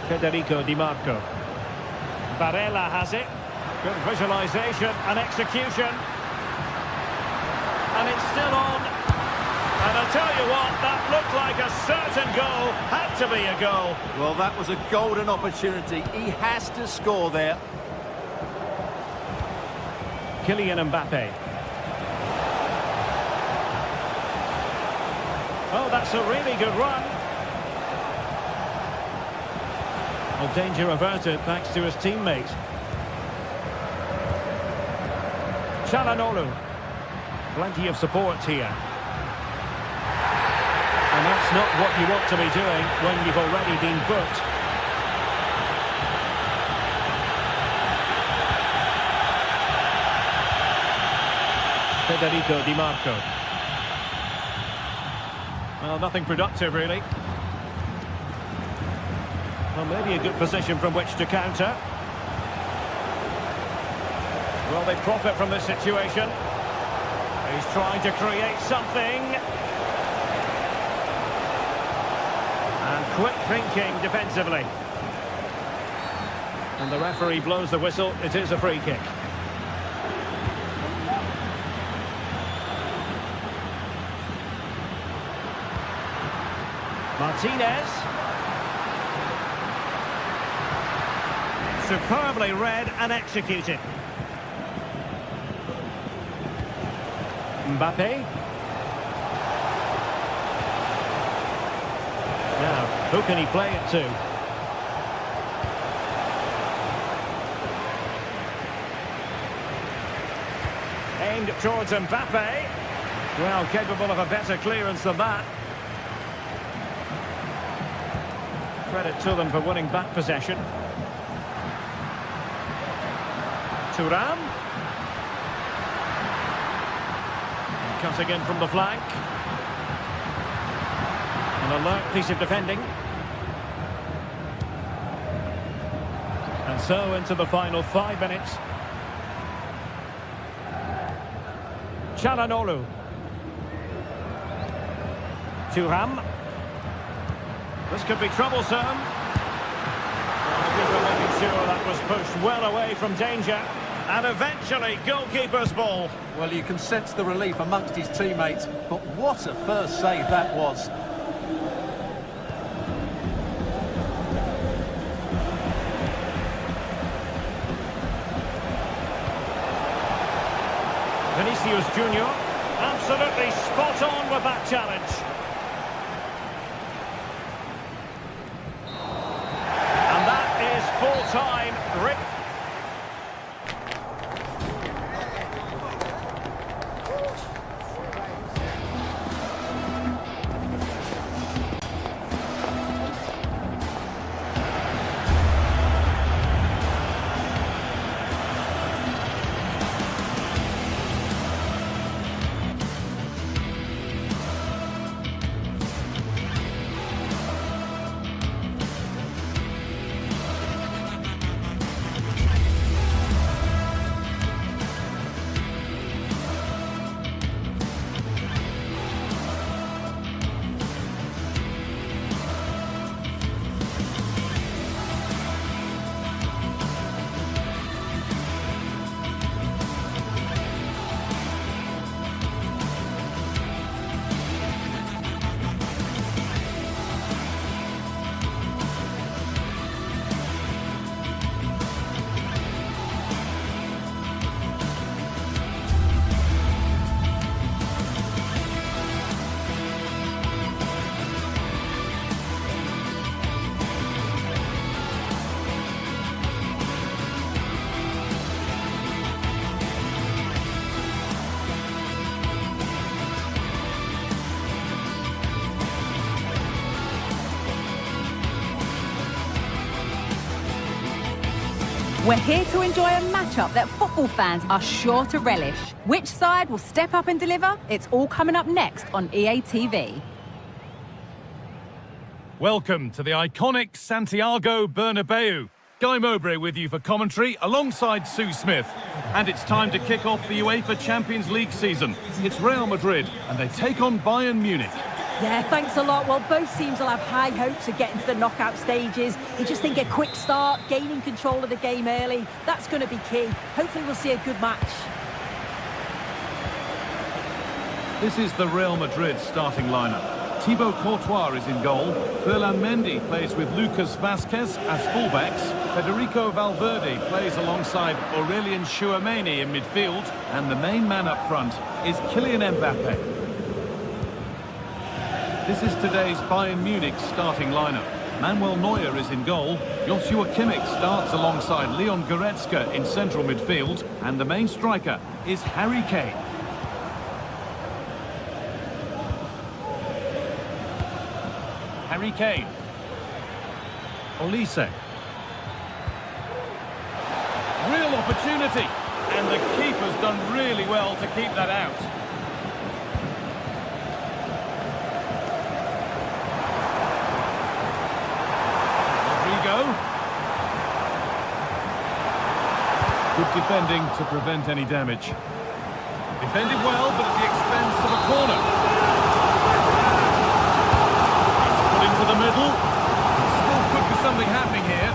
Federico Di Marco. Barella has it. Good visualisation and execution. And it's still on. And I'll tell you what, that looked like a certain goal. Had to be a goal. Well, that was a golden opportunity. He has to score there. Kylian Mbappe. Oh, that's a really good run. Well, danger averted thanks to his teammate. Çalhanoğlu. Plenty of support here. And that's not what you want to be doing when you've already been booked. Federico Di Marco. Well, nothing productive, really. Well, maybe a good position from which to counter. Well, they profit from this situation. He's trying to create something. And quick thinking defensively. And the referee blows the whistle. It is a free kick. Martinez. Superbly read and executed. Mbappe. Now, who can he play it to? Aimed towards Mbappe. Well, capable of a better clearance than that. Credit to them for winning back possession. Thuram. Cutting in from the flank. An alert piece of defending. And so into the final 5 minutes. Çalhanoğlu. Thuram. This could be troublesome. The keeper making sure that was pushed well away from danger. And eventually, goalkeeper's ball. Well, you can sense the relief amongst his teammates, but what a first save that was. Vinicius Junior, absolutely spot on with that challenge. And that is full-time. We're here to enjoy a matchup that football fans are sure to relish. Which side will step up and deliver? It's all coming up next on EA TV. Welcome to the iconic Santiago Bernabeu. Guy Mowbray with you for commentary, alongside Sue Smith. And it's time to kick off the UEFA Champions League season. It's Real Madrid, and they take on Bayern Munich. Yeah, thanks a lot. Well, both teams will have high hopes of getting to the knockout stages. You just think a quick start, gaining control of the game early, that's going to be key. Hopefully we'll see a good match. This is the Real Madrid starting lineup. Thibaut Courtois is in goal. Ferland Mendy plays with Lucas Vazquez as fullbacks. Federico Valverde plays alongside Aurelien Tchouameni in midfield. And the main man up front is Kylian Mbappe. This is today's Bayern Munich starting lineup. Manuel Neuer is in goal. Joshua Kimmich starts alongside Leon Goretzka in central midfield. And the main striker is Harry Kane. Harry Kane. Olise. Real opportunity. And the keeper's done really well to keep that out. Rodrigo. Good defending to prevent any damage. Defended well, but at the expense of a corner. To the middle. Still could be something happening here.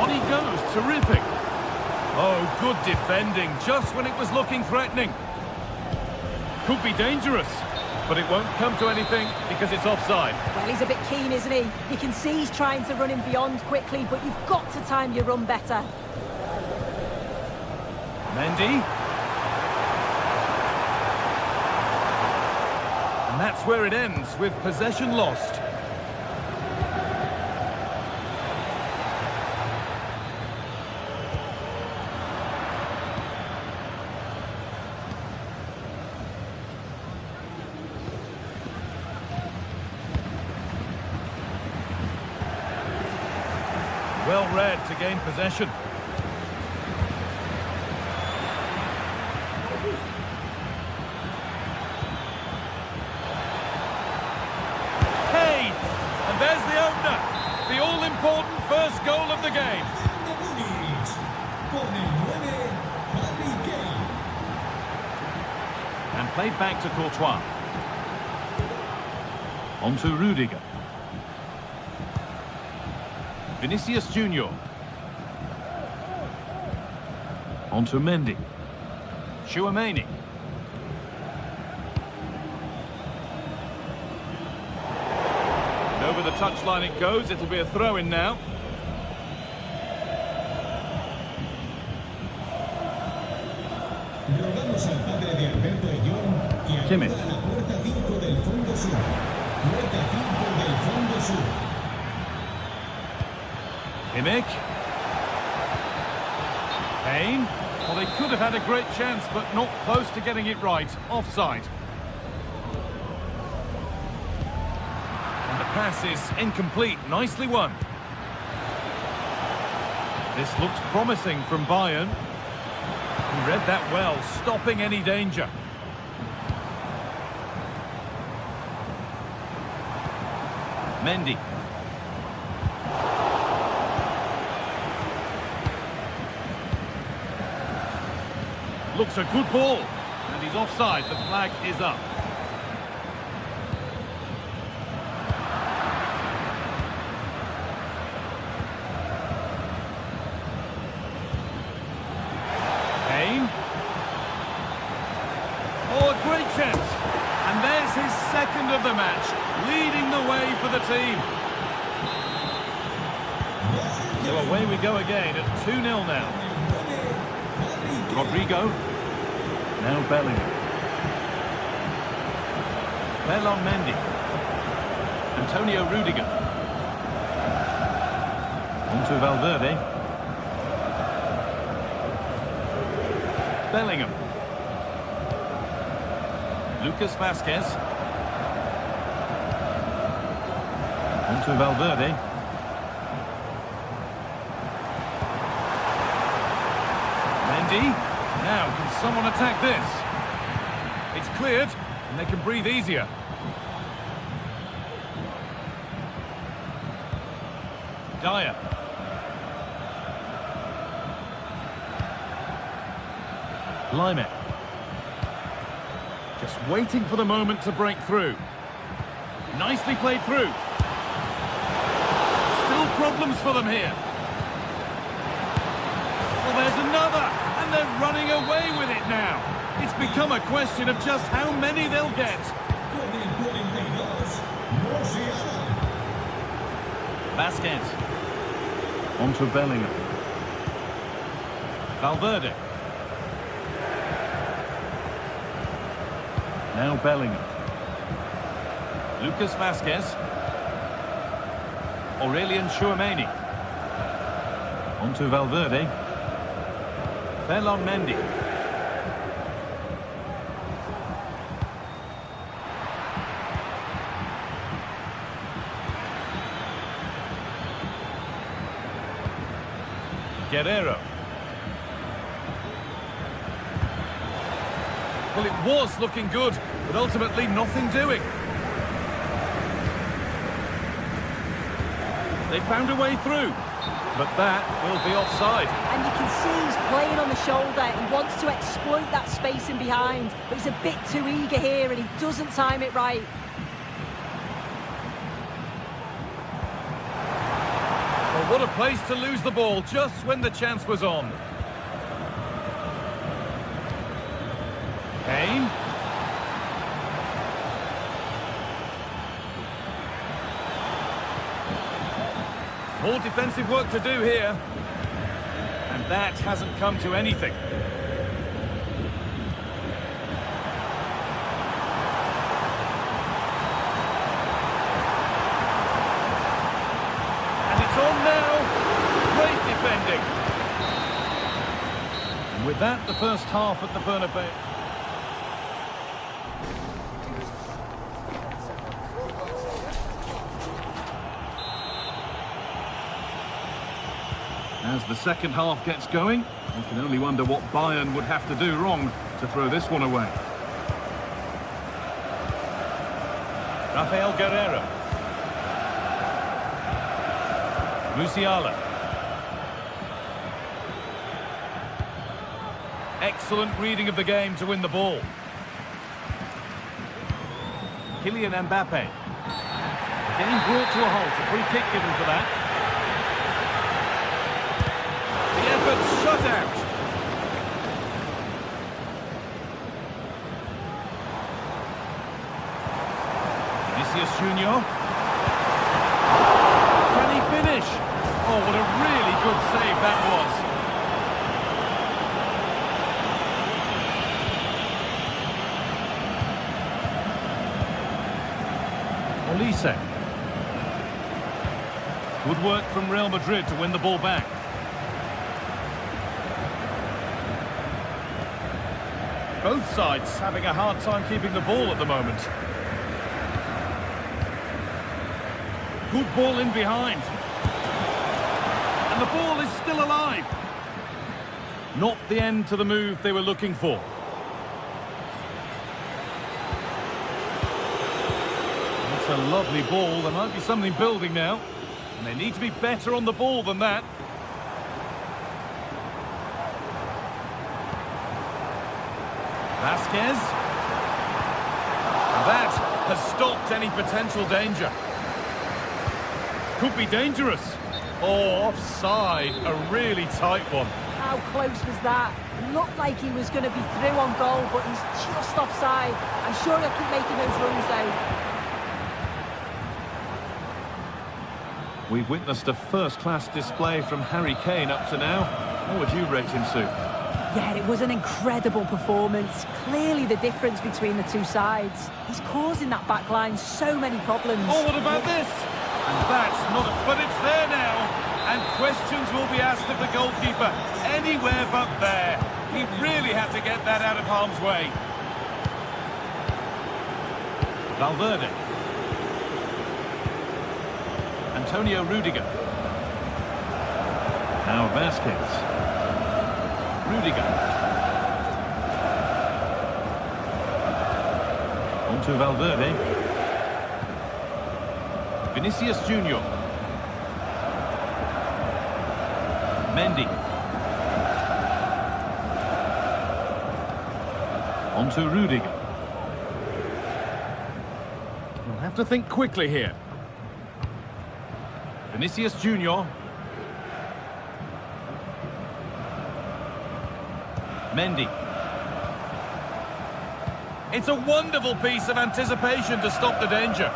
On he goes, terrific. Oh, good defending, just when it was looking threatening. Could be dangerous, but it won't come to anything because it's offside. Well, he's a bit keen, isn't he? You can see he's trying to run him beyond quickly, but you've got to time your run better. Mendy. And that's where it ends, with possession lost. Well read to gain possession. There's the opener, the all-important first goal of the game. And played back to Courtois. On to Rudiger. Vinicius Junior. On to Mendy. Tchouameni. Over the touchline it goes, it'll be a throw-in now. Kimmich. Kimmich. Kane. Well, they could have had a great chance, but not close to getting it right. Offside. Pass is incomplete. Nicely won. This looks promising from Bayern. He read that well, stopping any danger. Mendy. Looks a good ball. And he's offside. The flag is up. Oh, a great chance. And there's his second of the match, leading the way for the team. So away we go again at 2-0 now. Rodrigo. Now Bellingham. Ferland Mendy. Antonio Rudiger. On to Valverde. Bellingham. Lucas Vazquez. On to Valverde. Mendy. Now, can someone attack this? It's cleared, and they can breathe easier. Dyer. Lime. Just waiting for the moment to break through. Nicely played through. Still problems for them here. Well, there's another, and they're running away with it now. It's become a question of just how many they'll get. Vasquez. On to Bellingham. Valverde. Now Bellingham. Lucas Vasquez. Aurelien Tchouameni. On to Valverde. Ferland Mendy. Guerrero. Well, it was looking good, but ultimately nothing doing. They found a way through, but that will be offside. And you can see he's playing on the shoulder. He wants to exploit that space in behind, but he's a bit too eager here and he doesn't time it right. Well, what a place to lose the ball just when the chance was on. Kane. More defensive work to do here. And that hasn't come to anything. And it's on now. Great defending. And with that, the first half at the Bernabeu. As the second half gets going, you can only wonder what Bayern would have to do wrong to throw this one away. Rafael Guerrero. Musiala. Excellent reading of the game to win the ball. Kylian Mbappe. Getting brought to a halt, a free kick given for that. Shut out. Vinicius Junior. Can he finish? Oh, what a really good save that was. Olise. Good work from Real Madrid to win the ball back. Both sides having a hard time keeping the ball at the moment. Good ball in behind. And the ball is still alive. Not the end to the move they were looking for. That's a lovely ball. There might be something building now. And they need to be better on the ball than that. Vasquez. That has stopped any potential danger. Could be dangerous. Oh, offside. A really tight one. How close was that? Looked like he was going to be through on goal, but he's just offside. I'm sure he'll keep making those runs though. We've witnessed a first-class display from Harry Kane up to now. How would you rate him, Sue? Yeah, it was an incredible performance. Clearly the difference between the two sides. He's causing that back line so many problems. Oh, what about this? And that's not... But it's there now. And questions will be asked of the goalkeeper. Anywhere but there. He really had to get that out of harm's way. Valverde. Antonio Rudiger. Now Vasquez. Rudiger. On to Valverde. Vinicius Junior. Mendy. On to Rudiger. You'll have to think quickly here. Vinicius Junior. Mendy. It's a wonderful piece of anticipation to stop the danger.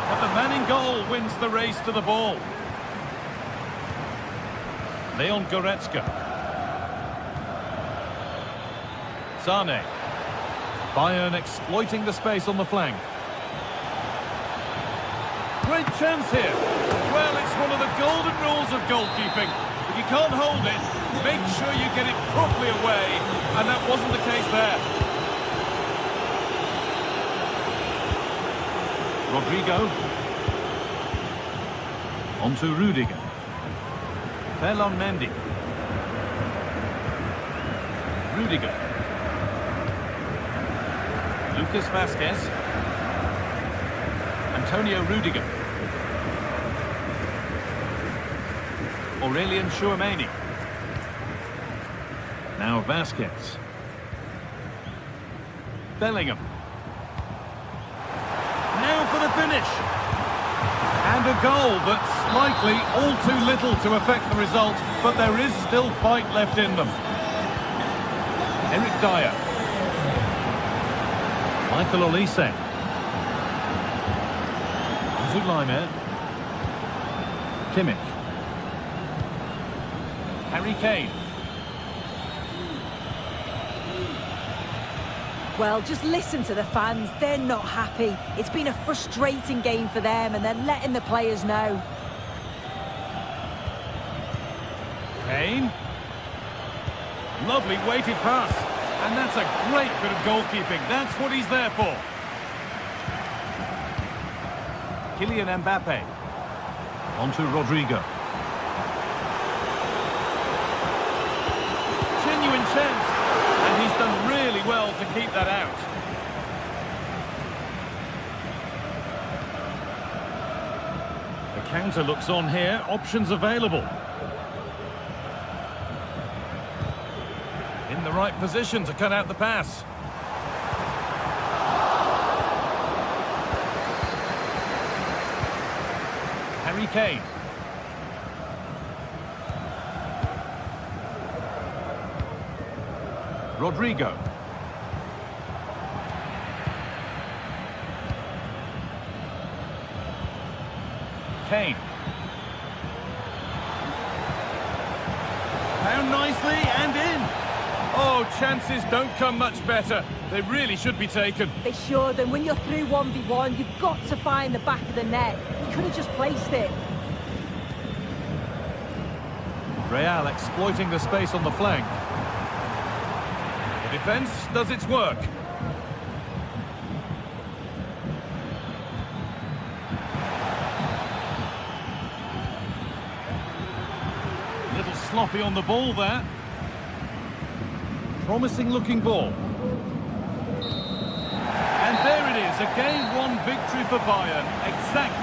But the man in goal wins the race to the ball. Leon Goretzka. Sane. Bayern exploiting the space on the flank. Great chance here. Well, it's one of the golden rules of goalkeeping. If you can't hold it, make sure you get it properly away. And that wasn't the case there. Rodrigo. On to Rudiger. Fell on Mendy. Rudiger. Lucas Vasquez. Antonio Rudiger. Aurelien Tchouameni. Now Vasquez. Bellingham. Now for the finish. And a goal that's likely all too little to affect the result, but there is still fight left in them. Eric Dyer. Michael Olise. Zulaimer. Kimmich. Harry Kane. Well, just listen to the fans. They're not happy. It's been a frustrating game for them, and they're letting the players know. Kane. Lovely weighted pass. And that's a great bit of goalkeeping. That's what he's there for. Kylian Mbappe. On to Rodrigo. Genuine chance. And he's done really well to keep that out. The counter looks on here. Options available. In the right position to cut out the pass. Harry Kane. Rodrigo. Kane. Found nicely and in. Oh, chances don't come much better. They really should be taken. They should, and when you're through 1v1, you've got to find the back of the net. He could have just placed it. Real exploiting the space on the flank. The defence does its work. A little sloppy on the ball there. Promising looking ball. And there it is, a game one victory for Bayern. Exactly.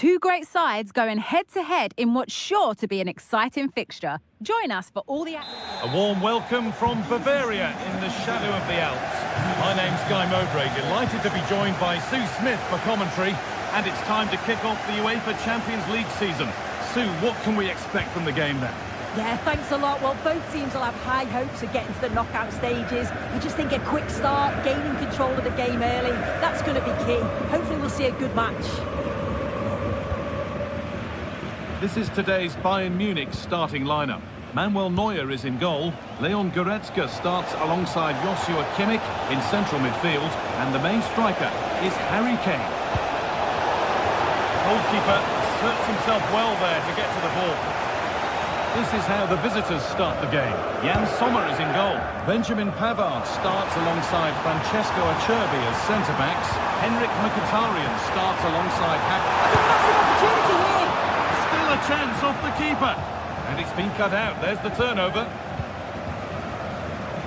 Two great sides going head-to-head in what's sure to be an exciting fixture. Join us for all the action. A warm welcome from Bavaria in the shadow of the Alps. My name's Guy Mowbray, delighted to be joined by Sue Smith for commentary. And it's time to kick off the UEFA Champions League season. Sue, what can we expect from the game then? Yeah, thanks a lot. Well, both teams will have high hopes of getting to the knockout stages. You just think a quick start, gaining control of the game early, that's going to be key. Hopefully we'll see a good match. This is today's Bayern Munich starting lineup. Manuel Neuer is in goal. Leon Goretzka starts alongside Joshua Kimmich in central midfield. And the main striker is Harry Kane. Goalkeeper asserts himself well there to get to the ball. This is how the visitors start the game. Jan Sommer is in goal. Benjamin Pavard starts alongside Francesco Acerbi as centre-backs. Henrik Mkhitaryan starts alongside That's a massive opportunity here. Still a chance off the keeper. And it's been cut out. There's the turnover.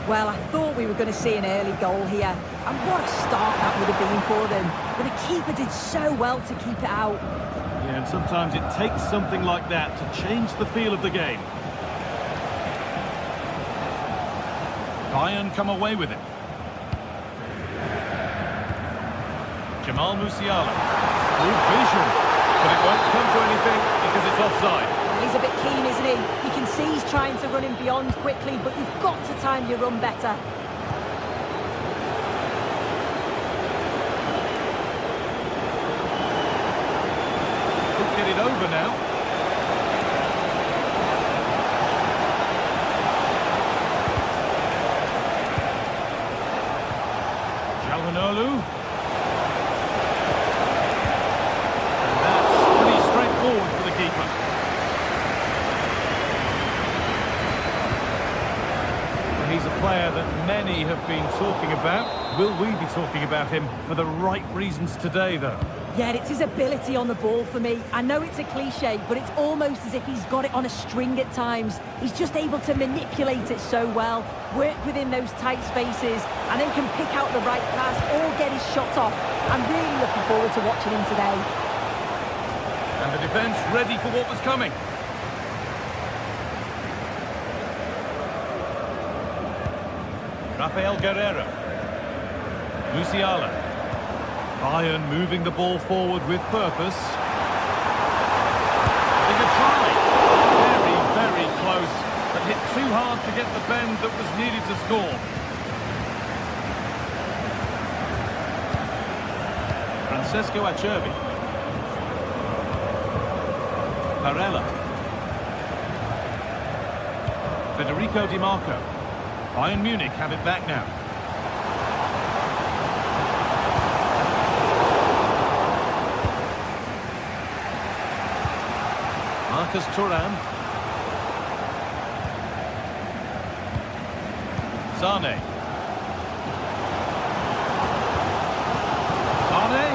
Well, I thought we were going to see an early goal here. And what a start that would have been for them. But the keeper did so well to keep it out. Yeah, and sometimes it takes something like that to change the feel of the game. Bayern come away with it. Jamal Musiala. Good vision. But it won't come to anything because it's offside. He's a bit keen, isn't he? You can see he's trying to run him beyond quickly, but you've got to time your run better. Could get it over now. Calhanoglu. And that's pretty straightforward for the keeper. He's a player that many have been talking about. Will we be talking about him for the right reasons today, though? Yeah, it's his ability on the ball for me. I know it's a cliche, but it's almost as if he's got it on a string at times. He's just able to manipulate it so well, work within those tight spaces, and then can pick out the right pass or get his shot off. I'm really looking forward to watching him today. And the defence ready for what was coming. Rafael Guerreiro. Musiala. Bayern moving the ball forward with purpose. Having a try. Very, very close. But hit too hard to get the bend that was needed to score. Francesco Acerbi. Barella. Federico Di Marco. Bayern Munich have it back now. Marcus Thuram. Sane. Sane.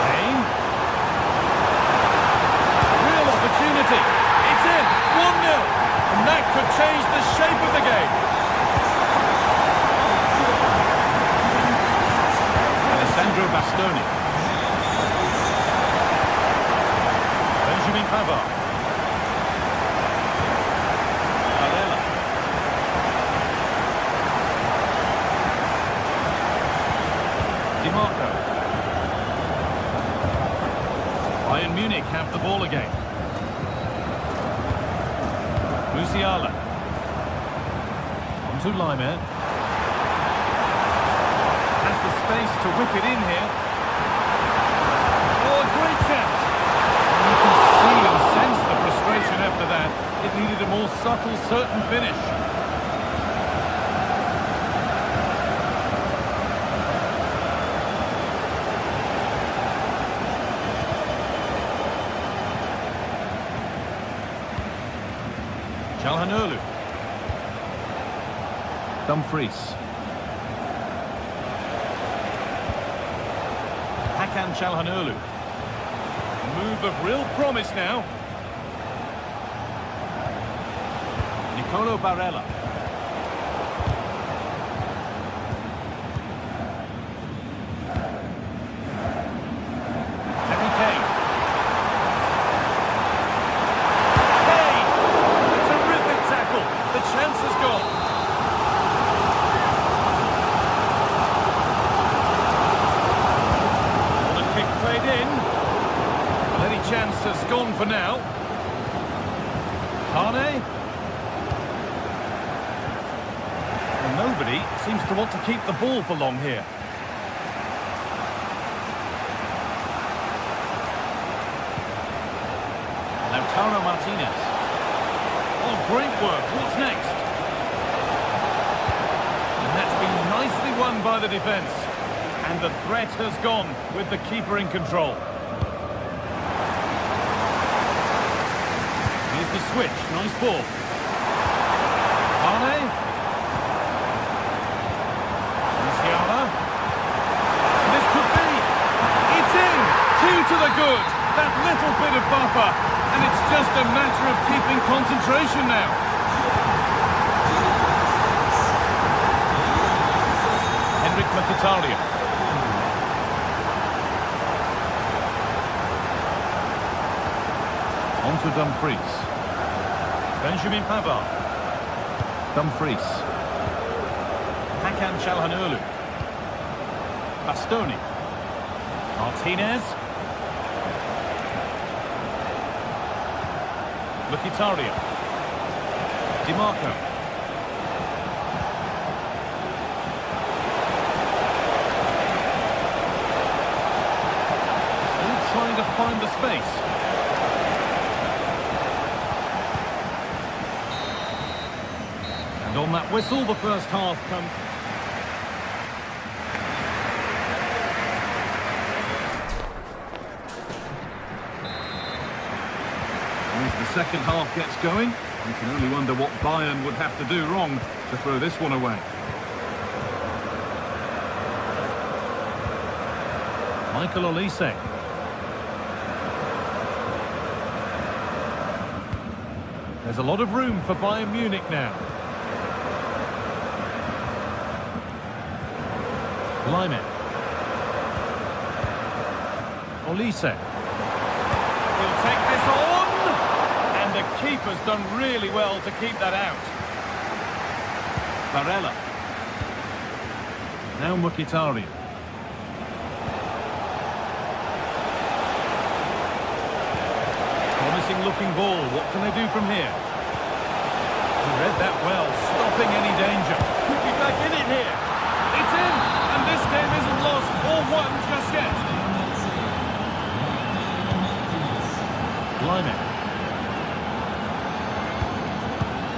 Kane. Real opportunity. It's in. 1-0. And that could change the shape of the game. Alessandro Bastoni. Benjamin Pavard. Barella. Di Marco. Bayern Munich have the ball again. Musiala. On to Laimer. Has the space to whip it in here. Oh, a great chance. You can see and sense the frustration after that. It needed a more subtle, certain finish. Calhanoglu. Dumfries. Hakan Calhanoglu. Move of real promise now. Nicolo Barella. chance has gone for now. Hane. And nobody seems to want to keep the ball for long here. Lautaro Martinez. Oh, great work. What's next? And that's been nicely won by the defence. And the threat has gone with the keeper in control. Here's the switch. Nice ball. Hane. Musiala. This could be. It's in. 2 to the good. That little bit of buffer. And it's just a matter of keeping concentration now. Henrik Mkhitaryan. On to Dumfries. Benjamin Pavard. Dumfries. Hakan Çalhanoğlu. Bastoni. Martinez. Mkhitaryan. Di Marco. Still trying to find the space. And on that whistle, the first half comes. As the second half gets going, you can only wonder what Bayern would have to do wrong to throw this one away. Michael Olise. There's a lot of room for Bayern Munich now. Lyman. Olise. He'll take this on. And the keeper's done really well to keep that out. Barella. Now Mkhitaryan. Promising looking ball. What can they do from here? He read that well, stopping any danger. Could be back in it here. It's in, and this game isn't lost or won just yet. Lyman.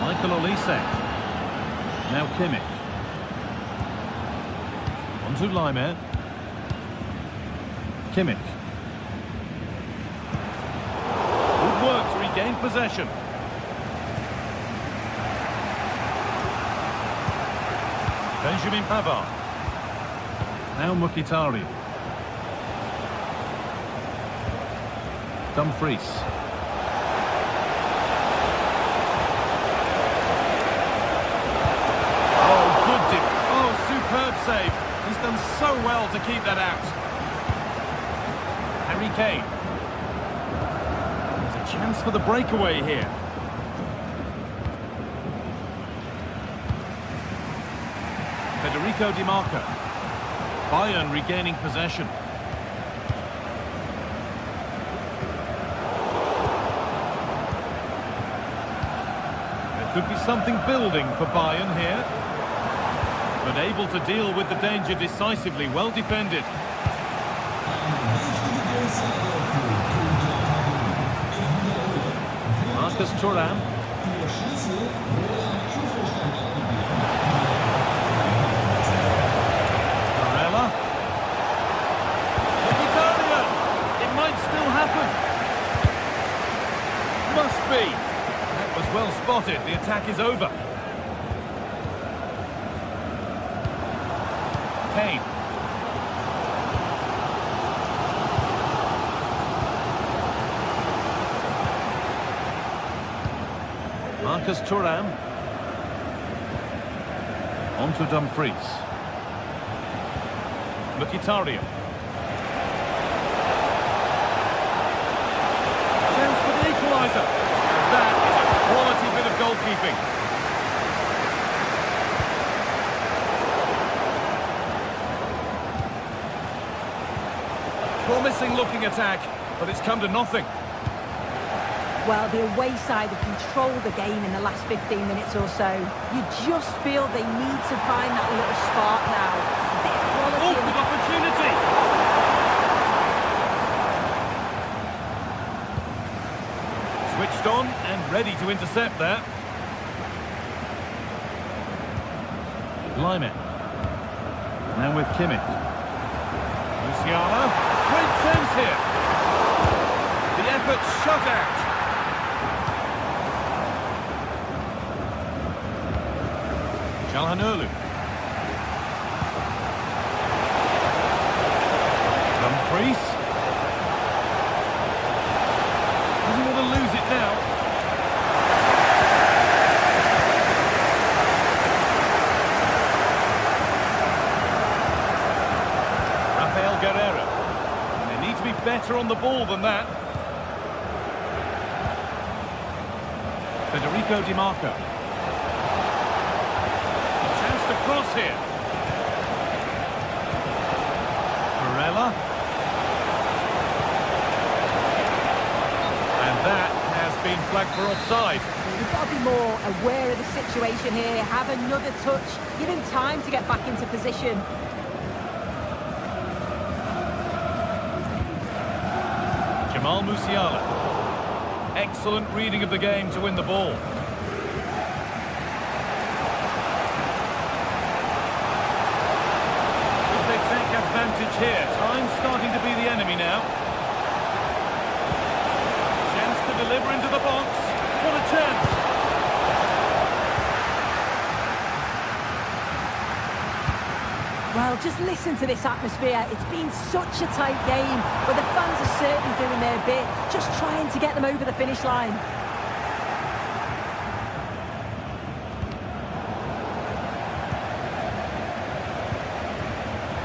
Michael Olise. Now Kimmich. On to Lyman. Kimmich. Good work to regain possession. Benjamin Pavard. Now Mkhitaryan. Dumfries. Superb save. He's done so well to keep that out. Harry Kane. There's a chance for the breakaway here. Federico Di Marco. Bayern regaining possession. There could be something building for Bayern here. But able to deal with the danger decisively, well defended. Marcus Thuram. Barella. Mkhitaryan. It might still happen. Must be. That was well spotted. The attack is over. Kane. Marcus Thuram. On to Dumfries. Mkhitaryan. Chance for the equaliser. That is a quality bit of goalkeeping. Promising looking attack, but it's come to nothing. Well, the away side have controlled the game in the last 15 minutes or so. You just feel they need to find that little spark now. A bit of quality. Oh, good opportunity! Switched on and ready to intercept there. Lyman. Now with Kimmich. Luciano. Great chance here. The effort shut out. Çalhanoğlu. Dumfries. Doesn't want to lose it now. Rafael Guerreiro. And they need to be better on the ball than that. Federico Di Marco. Chance to cross here. Barella. And that has been flagged for offside. You've got to be more aware of the situation here. Have another touch. Give him time to get back into position. Jamal Musiala. Excellent reading of the game to win the ball. Could they take advantage here? Time's starting to be the enemy now. Chance to deliver into the box. What a chance! Well, just listen to this atmosphere. It's been such a tight game, but the fans are certainly doing their bit, just trying to get them over the finish line.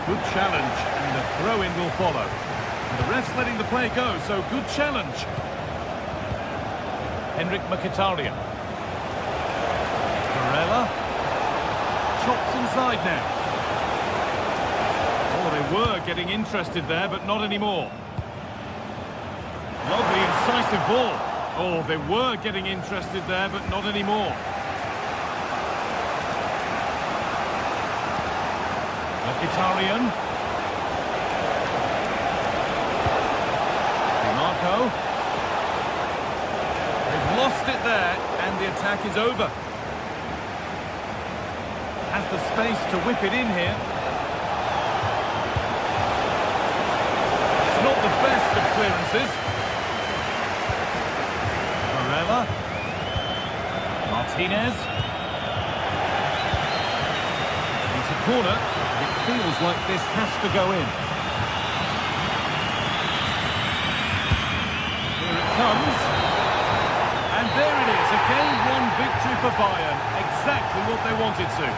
Good challenge, and the throw-in will follow. And the ref's letting the play go, so good challenge. Henrik Mkhitaryan. Barella. Chops inside now. Oh, they were getting interested there, but not anymore. Lovely, incisive ball. Oh, they were getting interested there, but not anymore. Mkhitaryan. Di Marco. They've lost it there, and the attack is over. Has the space to whip it in here. Not the best of clearances. Barella. Martinez. Into corner. It feels like this has to go in. Here it comes. And there it is. A game 1 victory for Bayern. Exactly what they wanted to.